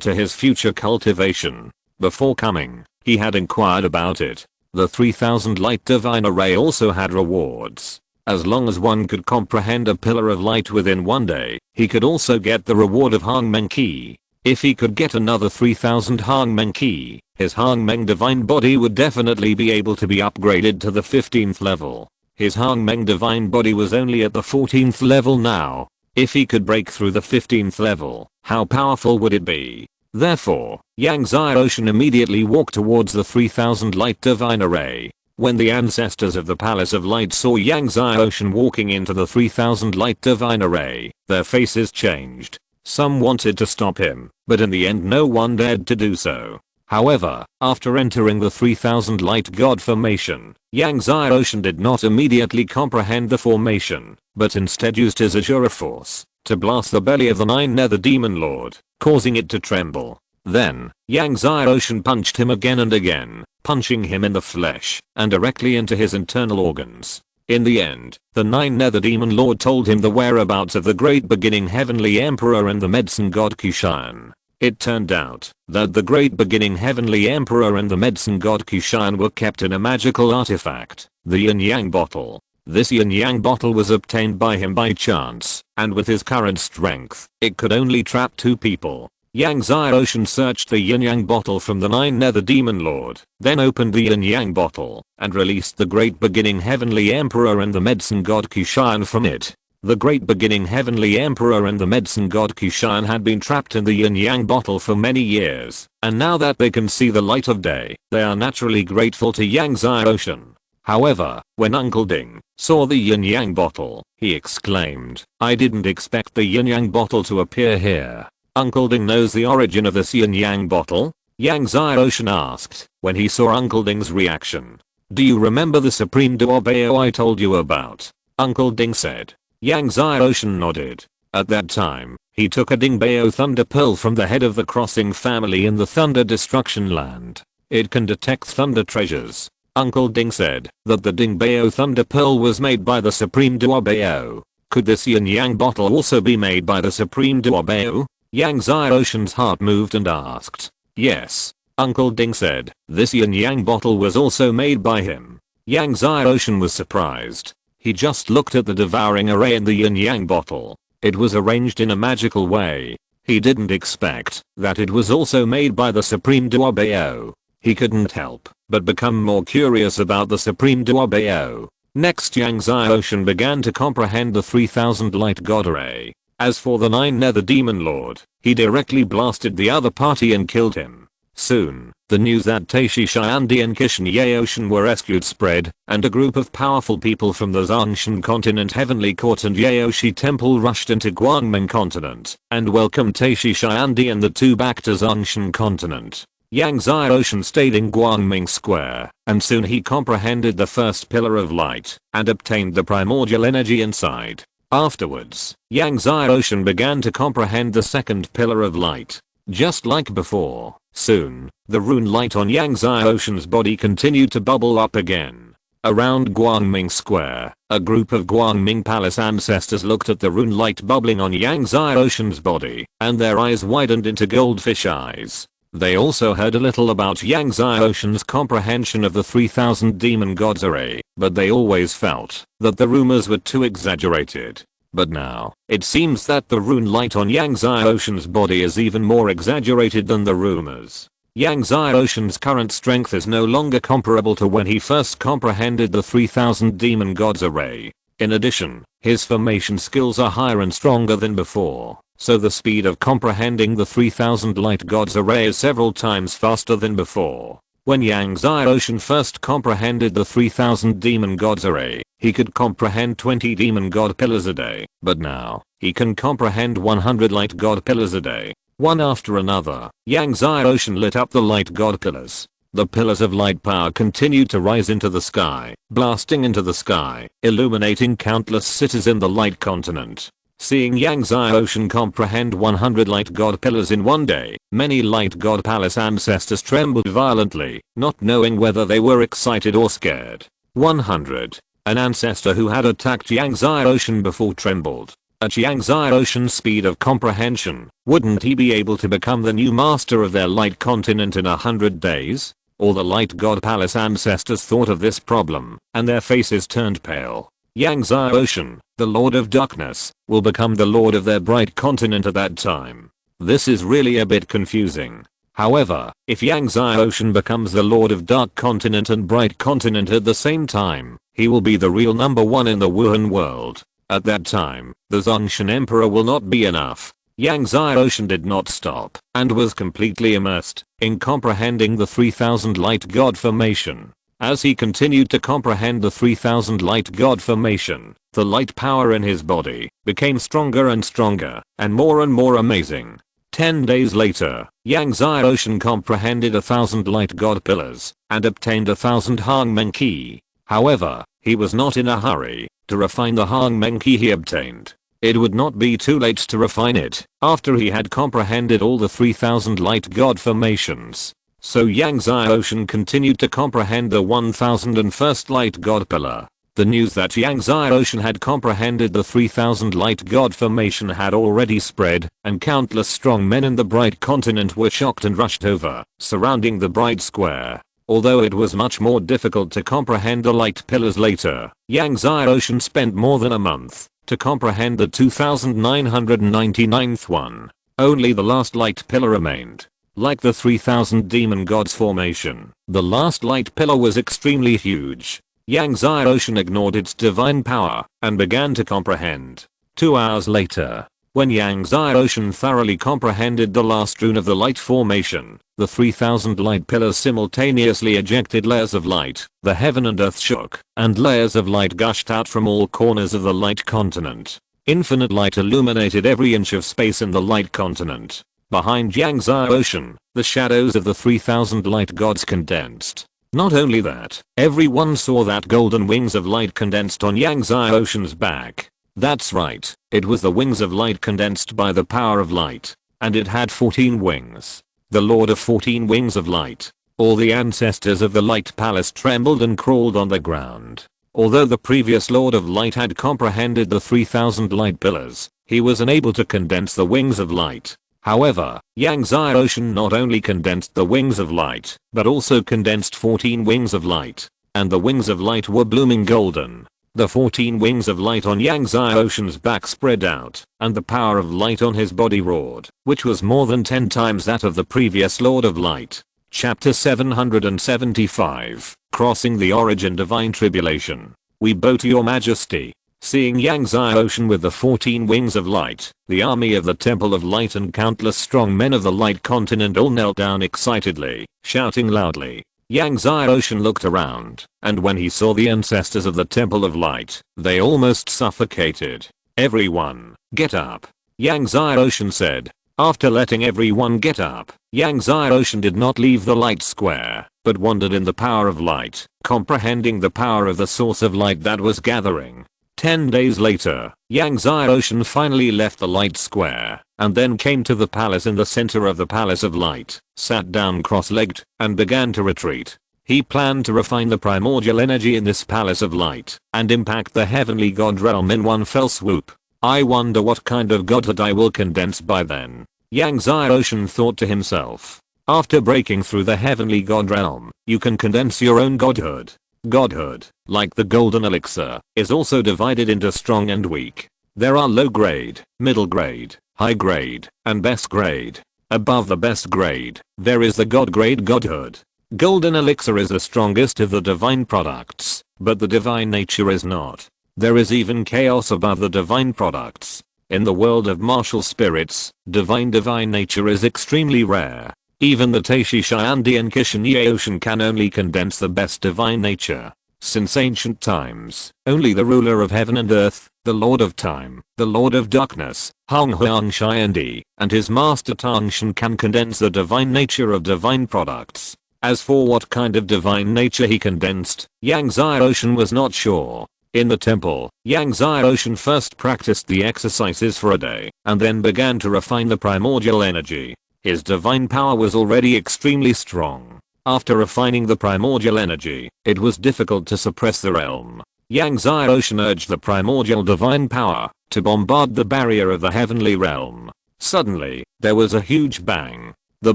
to his future cultivation. Before coming, he had inquired about it. The 3000 light divine array also had rewards. As long as one could comprehend a pillar of light within one day, he could also get the reward of Hongmeng Key. If he could get another 3000 Hongmeng Key, his Hongmeng divine body would definitely be able to be upgraded to the 15th level. His Hongmeng divine body was only at the 14th level now. If he could break through the 15th level, how powerful would it be? Therefore, Yang Xiaoshan immediately walked towards the 3000 light divine array. When the ancestors of the Palace of Light saw Yang Xiaoshan walking into the 3000 light divine array, their faces changed. Some wanted to stop him, but in the end no one dared to do so. However, after entering the 3000 light god formation, Yang Xiaoshan did not immediately comprehend the formation, but instead used his Azura force to blast the belly of the nine nether demon lord, causing it to tremble. Then, Yang Xiaoshan punched him again and again, punching him in the flesh and directly into his internal organs. In the end, the nine nether demon lord told him the whereabouts of the great beginning heavenly emperor and the medicine god Kishan. It turned out that the great beginning heavenly emperor and the medicine god Kishan were kept in a magical artifact, the yin yang bottle. This yin yang bottle was obtained by him by chance, and with his current strength, it could only trap two people. Yang Xiaoshan searched the yin yang bottle from the nine nether demon lord, then opened the yin yang bottle and released the great beginning heavenly emperor and the medicine god Kishan from it. The great beginning heavenly emperor and the medicine god Kishan had been trapped in the yin yang bottle for many years, and now that they can see the light of day, they are naturally grateful to Yang Xiaoshan. However, when Uncle Ding saw the yin yang bottle, he exclaimed, "I didn't expect the yin yang bottle to appear here." Uncle Ding knows the origin of this yin yang bottle? Yang Xiaoshan asked when he saw Uncle Ding's reaction. "Do you remember the supreme Duobao I told you about?" Uncle Ding said. Yang Xiaoshan nodded. At that time, he took a Dingbao Thunder Pearl from the head of the Crossing family in the Thunder Destruction Land. It can detect thunder treasures. Uncle Ding said that the Dingbao Thunder Pearl was made by the Supreme Duobao. Could this yin yang bottle also be made by the Supreme Duobao? Yang Ocean's heart moved and asked. Yes. Uncle Ding said. This yin yang bottle was also made by him. Yang Ocean was surprised. He just looked at the devouring array in the yin yang bottle. It was arranged in a magical way. He didn't expect that it was also made by the Supreme Duobao. He couldn't help but become more curious about the Supreme Duobao. Next, Yang Ocean began to comprehend the 3000 light god array. As for the 9 nether demon lord, he directly blasted the other party and killed him. Soon, the news that Taishi Xiandi and Kishin Ocean were rescued spread, and a group of powerful people from the Zangshan continent Heavenly Court and Yaoshi Temple rushed into Guangming continent and welcomed Taishi Xiandi and the two back to Zangshan continent. Yang Ocean stayed in Guangming Square, and soon he comprehended the first pillar of light and obtained the primordial energy inside. Afterwards, Yang Ocean began to comprehend the second pillar of light. Just like before, soon, the rune light on Yang Ocean's body continued to bubble up again. Around Guangming Square, a group of Guangming Palace ancestors looked at the rune light bubbling on Yang Ocean's body, and their eyes widened into goldfish eyes. They also heard a little about Yang Ocean's comprehension of the 3000 demon gods array, but they always felt that the rumors were too exaggerated. But now, it seems that the rune light on Yang Ocean's body is even more exaggerated than the rumors. Yang Ocean's current strength is no longer comparable to when he first comprehended the 3000 demon gods array. In addition, his formation skills are higher and stronger than before, so the speed of comprehending the 3000 light gods array is several times faster than before. When Yang Ocean first comprehended the 3000 demon gods array, he could comprehend 20 demon god pillars a day, but now, he can comprehend 100 light god pillars a day. One after another, Yang Ocean lit up the light god pillars. The pillars of light power continued to rise into the sky, blasting into the sky, illuminating countless cities in the light continent. Seeing Yang Ocean comprehend 100 light god pillars in one day, many light god palace ancestors trembled violently, not knowing whether they were excited or scared. 100. An ancestor who had attacked Yang Ocean before trembled. At Yang Ocean's speed of comprehension, wouldn't he be able to become the new master of their light continent in 100 days? All the light god palace ancestors thought of this problem, and their faces turned pale. Yang Ocean, the Lord of Darkness, will become the Lord of their bright continent at that time. This is really a bit confusing. However, if Yang Ocean becomes the Lord of Dark Continent and Bright Continent at the same time, he will be the real number one in the Wuhan world. At that time, the Zongshan Emperor will not be enough. Yang Ocean did not stop, and was completely immersed in comprehending the 3000 light god formation. As he continued to comprehend the 3000 light god formation, the light power in his body became stronger and stronger, and more amazing. 10 days later, Yang Ocean comprehended 1000 light god pillars, and obtained 1000 Hangmen Ki. However, he was not in a hurry to refine the Hangmen Ki he obtained. It would not be too late to refine it after he had comprehended all the 3000 light god formations. So Yang Ocean continued to comprehend the 1001st light god pillar. The news that Yang Ocean had comprehended the 3000 light god formation had already spread, and countless strong men in the bright continent were shocked and rushed over, surrounding the bright square. Although it was much more difficult to comprehend the light pillars later, Yang Ocean spent more than a month to comprehend the 2999th one. Only the last light pillar remained. Like the 3000 demon gods formation, the last light pillar was extremely huge. Yang Ocean ignored its divine power and began to comprehend. 2 hours later, when Yang Ocean thoroughly comprehended the last rune of the light formation, the 3000 light pillars simultaneously ejected layers of light. The heaven and earth shook, and layers of light gushed out from all corners of the light continent. Infinite light illuminated every inch of space in the light continent. Behind Yang Ocean, the shadows of the 3000 light gods condensed. Not only that, everyone saw that golden wings of light condensed on Yang Ocean's back. That's right, it was the wings of light condensed by the power of light. And it had 14 wings. The Lord of 14 wings of light. All the ancestors of the light palace trembled and crawled on the ground. Although the previous Lord of Light had comprehended the 3000 light pillars, he was unable to condense the wings of light. However, Yang Zai Ocean not only condensed the wings of light, but also condensed 14 wings of light. And the wings of light were blooming golden. The 14 wings of light on Yang Zai Ocean's back spread out, and the power of light on his body roared, which was more than 10 times that of the previous Lord of Light. Chapter 775, Crossing the Origin Divine Tribulation. We bow to your majesty. Seeing Yang Zai Ocean with the 14 wings of light, the army of the Temple of Light and countless strong men of the Light Continent all knelt down excitedly, shouting loudly. Yang Zai Ocean looked around, and when he saw the ancestors of the Temple of Light, they almost suffocated. Everyone, get up. Yang Zai Ocean said. After letting everyone get up, Yang Zai Ocean did not leave the light square, but wandered in the power of light, comprehending the power of the source of light that was gathering. 10 days later, Yang Zai Ocean finally left the light square, and then came to the palace in the center of the Palace of Light, sat down cross-legged, and began to retreat. He planned to refine the primordial energy in this Palace of Light, and impact the heavenly god realm in one fell swoop. I wonder what kind of godhood I will condense by then. Yang Zai Ocean thought to himself. After breaking through the heavenly god realm, you can condense your own godhood. Godhood, like the golden elixir, is also divided into strong and weak. There are low grade, middle grade, high grade, and best grade. Above the best grade, there is the god grade godhood. Golden elixir is the strongest of the divine products, but the divine nature is not. There is even chaos above the divine products. In the world of martial spirits, divine nature is extremely rare. Even the Taishi Shiandi and Kishinie Ocean can only condense the best divine nature. Since ancient times, only the ruler of heaven and earth, the lord of time, the lord of darkness, Hong Huang Shiandi, and his master Tangshan can condense the divine nature of divine products. As for what kind of divine nature he condensed, Yang Zai Ocean was not sure. In the temple, Yang Zai Ocean first practiced the exercises for a day, and then began to refine the primordial energy. His divine power was already extremely strong. After refining the primordial energy, it was difficult to suppress the realm. Yang Zai Ocean urged the primordial divine power to bombard the barrier of the heavenly realm. Suddenly, there was a huge bang. The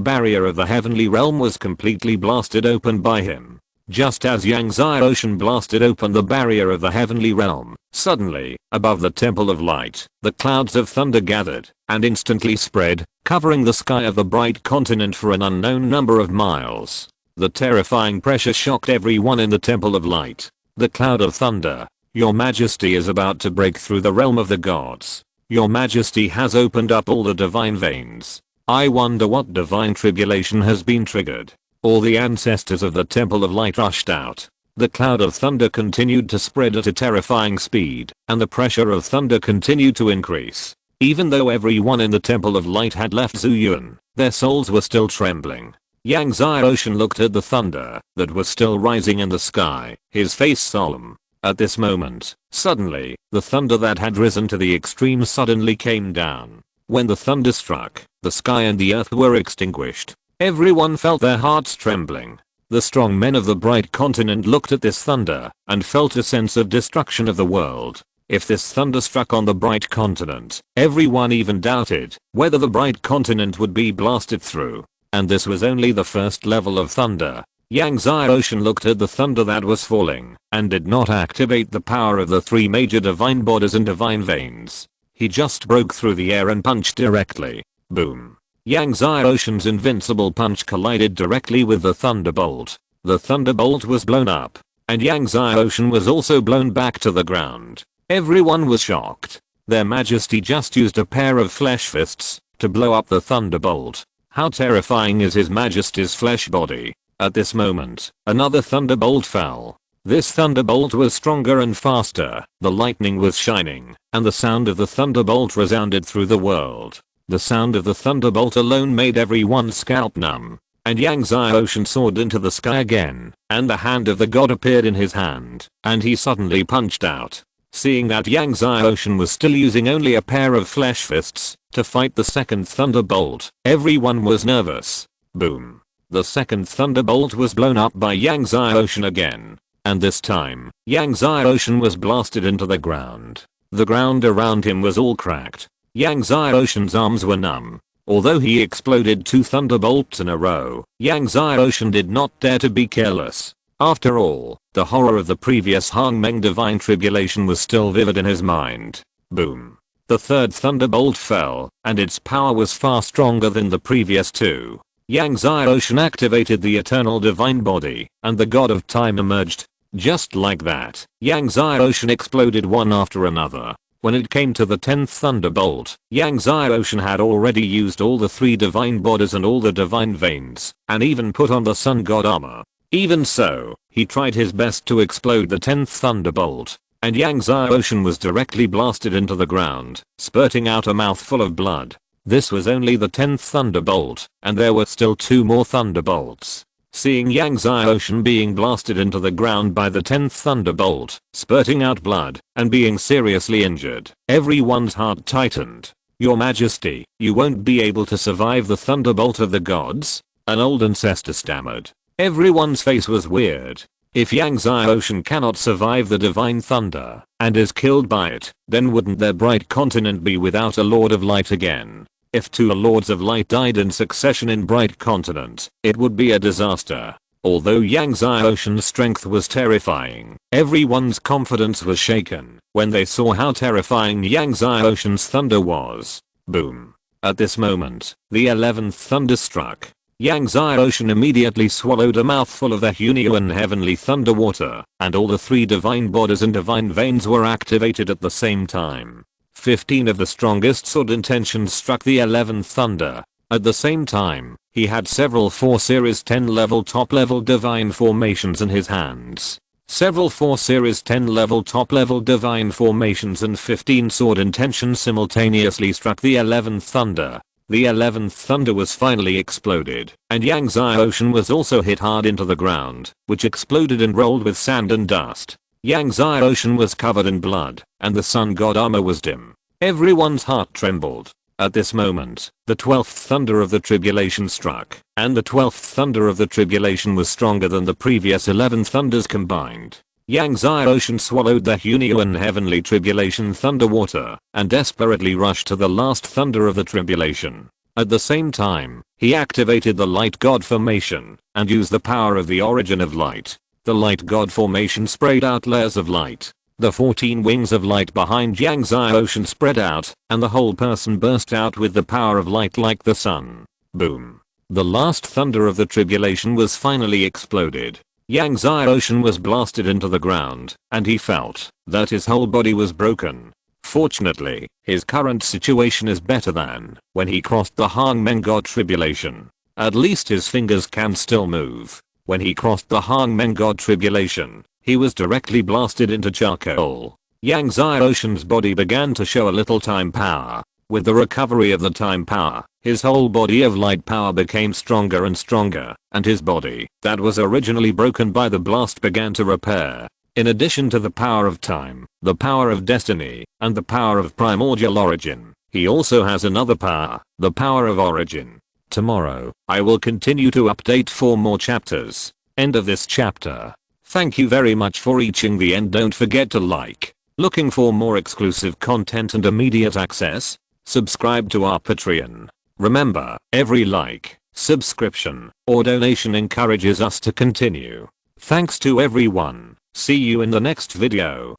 barrier of the heavenly realm was completely blasted open by him. Just as Yang Zai Ocean blasted open the barrier of the heavenly realm, suddenly, above the Temple of Light, the clouds of thunder gathered, and instantly spread, covering the sky of the bright continent for an unknown number of miles. The terrifying pressure shocked everyone in the Temple of Light. The cloud of thunder. Your Majesty is about to break through the realm of the gods. Your Majesty has opened up all the divine veins. I wonder what divine tribulation has been triggered. All the ancestors of the Temple of Light rushed out. The cloud of thunder continued to spread at a terrifying speed, and the pressure of thunder continued to increase. Even though everyone in the Temple of Light had left Zuyuan, their souls were still trembling. Yang Zai Ocean looked at the thunder that was still rising in the sky, his face solemn. At this moment, suddenly, the thunder that had risen to the extreme suddenly came down. When the thunder struck, the sky and the earth were extinguished. Everyone felt their hearts trembling. The strong men of the bright continent looked at this thunder and felt a sense of destruction of the world. If this thunder struck on the bright continent, everyone even doubted whether the bright continent would be blasted through. And this was only the first level of thunder. Yang Zai Ocean looked at the thunder that was falling and did not activate the power of the three major divine bodies and divine veins. He just broke through the air and punched directly. Boom. Yang Zai Ocean's invincible punch collided directly with the thunderbolt. The thunderbolt was blown up, and Yang Zai Ocean was also blown back to the ground. Everyone was shocked. Their Majesty just used a pair of flesh fists to blow up the thunderbolt. How terrifying is His Majesty's flesh body? At this moment, another thunderbolt fell. This thunderbolt was stronger and faster, the lightning was shining, and the sound of the thunderbolt resounded through the world. The sound of the thunderbolt alone made everyone's scalp numb. And Yang Zai Ocean soared into the sky again, and the hand of the god appeared in his hand, and he suddenly punched out. Seeing that Yang Zai Ocean was still using only a pair of flesh fists to fight the second thunderbolt, everyone was nervous. Boom. The second thunderbolt was blown up by Yang Zai Ocean again. And this time, Yang Zai Ocean was blasted into the ground. The ground around him was all cracked. Yang Zai Ocean's arms were numb. Although he exploded 2 thunderbolts in a row, Yang Xiaoshan did not dare to be careless. After all, the horror of the previous Hongmeng divine tribulation was still vivid in his mind. Boom. The 3rd thunderbolt fell, and its power was far stronger than the previous 2. Yang Xiaoshan activated the eternal divine body, and the god of time emerged. Just like that, Yang Xiaoshan exploded one after another. When it came to the 10th thunderbolt, Yang Xiaoshan had already used all the 3 divine bodies and all the divine veins, and even put on the sun god armor. Even so, he tried his best to explode the 10th thunderbolt, and Yang Xiaoshan was directly blasted into the ground, spurting out a mouthful of blood. This was only the 10th thunderbolt, and there were still 2 more thunderbolts. Seeing Yang Xiaoshan being blasted into the ground by the 10th thunderbolt, spurting out blood, and being seriously injured, everyone's heart tightened. "Your Majesty, you won't be able to survive the thunderbolt of the gods?" An old ancestor stammered. Everyone's face was weird. If Yang Xiaoshan cannot survive the divine thunder, and is killed by it, then wouldn't their bright continent be without a Lord of Light again? If 2 Lords of Light died in succession in Bright Continent, it would be a disaster. Although Yang Xiaoshan's strength was terrifying, everyone's confidence was shaken when they saw how terrifying Yang Xiaoshan's thunder was. Boom. At this moment, the 11th thunder struck. Yang Xiaoshan immediately swallowed a mouthful of the Hunyuan heavenly thunder water, and all the 3 divine bodies and divine veins were activated at the same time. 15 of the strongest sword intentions struck the 11th thunder. At the same time, he had several 4 series 10 level top level divine formations in his hands. Several 4 series 10 level top level divine formations and 15 sword intentions simultaneously struck the 11th thunder. The 11th thunder was finally exploded, and Yang Xiaoshan was also hit hard into the ground, which exploded and rolled with sand and dust. Yang Xiaoshan was covered in blood, and the sun god armor was dim. Everyone's heart trembled. At this moment, the 12th thunder of the tribulation struck, and the 12th thunder of the tribulation was stronger than the previous 11 thunders combined. Yang Xiaoshan swallowed the Hunyuan heavenly tribulation thunder water, and desperately rushed to the last thunder of the tribulation. At the same time, he activated the light god formation, and used the power of the origin of light. The light god formation sprayed out layers of light. The 14 wings of light behind Yang Xiaoshan spread out, and the whole person burst out with the power of light like the sun. Boom. The last thunder of the tribulation was finally exploded. Yang Xiaoshan was blasted into the ground, and he felt that his whole body was broken. Fortunately, his current situation is better than when he crossed the Hongmeng God tribulation. At least his fingers can still move. When he crossed the Hongmeng God tribulation, he was directly blasted into charcoal. Yang Xiaoshan's body began to show a little time power. With the recovery of the time power, his whole body of light power became stronger and stronger, and his body, that was originally broken by the blast, began to repair. In addition to the power of time, the power of destiny, and the power of primordial origin, he also has another power, the power of origin. Tomorrow, I will continue to update 4 more chapters. End of this chapter. Thank you very much for reaching the end. Don't forget to like. Looking for more exclusive content and immediate access? Subscribe to our Patreon. Remember, every like, subscription, or donation encourages us to continue. Thanks to everyone. See you in the next video.